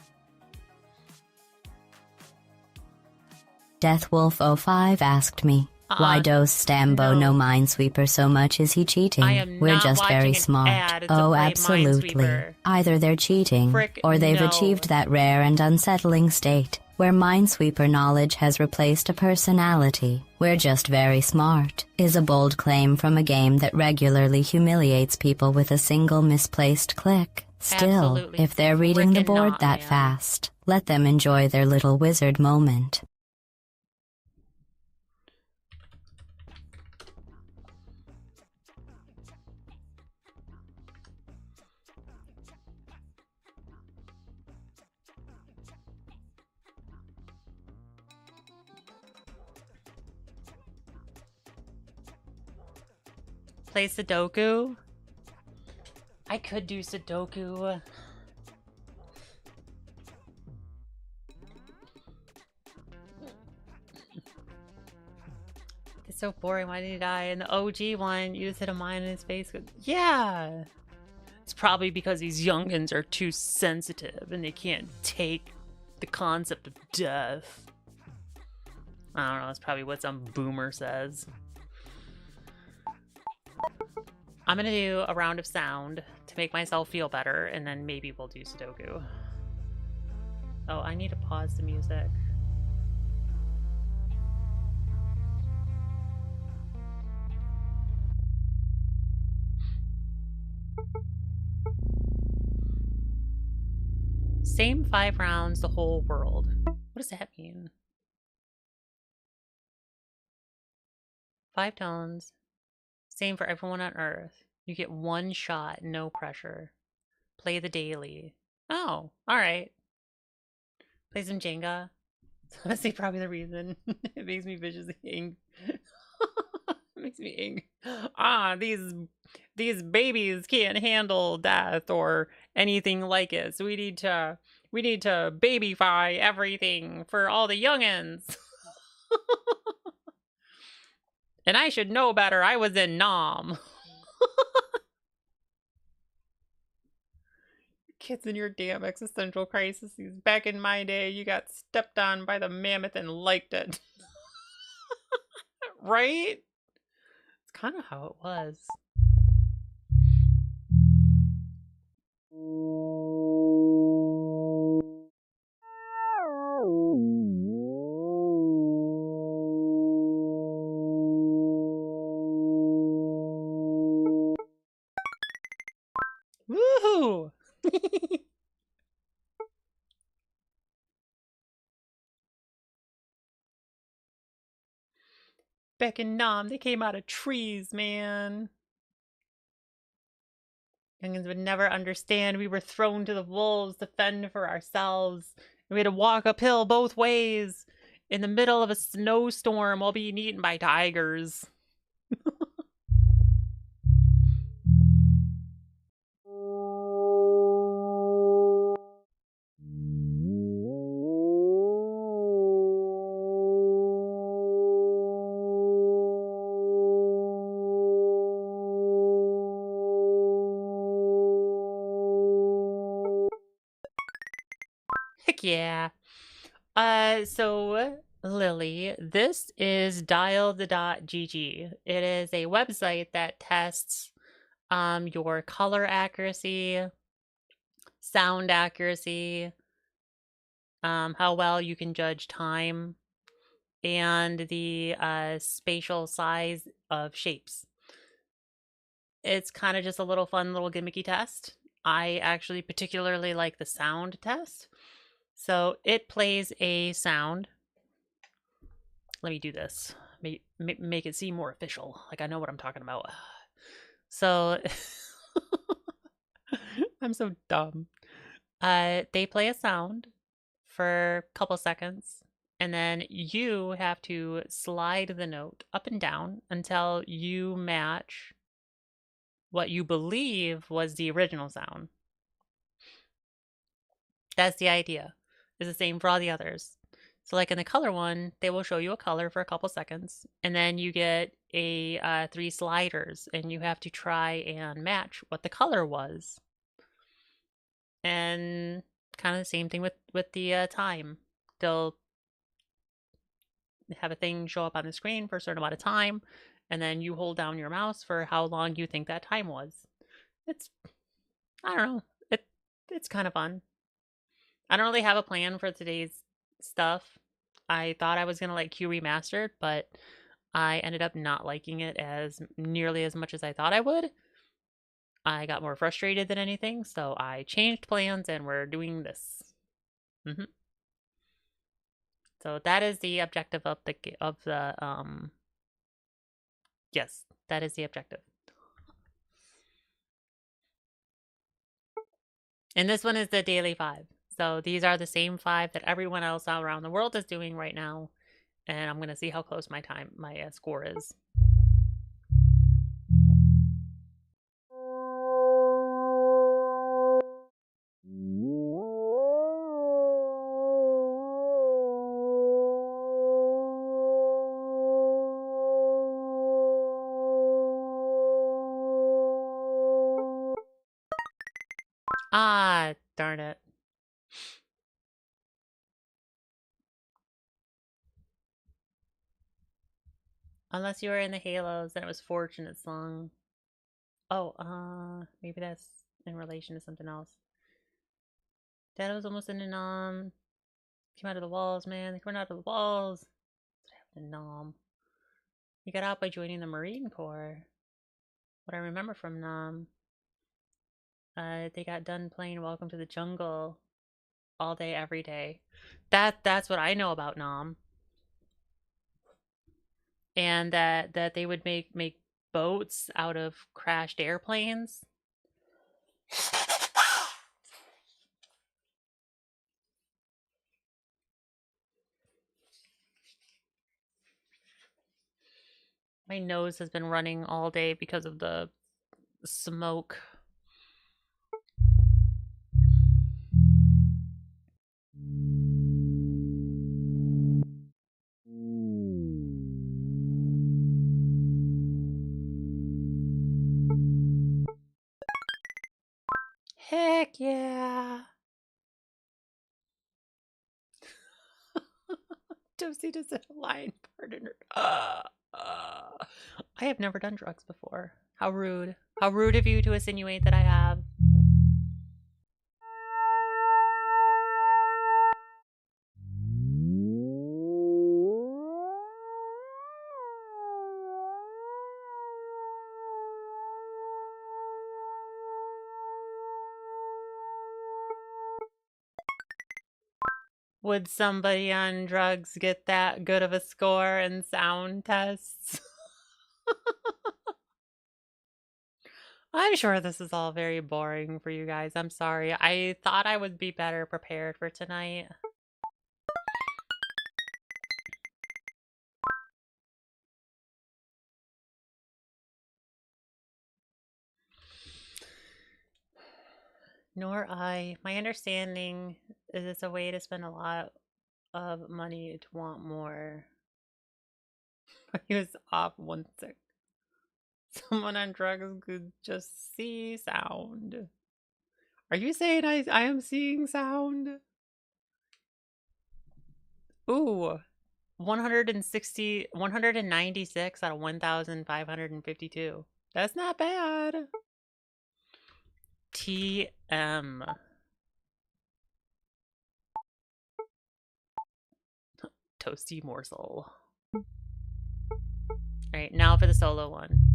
Deathwolf05 asked me, why does Stambo know Minesweeper so much? Is he cheating? We're just very smart. Oh, absolutely. Either they're cheating, or they've achieved that rare and unsettling state where Minesweeper knowledge has replaced a personality. We're just very smart, is a bold claim from a game that regularly humiliates people with a single misplaced click. Still, if they're reading the board that fast, let them enjoy their little wizard moment. Play Sudoku? I could do Sudoku. It's so boring. Why did he die? And the OG one, you just hit a mine in his face. Yeah! It's probably because these youngins are too sensitive and they can't take the concept of death. I don't know. That's probably what some boomer says. I'm gonna do a round of sound to make myself feel better, and then maybe we'll do Sudoku. Oh, I need to pause the music. Same 5 rounds, the whole world. What does that mean? 5 tones. Same for everyone on Earth. You get 1 shot, no pressure. Play the daily. Oh, alright. Play some Jenga. That's honestly probably the reason. It makes me viciously angry. It makes me angry. Ah, these babies can't handle death or anything like it. So we need to babyfy everything for all the youngins. And I should know better. I was in Nam. Kids in your damn existential crises. Back in my day, you got stepped on by the mammoth and liked it. Right? It's kind of how it was. Woohoo! Back in Nam, they came out of trees, man. Youngins would never understand. We were thrown to the wolves to fend for ourselves. And we had to walk uphill both ways in the middle of a snowstorm while being eaten by tigers. Heck yeah. So Lily, this is dial.gg. It is a website that tests your color accuracy, sound accuracy, how well you can judge time, and the spatial size of shapes. It's kind of just a little fun little gimmicky test. I actually particularly like the sound test. So it plays a sound. Let me do this. Make it seem more official. Like I know what I'm talking about. So I'm so dumb. They play a sound for a couple seconds, and then you have to slide the note up and down until you match what you believe was the original sound. That's the idea. It's the same for all the others. So like in the color one, they will show you a color for a couple seconds, and then you get a 3 sliders, and you have to try and match what the color was. And kind of the same thing with the time. They'll have a thing show up on the screen for a certain amount of time, and then you hold down your mouse for how long you think that time was. It's, I don't know, it's kind of fun. I don't really have a plan for today's stuff. I thought I was gonna like Q Remastered, but I ended up not liking it as nearly as much as I thought I would. I got more frustrated than anything, so I changed plans and we're doing this. So that is the objective of the yes, that is the objective. And this one is the daily 5. So these are the same 5 that everyone else all around the world is doing right now. And I'm going to see how close my score is. Ah, darn it. Unless you were in the Halos, then it was Fortunate Song. Oh, maybe that's in relation to something else. Dad was almost in a came out of the walls, man. They came out of the walls. What happened to Nom? He got out by joining the Marine Corps. What I remember from Nom. They got done playing Welcome to the Jungle. all day, every day. That's what I know about Nam. And that they would make boats out of crashed airplanes. My nose has been running all day because of the smoke. Heck yeah. Toasty does a lion partner. I have never done drugs before. How rude. How rude of you to insinuate that I have. Would somebody on drugs get that good of a score in sound tests? I'm sure this is all very boring for you guys. I'm sorry. I thought I would be better prepared for tonight. Nor I. My understanding is it's a way to spend a lot of money to want more. He was off 1 sec. Someone on drugs could just see sound. Are you saying I am seeing sound? Ooh. 196 out of 1,552. That's not bad. TM. Toasty Morsel. Alright, now for the solo one.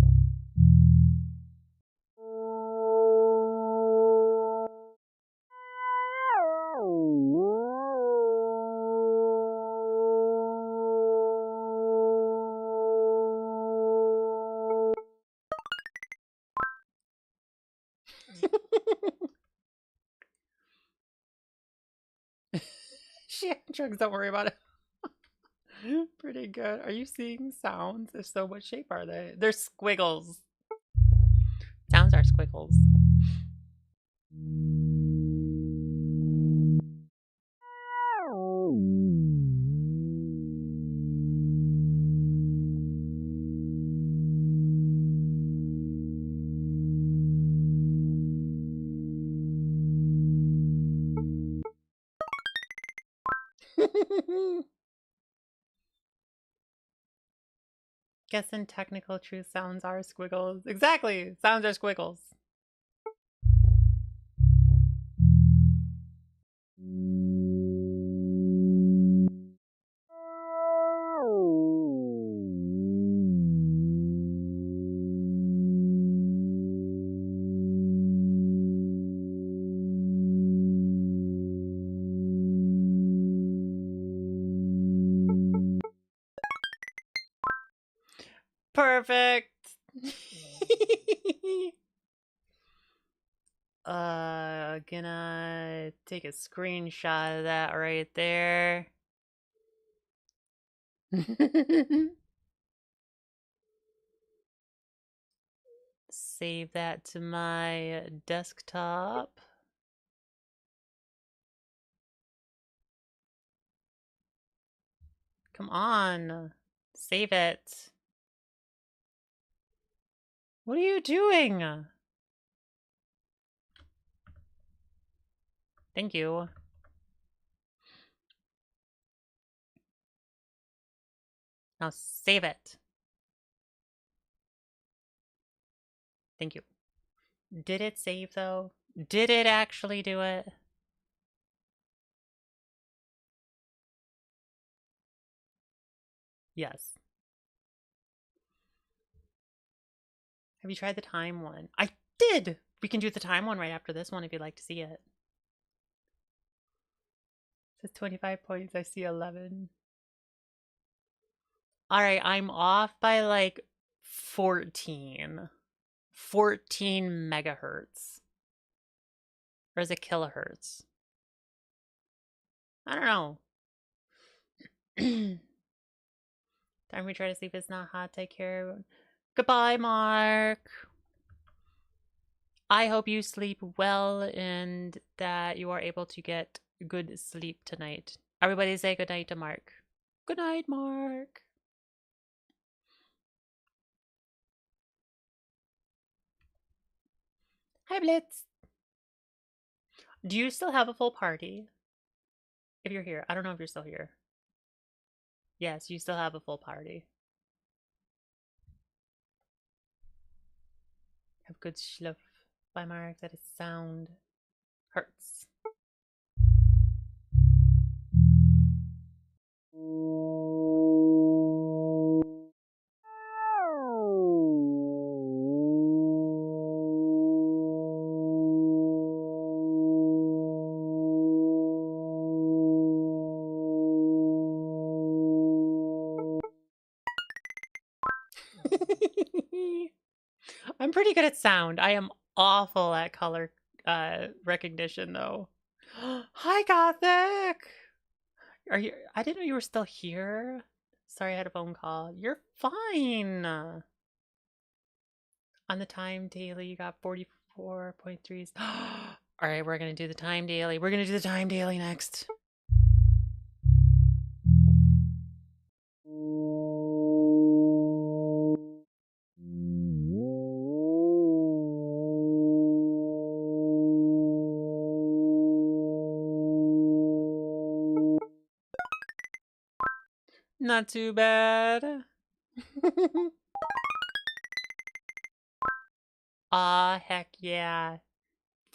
Shit, drugs, don't worry about it. Pretty good. Are you seeing sounds? If so, what shape are they? They're squiggles. Sounds are squiggles. Guessing technical truth, sounds are squiggles. Exactly! Sounds are squiggles. Perfect. Gonna take a screenshot of that right there. Save that to my desktop. Come on. Save it. What are you doing? Thank you. Now save it. Thank you. Did it save though? Did it actually do it? Yes. Have you tried the time one? I did! We can do the time one right after this one if you'd like to see it. Says 25 points. I see 11. Alright, I'm off by like 14. 14 megahertz. Or is it kilohertz? I don't know. Time we try to sleep. It's not hot. Take care. Goodbye, Mark. I hope you sleep well and that you are able to get good sleep tonight. Everybody say good night to Mark. Good night, Mark. Hi, Blitz. Do you still have a full party? If you're here. I don't know if you're still here. Yes, you still have a full party. Have good schluff by Mark. That is sound. Hurts. I'm pretty good at sound. I am awful at color recognition, though. Hi, Gothic! Are you? I didn't know you were still here. Sorry, I had a phone call. You're fine. On the time daily, you got 44.3s. All right, we're gonna do the time daily. We're gonna do the time daily next. Not too bad. Aw, heck yeah.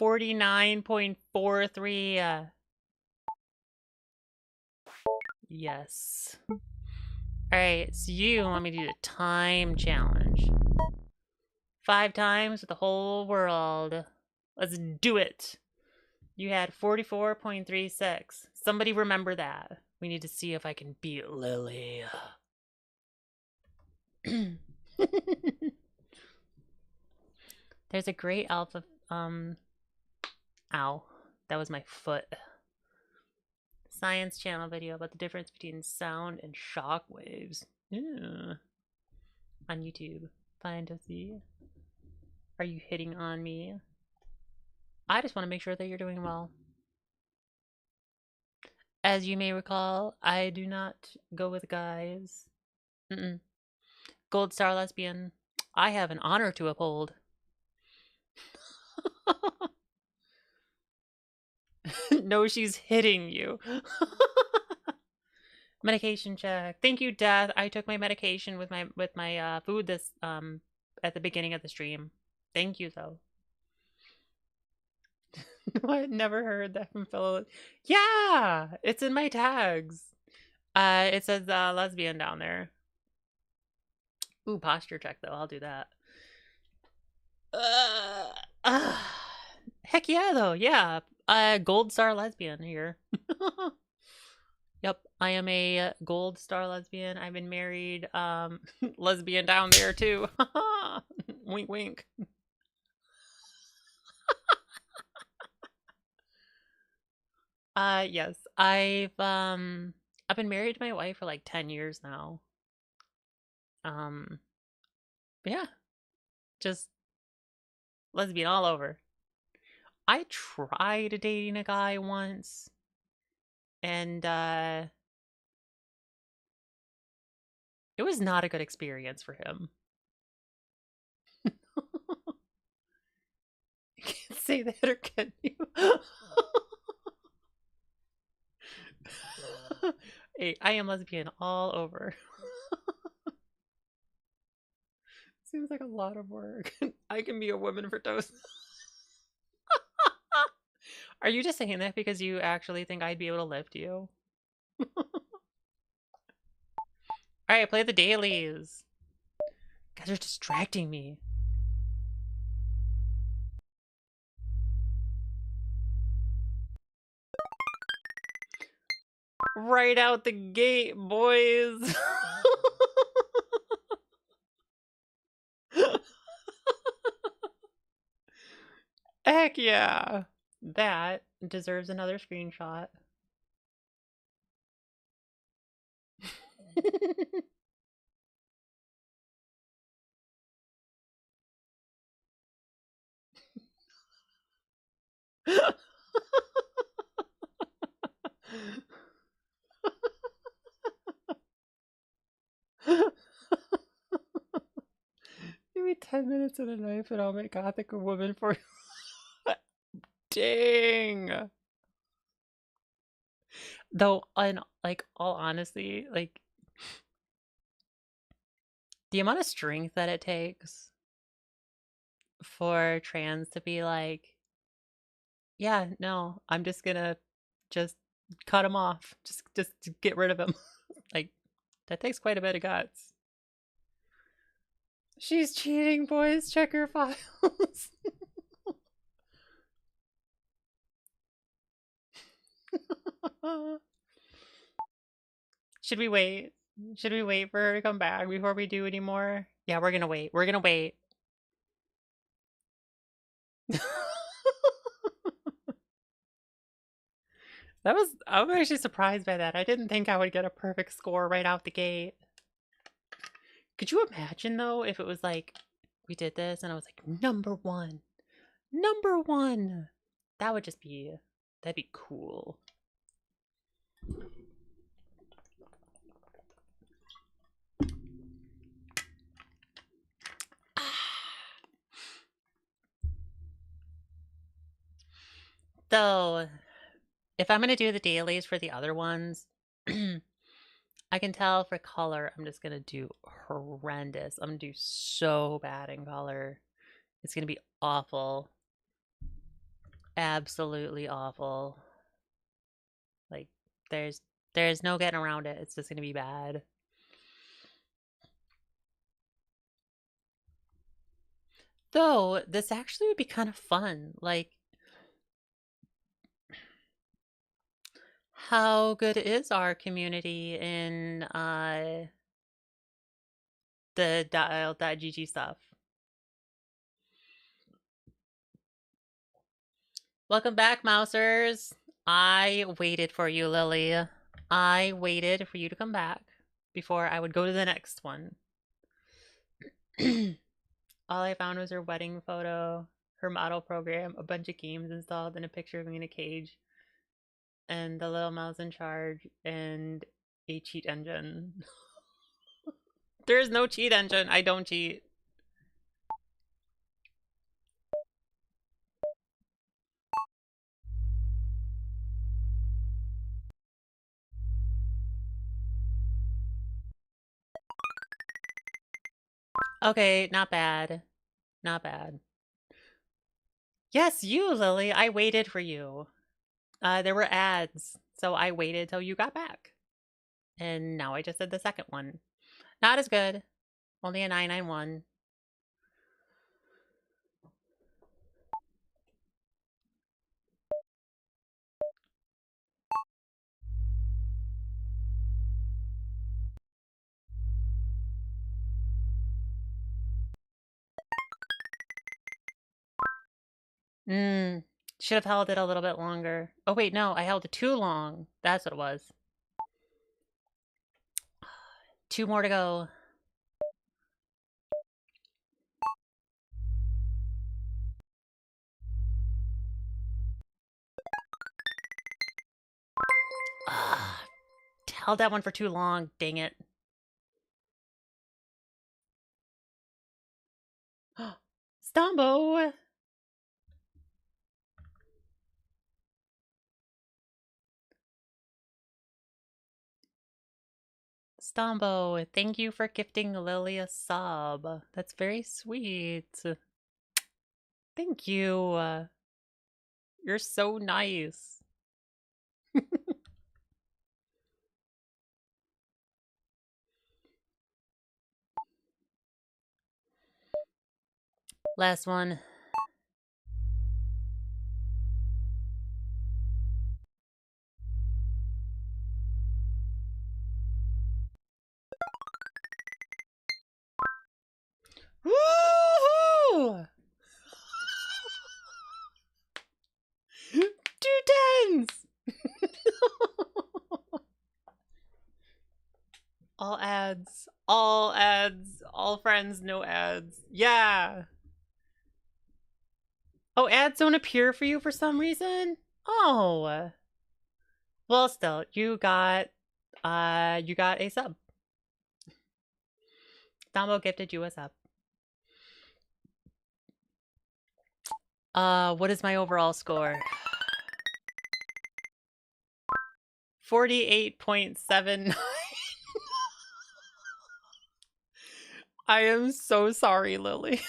49.43. Yes. Alright, so you want me to do the time challenge. 5 times with the whole world. Let's do it. You had 44.36. Somebody remember that. We need to see if I can beat Lily. There's a great alpha, ow. That was my foot. Science channel video about the difference between sound and shock waves. Yeah. On YouTube. Fine to see. Are you hitting on me? I just want to make sure that you're doing well. As you may recall, I do not go with guys. Gold star lesbian. I have an honor to uphold. No, she's hitting you. Medication check. Thank you, Death. I took my medication with my food this at the beginning of the stream. Thank you, though. I had never heard that from fellow. Yeah, it's in my tags. It says lesbian down there. Ooh, posture check though. I'll do that. Heck yeah, though. Yeah, gold star lesbian here. Yep, I am a gold star lesbian. I've been married. Lesbian down there too. Wink, wink. Yes, I've been married to my wife for like 10 years now. Yeah, just lesbian all over. I tried dating a guy once, and it was not a good experience for him. I can't say that or can you? Hey, I am lesbian all over. Seems like a lot of work. I can be a woman for toast. Are you just saying that because you actually think I'd be able to lift you? Alright, play the dailies. Guys are distracting me. Right out the gate, boys. Heck yeah. That deserves another screenshot. Give me 10 minutes and a knife and I'll make Gothic a woman for you. Dang. Though, in like all honesty, like the amount of strength that it takes for trans to be like, yeah, no, I'm just gonna just cut him off. Just to get rid of him. Like, that takes quite a bit of guts. She's cheating, boys. Check her files. Should we wait? Should we wait for her to come back before we do any more? Yeah, we're gonna wait. We're gonna wait. I'm actually surprised by that. I didn't think I would get a perfect score right out the gate. Could you imagine though if it was like we did this and I was like number one. Number one. That would just be that'd be cool. Though, if I'm going to do the dailies for the other ones, I can tell for color, I'm just going to do horrendous. I'm going to do so bad in color. It's going to be awful. Absolutely awful. Like, there's no getting around it. It's just going to be bad. Though, this actually would be kind of fun. Like, how good is our community in the .il.gg stuff? Welcome back, Mousers. I waited for you, Lily. I waited for you to come back before I would go to the next one. All I found was her wedding photo, her model program, a bunch of games installed, and a picture of me in a cage, and the little mouse in charge, and a cheat engine. There is no cheat engine. I don't cheat. Okay, not bad. Not bad. Yes, you, Lily. I waited for you. There were ads, so I waited till you got back. And now I just did the second one. Not as good. Only a 991. Should have held it a little bit longer. Oh wait, no, I held it too long. That's what it was. 2 more to go. Held that one for too long. Dang it. Stumbo! Stumbo, thank you for gifting Lily a sub. That's very sweet. Thank you. You're so nice. Last one. All ads. All ads. All friends, no ads. Yeah. Oh, ads don't appear for you for some reason? Oh. Well, still, you got a sub. Dombo gifted you a sub. What is my overall score? 48.79. I am so sorry, Lily.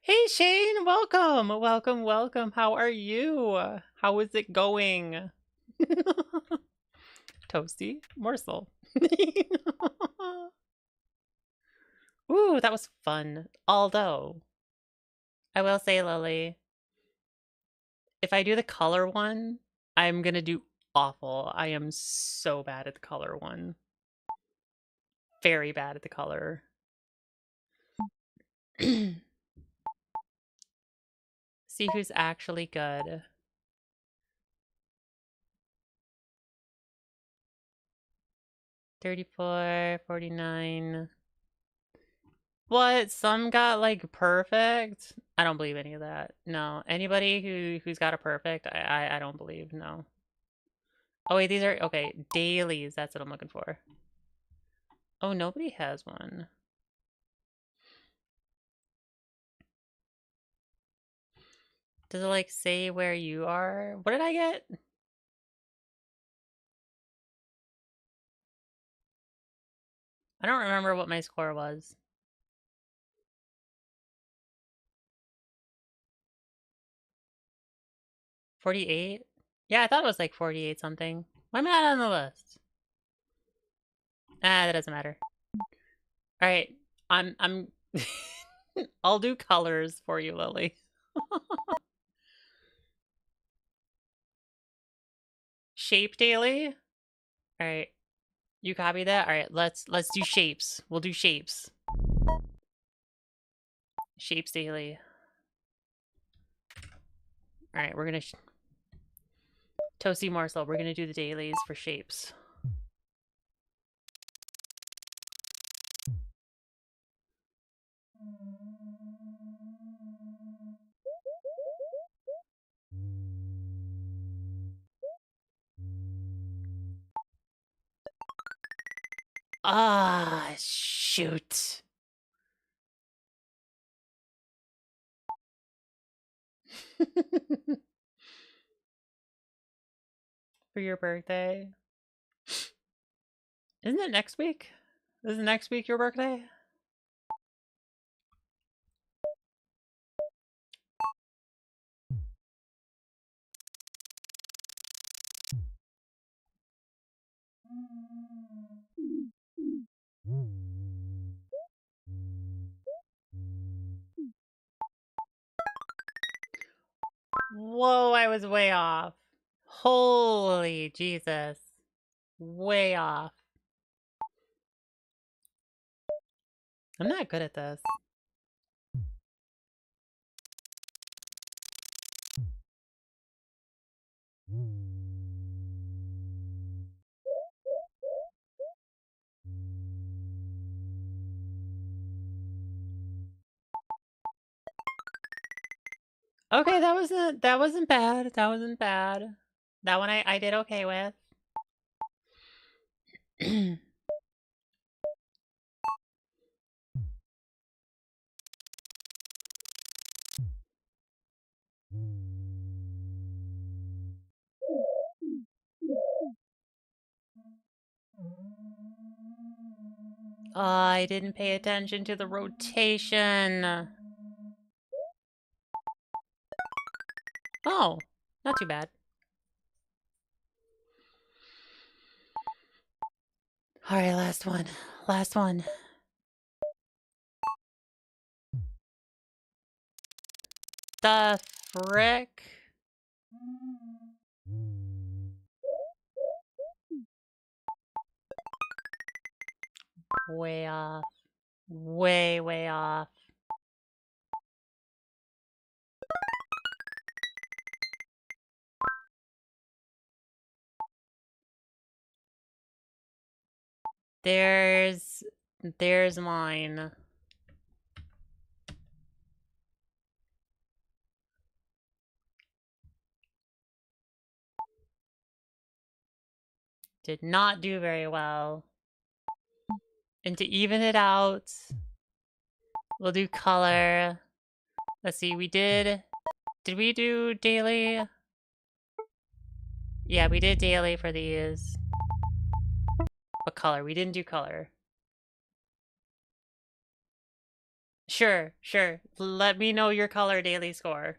Hey, Shane, welcome. Welcome, welcome. How are you? How is it going? Toasty, Morsel. Ooh, that was fun. Although, I will say, Lily, if I do the color one, I'm gonna do awful. I am so bad at the color one. Very bad at the color. See who's actually good. $34, $49. What? Some got like perfect? I don't believe any of that. No. Anybody who's got a perfect, I don't believe. No. Oh wait, these are okay, dailies. That's what I'm looking for. Oh, nobody has one. Does it like say where you are? What did I get? I don't remember what my score was. 48? Yeah, I thought it was like 48 something. Why am I not on the list? Ah, that doesn't matter. Alright. I'm I'll do colors for you, Lily. Shape daily? Alright. You copy that? Alright, let's do shapes. We'll do shapes. Shapes daily. Alright, we're gonna Toasty Morsel, we're gonna do the dailies for shapes. Ah, shoot. For your birthday. Isn't it next week? Isn't next week your birthday? Whoa, I was way off. Holy Jesus. Way off. I'm not good at this. Okay, that wasn't bad. That wasn't bad. That one I did okay with. Oh, I didn't pay attention to the rotation. Oh, not too bad. Alright, last one. Last one. The frick? Way off. Way, way off. There's mine. Did not do very well. And to even it out, we'll do color. Let's see, did we do daily? Yeah, we did daily for these. But color, we didn't do color. Sure. Let me know your color daily score.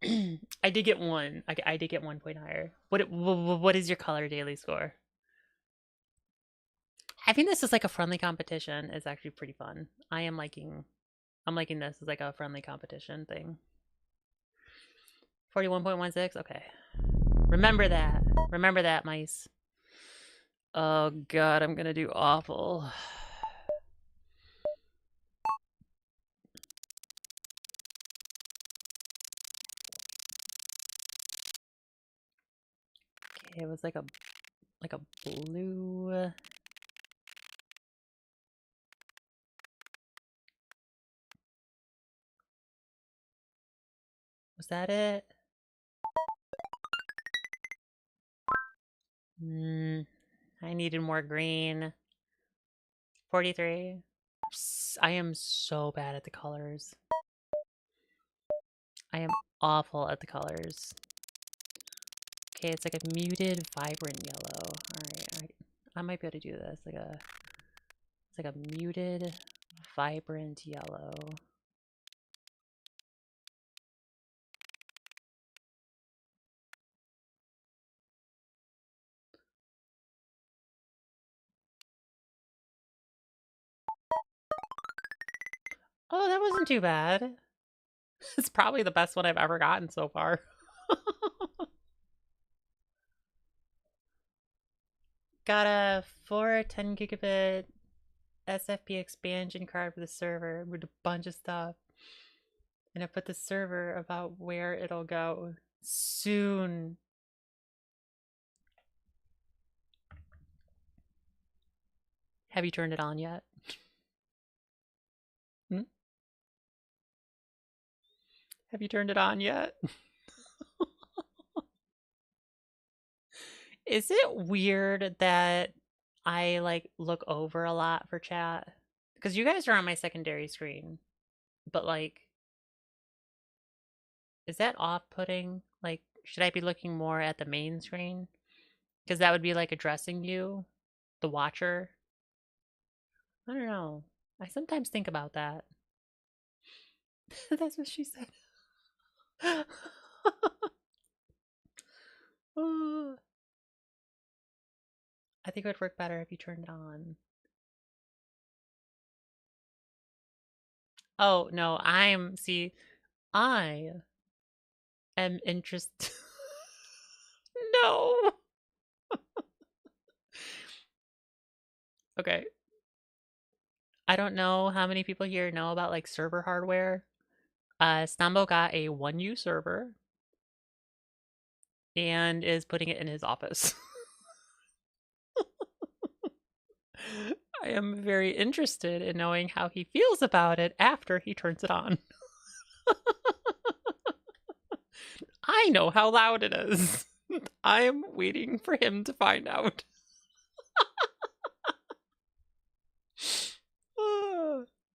I did get one. I did get 1 point higher. What is your color daily score? Having this as like a friendly competition is actually pretty fun. I'm liking this as like a friendly competition thing. 41.16. Okay. Remember that, mice. Oh god, I'm gonna do awful. Okay, it was like a blue. Was that it? I needed more green. 43. I am so bad at the colors. I am awful at the colors. Okay, it's like a muted, vibrant yellow. Alright. I might be able to do this. It's like a muted, vibrant yellow. Oh, that wasn't too bad. It's probably the best one I've ever gotten so far. Got a 10 gigabit SFP expansion card for the server with a bunch of stuff. And I put the server about where it'll go soon. Have you turned it on yet? Have you turned it on yet? Is it weird that I like look over a lot for chat? Because you guys are on my secondary screen. But like, is that off-putting? Like, should I be looking more at the main screen? Because that would be like addressing you, the watcher. I don't know. I sometimes think about that. That's what she said. I think it would work better if you turned it on. Oh, no, I am interested. No. Okay. I don't know how many people here know about like server hardware. Stambo got a 1U server and is putting it in his office. I am very interested in knowing how he feels about it after he turns it on. I know how loud it is. I am waiting for him to find out.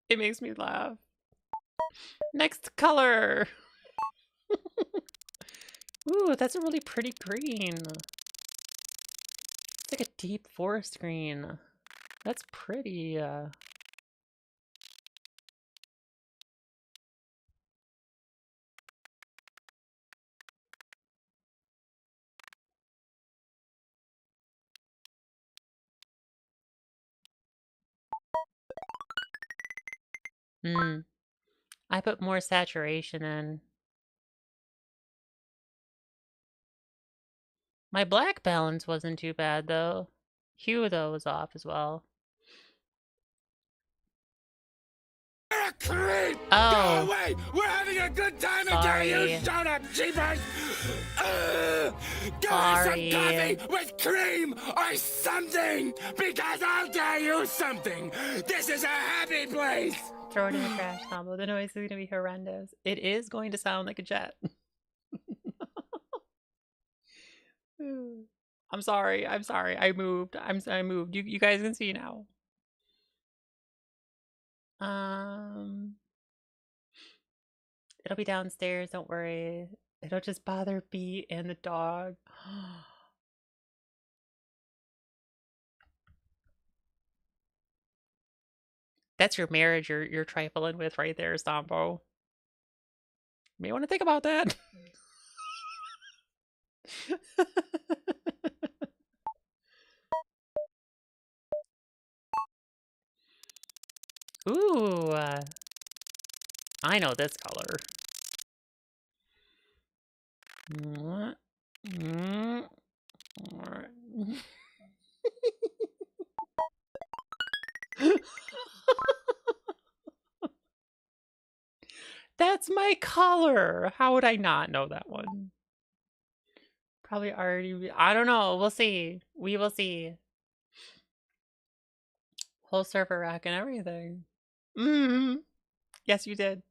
It makes me laugh. Next color. Ooh, that's a really pretty green. It's like a deep forest green. That's pretty. I put more saturation in. My black balance wasn't too bad, though. Hue, though, was off as well. Where a creep! Oh. Go away! We're having a good time until you shut up, jeepers! Give us some coffee with cream or something! Because I'll tell you something! This is a happy place! Throw it in the trash, Combo. The noise is going to be horrendous. It is going to sound like a jet. I'm sorry. I'm sorry. I moved. I moved. You guys can see now. It'll be downstairs. Don't worry. It'll just bother Bee and the dog. That's your marriage you're trifling with right there, Stompo. You may want to think about that. Ooh, I know this color. That's my color. How would I not know that one? Probably already. I don't know. We'll see. We will see. Whole server rack and everything. Yes, you did.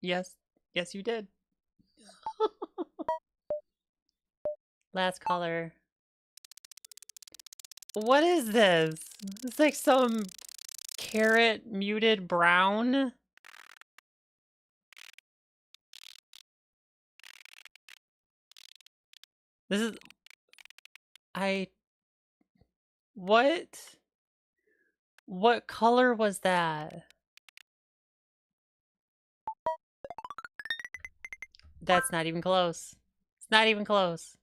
Yes. Yes, you did. Last color. What is this? It's like some carrot muted brown. This is... What color was that? That's not even close. It's not even close.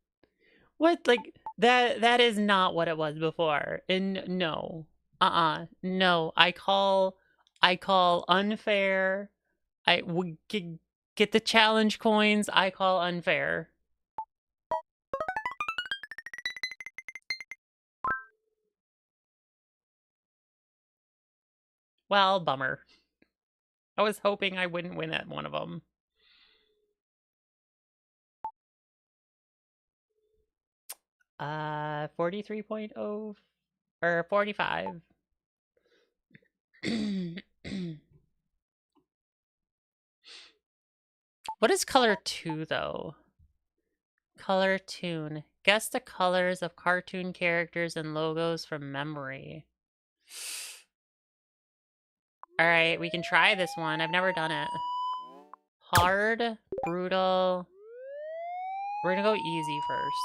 What? Like, that is not what it was before. And no. No. I call unfair. I would get the challenge coins. I call unfair. Well, bummer. I was hoping I wouldn't win at one of them. Uh, 43.0 or 45. What is color 2 though? Color tune. Guess the colors of cartoon characters and logos from memory. Alright, we can try this one. I've never done it. Hard, brutal. We're gonna go easy first.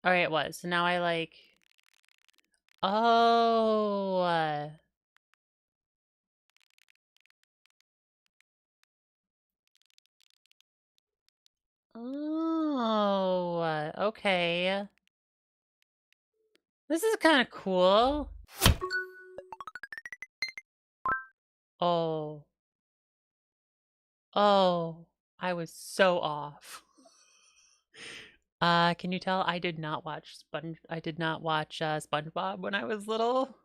Alright, it was. So now I like... Oh... Oh, okay. This is kind of cool. Oh. Oh, I was so off. Can you tell I did not watch SpongeBob when I was little?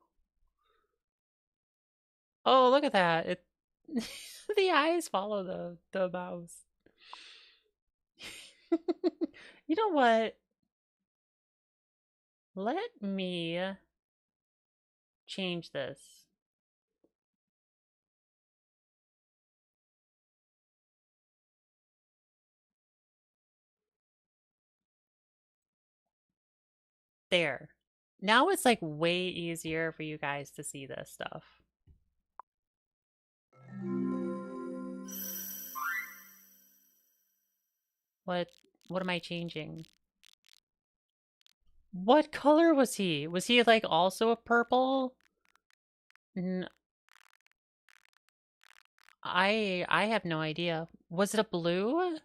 Oh, look at that. It the eyes follow the mouse. You know what? Let me change this. There. Now it's like way easier for you guys to see this stuff. What am I changing? What color was he? Was he like also a purple? I have no idea. Was it a blue?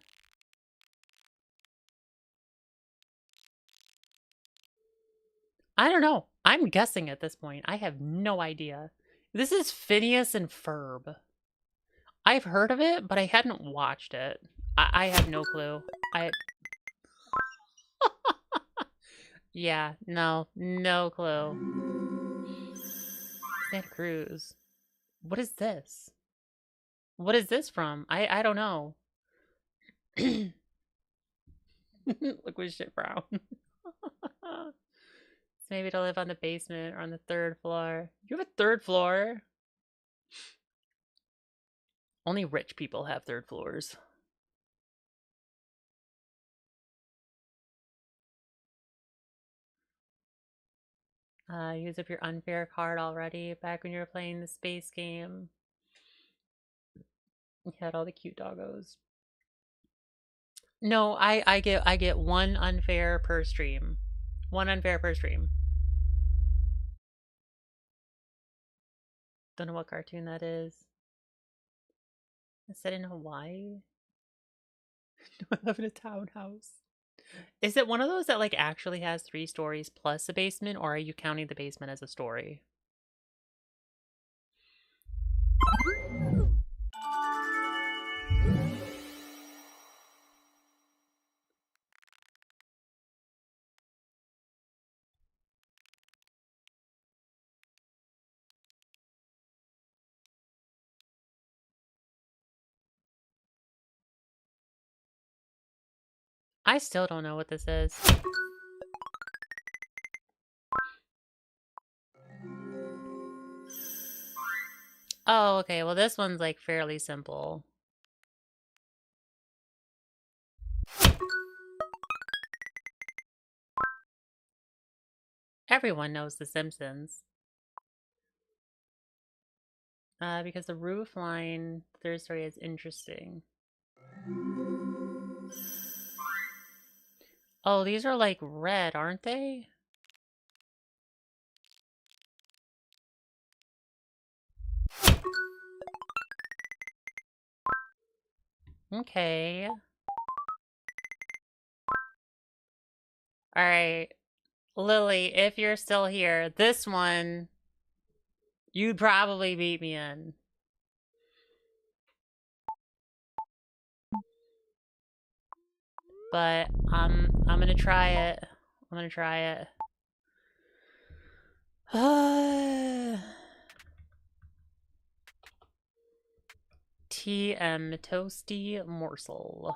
I don't know. I'm guessing at this point. I have no idea. This is Phineas and Ferb. I've heard of it, but I hadn't watched it. I have no clue. Yeah, no clue. Santa Cruz. What is this? What is this from? I don't know. Liquid shit brown. So maybe to live on the basement or on the 3rd floor. You have a 3rd floor? Only rich people have 3rd floors. Use up your unfair card already. Back when you were playing the space game, you had all the cute doggos. No, I get 1 unfair per stream. 1 unfair per stream. Don't know what cartoon that is. It's set in Hawaii. I live in a townhouse. Is it one of those that like actually has 3 stories plus a basement, or are you counting the basement as a story? I still don't know what this is. Oh, okay. Well, this one's like fairly simple. Everyone knows The Simpsons. Because the roof line, 3rd story is interesting. Oh, these are like red, aren't they? Okay. Alright. Lily, if you're still here, this one, you'd probably beat me in. But I'm gonna try it. I'm gonna try it. TM Toasty Morsel.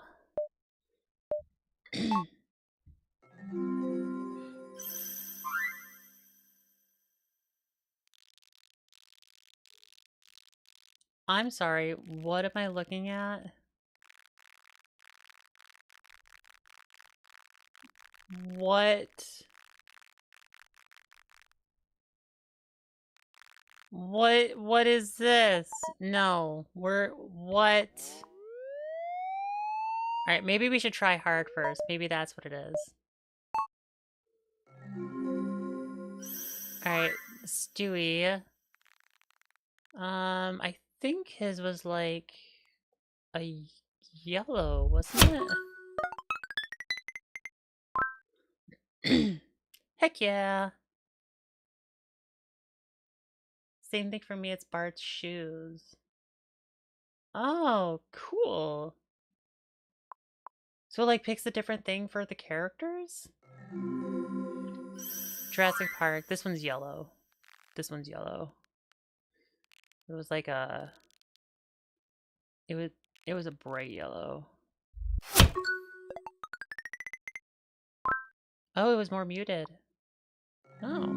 I'm sorry, what am I looking at? What? What is this? No, what? Alright, maybe we should try hard first. Maybe that's what it is. Alright, Stewie. I think his was like a yellow, wasn't it? Heck yeah. Same thing for me, it's Bart's shoes. Oh, cool. So it like picks a different thing for the characters? Jurassic Park. This one's yellow. This one's yellow. It was like a... It was a bright yellow. Oh, it was more muted. Oh.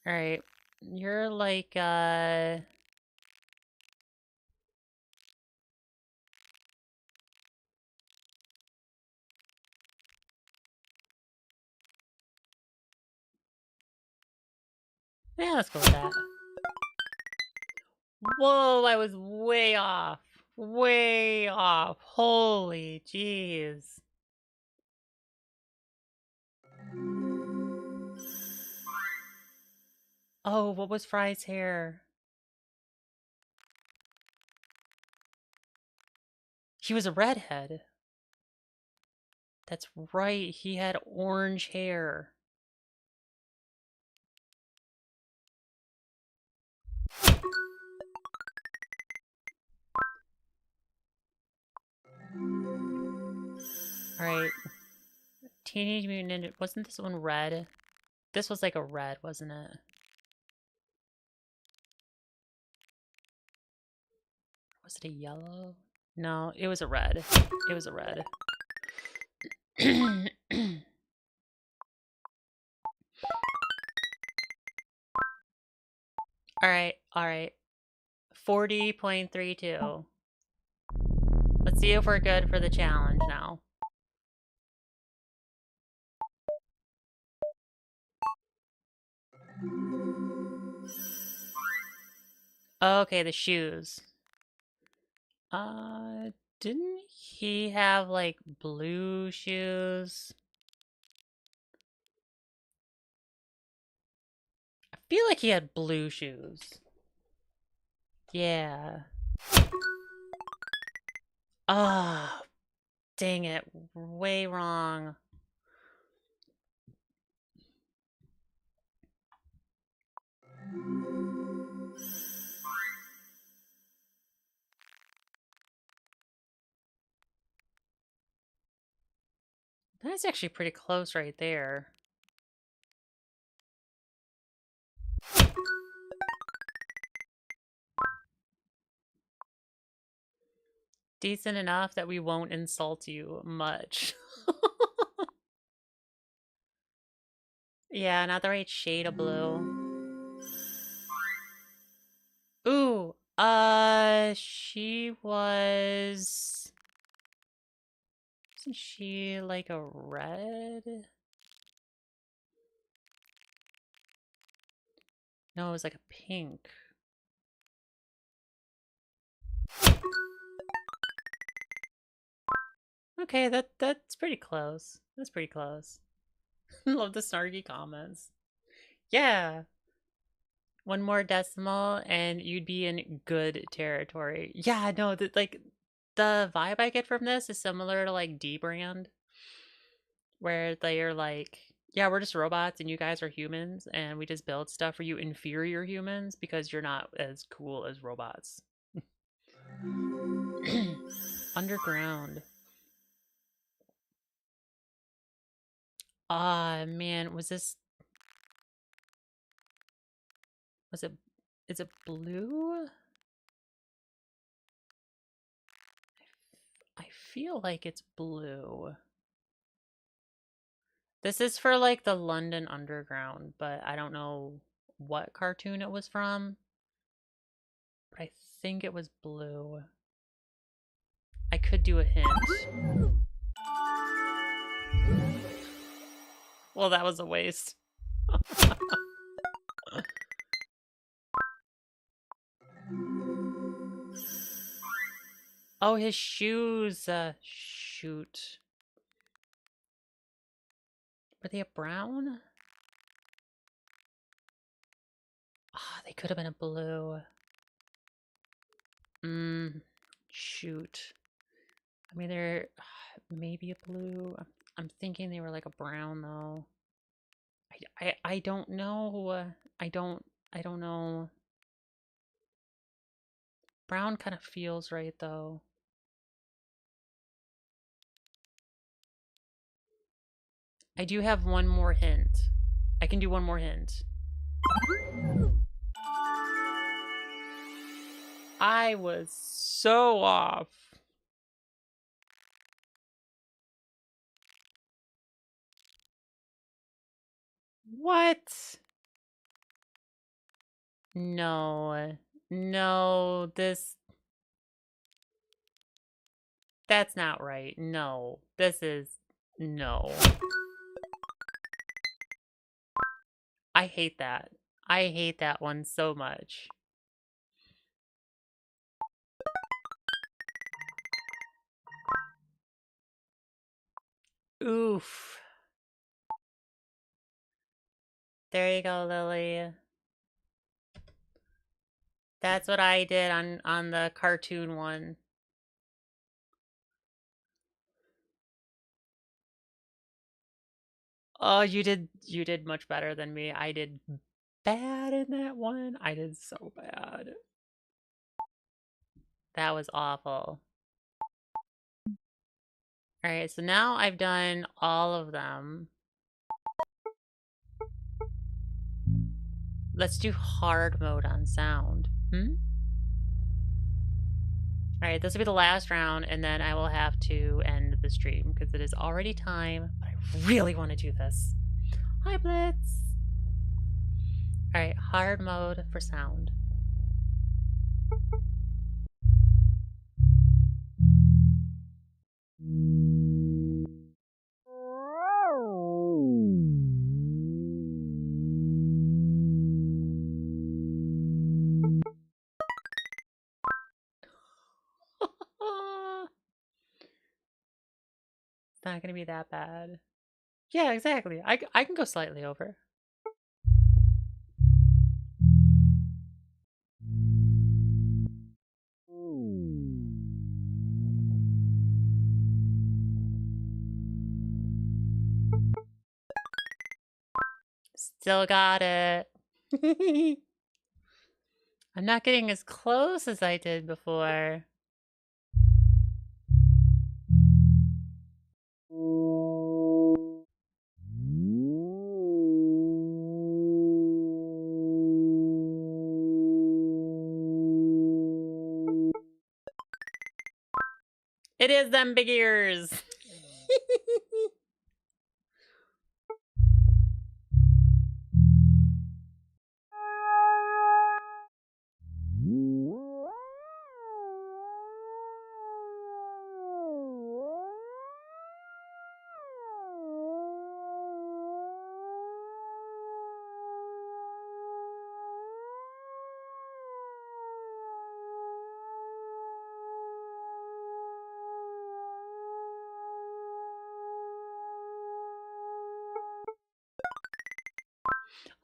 Alright. You're like, Yeah, let's go with that. Whoa, I was way off. Way off. Holy jeez. Oh, what was Fry's hair? He was a redhead. That's right, he had orange hair. Alright. Teenage Mutant Ninja... Wasn't this one red? This was like a red, wasn't it? Was it a yellow? No, it was a red. It was a red. Alright, alright. 40.32. Let's see if we're good for the challenge now. Okay, the shoes. Didn't he have, like, blue shoes? I feel like he had blue shoes. Yeah. Ah, dang it. Way wrong. That's actually pretty close right there. Decent enough that we won't insult you much. Yeah, not the right shade of blue. Ooh, she was... Isn't she like a red? No, it was like a pink. Okay, that's pretty close. That's pretty close. Love the snarky comments. Yeah. One more decimal and you'd be in good territory. Yeah, no, like the vibe I get from this is similar to like D brand, where they're like, yeah, we're just robots and you guys are humans and we just build stuff for you inferior humans because you're not as cool as robots. Underground. Ah, man, was it, is it blue? I feel like it's blue. This is for like the London Underground, but I don't know what cartoon it was from. But I think it was blue. I could do a hint. Well, that was a waste. Oh, his shoes. Shoot. Were they a brown? Ah, they could have been a blue. Shoot. I mean, they're maybe a blue. I'm thinking they were like a brown though. I don't know. I don't know. Brown kind of feels right though. I do have one more hint. I can do one more hint. I was so off. What? No. No, that's not right. No. This is... No. I hate that. I hate that one so much. Oof. There you go, Lily. That's what I did on the cartoon one. Oh, you did much better than me. I did bad in that one. I did so bad. That was awful. Alright, so now I've done all of them. Let's do hard mode on sound. Alright, this will be the last round, and then I will have to end the stream because it is already time. But I really want to do this. Hi, Blitz! Alright, hard mode for sound. It's not gonna be that bad. Yeah, exactly. I can go slightly over. Still got it. I'm not getting as close as I did before. It is them big ears.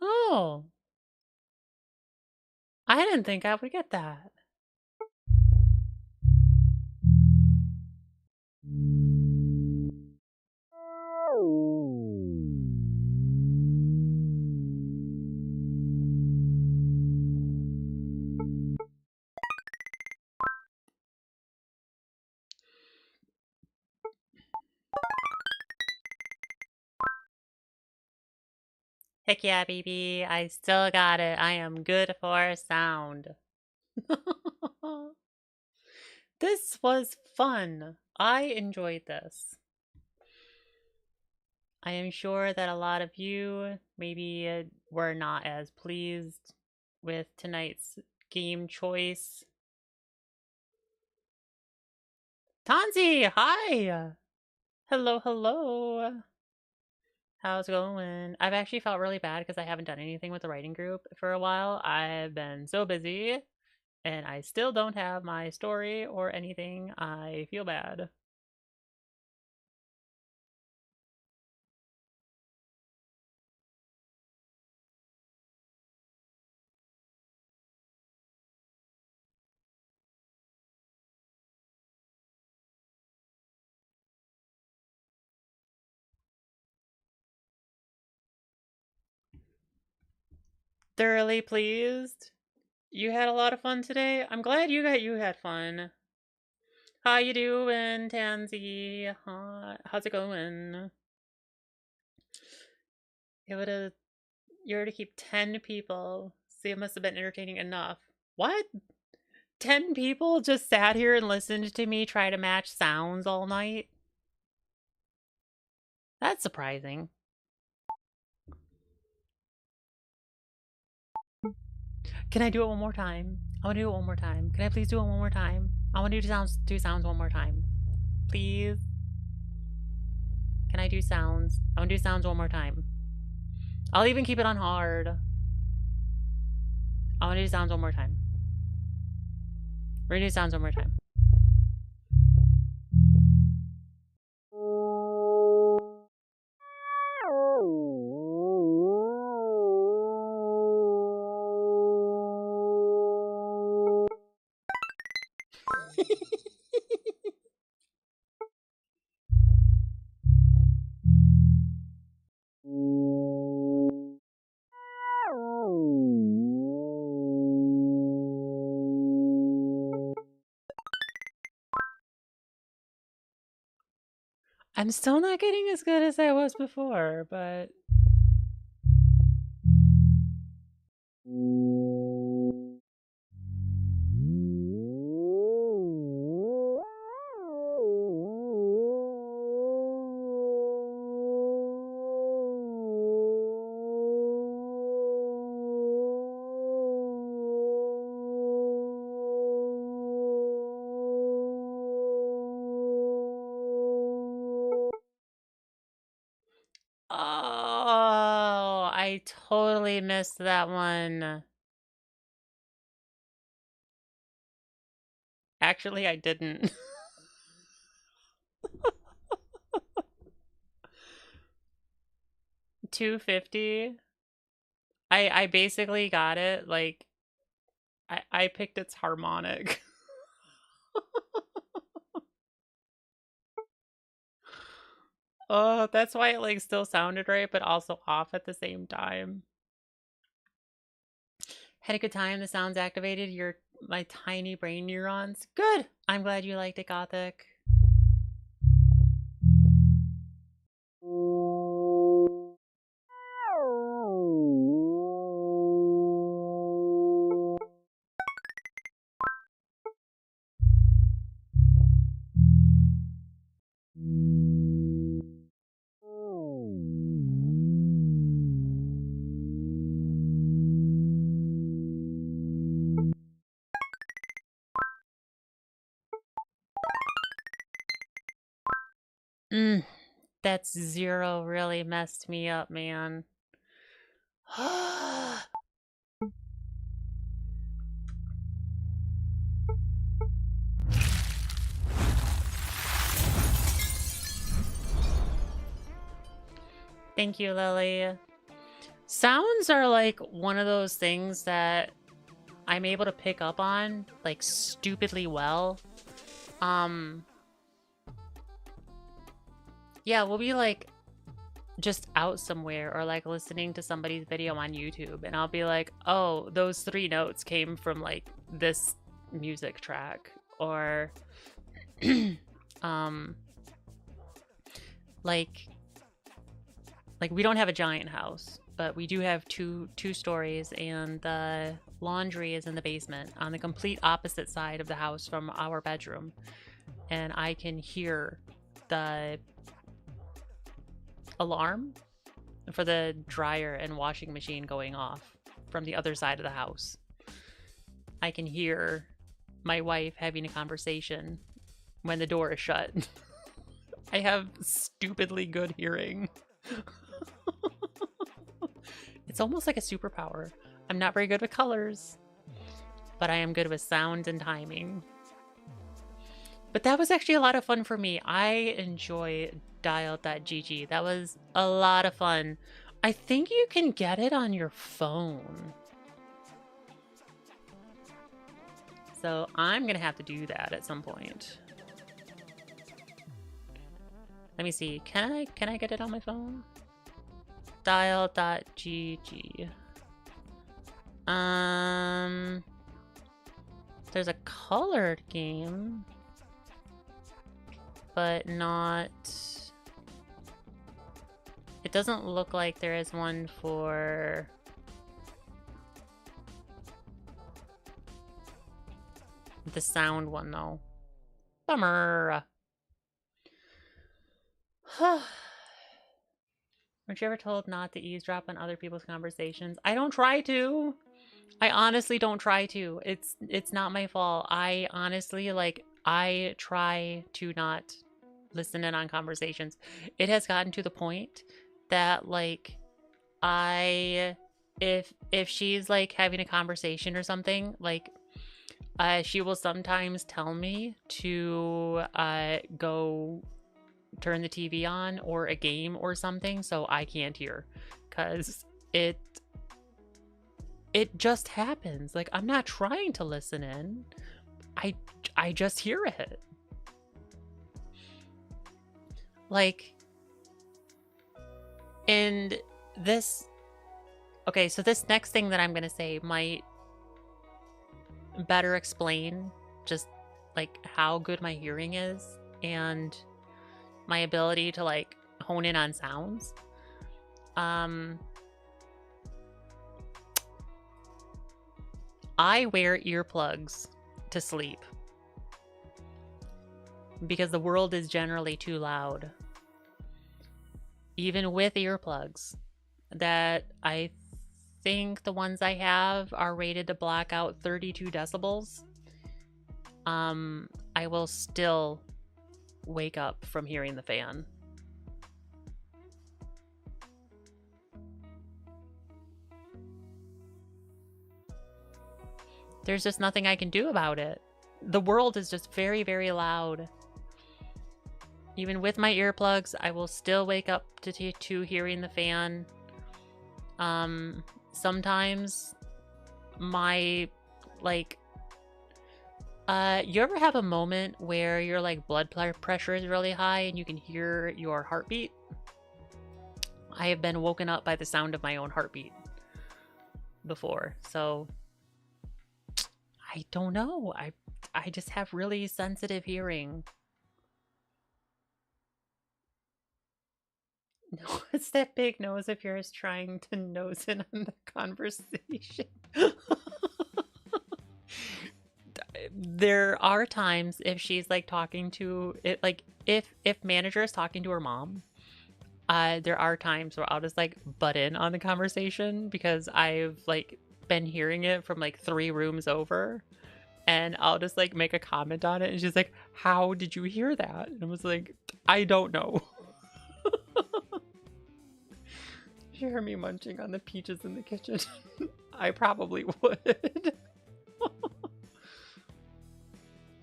Oh. I didn't think I would get that. Heck yeah, baby. I still got it. I am good for sound. This was fun. I enjoyed this. I am sure that a lot of you maybe were not as pleased with tonight's game choice. Tanzi, hi! Hello, hello. How's it going? I've actually felt really bad because I haven't done anything with the writing group for a while. I've been so busy, and I still don't have my story or anything. I feel bad. Thoroughly pleased. You had a lot of fun today. I'm glad you had fun. How you doing, Tansy? How's it going? You were to keep 10 people. See, it must have been entertaining enough. What? 10 people just sat here and listened to me try to match sounds all night? That's surprising. Can I do it one more time? I want to do it one more time. Can I please do it one more time? I want to do sounds one more time. Please? Can I do sounds? I want to do sounds one more time. I'll even keep it on hard. I want to do sounds one more time. We're gonna do sounds one more time. I'm still not getting as good as I was before, but... Oh, I totally missed that one. Actually, I didn't. $250. I basically got it. Like, I picked its harmonic. Oh, that's why it like still sounded right, but also off at the same time. Had a good time. The sounds activated my tiny brain neurons. Good. I'm glad you liked it, Gothic. That's zero really messed me up, man. Thank you, Lily. Sounds are like one of those things that I'm able to pick up on like stupidly well. Yeah, we'll be like just out somewhere or like listening to somebody's video on YouTube and I'll be like, oh, those 3 notes came from like this music track or like we don't have a giant house, but we do have two stories and the laundry is in the basement on the complete opposite side of the house from our bedroom. And I can hear the alarm for the dryer and washing machine going off from the other side of the house. I can hear my wife having a conversation when the door is shut. I have stupidly good hearing. It's almost like a superpower. I'm not very good with colors, but I am good with sound and timing. But that was actually a lot of fun for me. I enjoy dial.gg. That was a lot of fun. I think you can get it on your phone. So I'm gonna have to do that at some point. Let me see. Can I get it on my phone? Dial.gg. There's a colored game, but not... It doesn't look like there is one for... the sound one, though. Bummer. Weren't you ever told not to eavesdrop on other people's conversations? I don't try to. I honestly don't try to. It's not my fault. I honestly, like, I try to not listen in on conversations. It has gotten to the point that, like, if she's, like, having a conversation or something, like, she will sometimes tell me to go turn the TV on or a game or something so I can't hear, because it just happens. Like, I'm not trying to listen in. I just hear it. Like, and this... Okay, so this next thing that I'm gonna say might better explain just, like, how good my hearing is. And my ability to like hone in on sounds. I wear earplugs to sleep because the world is generally too loud. Even with earplugs, that I think the ones I have are rated to block out 32 decibels. I will still wake up from hearing the fan. There's just nothing I can do about it. The world is just very, very loud. Even with my earplugs, I will still wake up to hearing the fan. Sometimes my, like, you ever have a moment where your, like, blood pressure is really high and you can hear your heartbeat? I have been woken up by the sound of my own heartbeat before, so I don't know. I just have really sensitive hearing. No, it's that big nose of yours trying to nose in on the conversation. There are times if she's like talking to it, like if manager is talking to her mom, there are times where I'll just like butt in on the conversation because I've like been hearing it from like 3 rooms over, and I'll just like make a comment on it, and she's like, "How did you hear that?" And I was like, "I don't know." You hear me munching on the peaches in the kitchen. I probably would.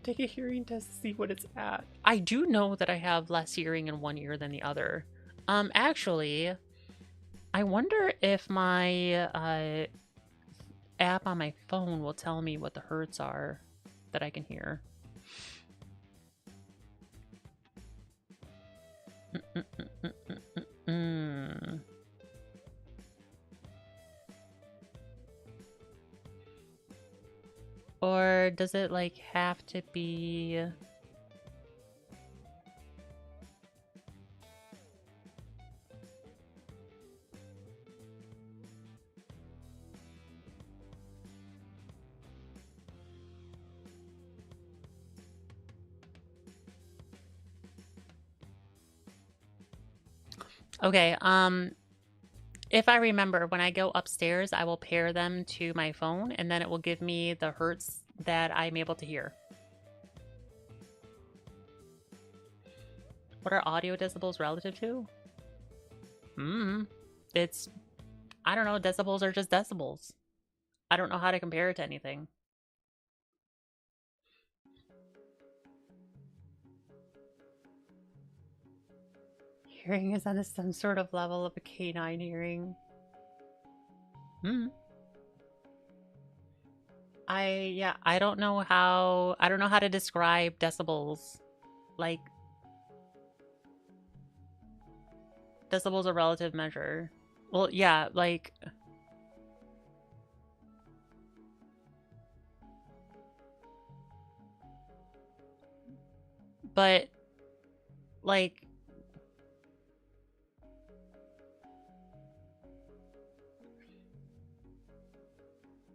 Take a hearing test to see what it's at. I do know that I have less hearing in one ear than the other. Actually, I wonder if my app on my phone will tell me what the hertz are that I can hear. Or does it like have to be... Okay, if I remember, when I go upstairs, I will pair them to my phone, and then it will give me the hertz that I'm able to hear. What are audio decibels relative to? It's... I don't know, decibels are just decibels. I don't know how to compare it to anything. Hearing is on some sort of level of a canine hearing. I don't know how to describe decibels. Like, decibels are relative measure. Well, yeah, like, but like,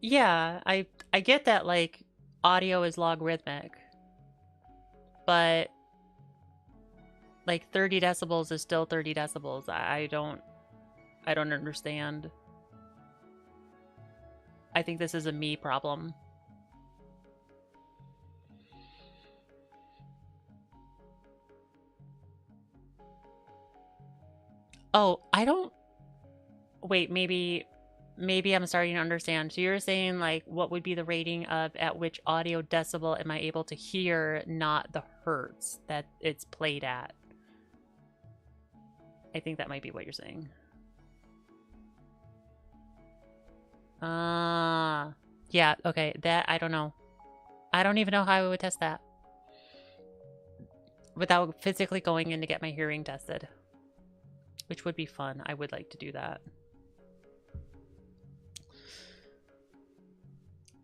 yeah, I get that, like, audio is logarithmic, but like 30 decibels is still 30 decibels. I don't understand. I think this is a me problem. Oh, I don't... Wait, maybe I'm starting to understand. So you're saying, like, what would be the rating of at which audio decibel am I able to hear, not the hertz that it's played at? I think that might be what you're saying. Yeah, okay, that, I don't know. I don't even know how I would test that without physically going in to get my hearing tested, which would be fun. I would like to do that.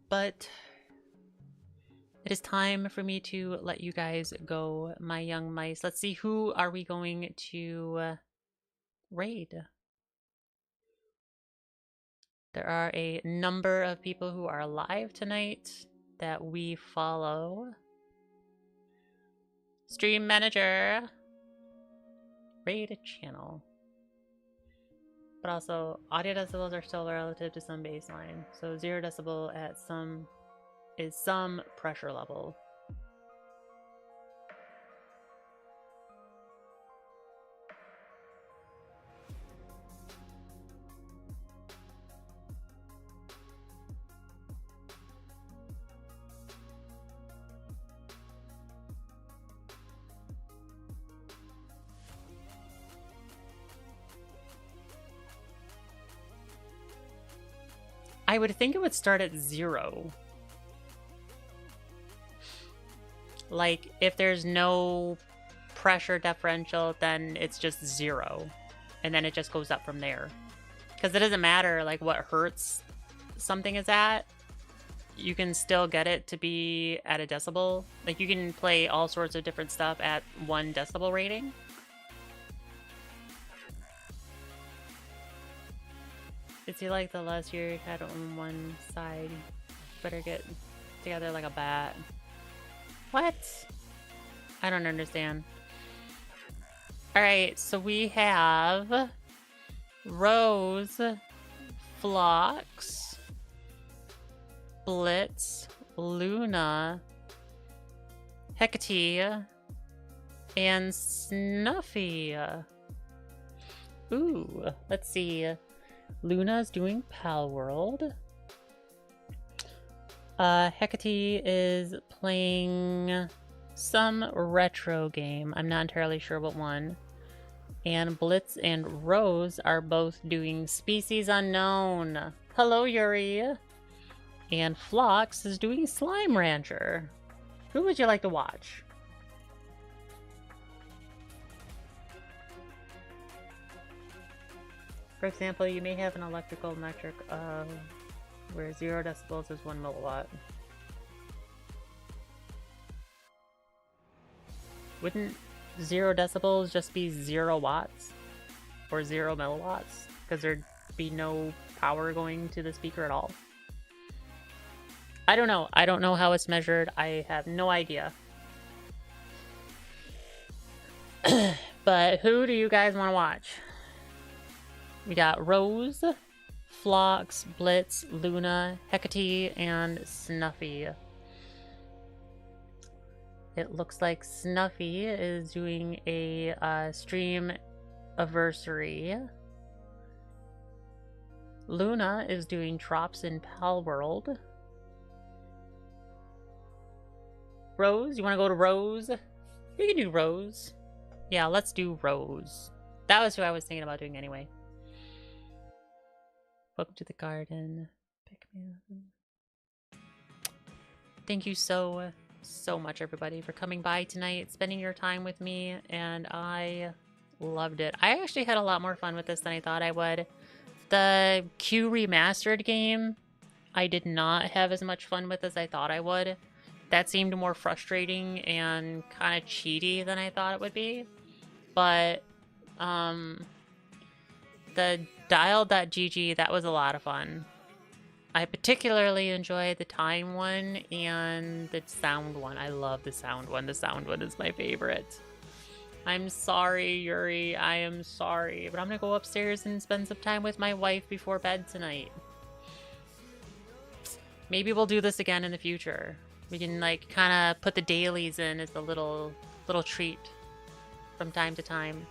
But It is time for me to let you guys go, my young mice. Let's see, who are we going to raid? There are a number of people who are live tonight that we follow. Stream manager. Raid channel. But also, audio decibels are still relative to some baseline. So 0 decibel at some is some pressure level. I would think it would start at 0. Like, if there's no pressure differential, then it's just 0. And then it just goes up from there. Because it doesn't matter, like, what hertz something is at. You can still get it to be at a decibel. Like, you can play all sorts of different stuff at 1 decibel rating. Is he like the last year had on one side? Better get together like a bat. What? I don't understand. Alright, so we have Rose, Phlox, Blitz, Luna, Hecate, and Snuffy. Ooh, let's see. Luna's doing Pal World. Hecate is playing some retro game. I'm not entirely sure what one. And Blitz and Rose are both doing Species Unknown. Hello, Yuri. And Phlox is doing Slime Rancher. Who would you like to watch? For example, you may have an electrical metric of where 0 decibels is 1 milliwatt. Wouldn't 0 decibels just be 0 watts? Or 0 milliwatts? Because there'd be no power going to the speaker at all. I don't know. I don't know how it's measured. I have no idea. But who do you guys want to watch? We got Rose, Phlox, Blitz, Luna, Hecate, and Snuffy. It looks like Snuffy is doing a stream anniversary. Luna is doing Trops in Pal World. Rose, you want to go to Rose? We can do Rose. Yeah, let's do Rose. That was who I was thinking about doing anyway. Welcome to the garden. Pick me up. Thank you so much, everybody, for coming by tonight, spending your time with me, and I loved it. I actually had a lot more fun with this than I thought I would. The Q Remastered game, I did not have as much fun with as I thought I would. That seemed more frustrating and kind of cheaty than I thought it would be. But, the dial.gg, that was a lot of fun. I particularly enjoyed the time one and the sound one. I love the sound one. The sound one is my favorite. I'm sorry, Yuri. I am sorry. But I'm going to go upstairs and spend some time with my wife before bed tonight. Maybe we'll do this again in the future. We can, like, kind of put the dailies in as a little treat from time to time.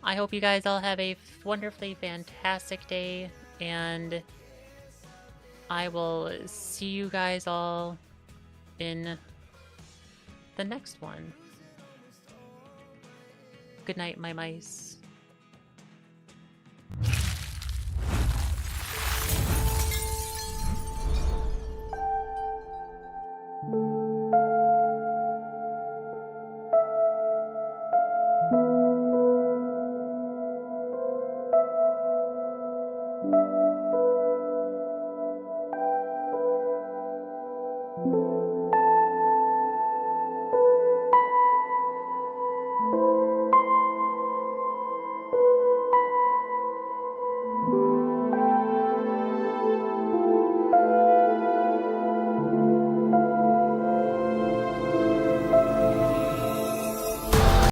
I hope you guys all have a wonderfully fantastic day, and I will see you guys all in the next one. Good night, my mice.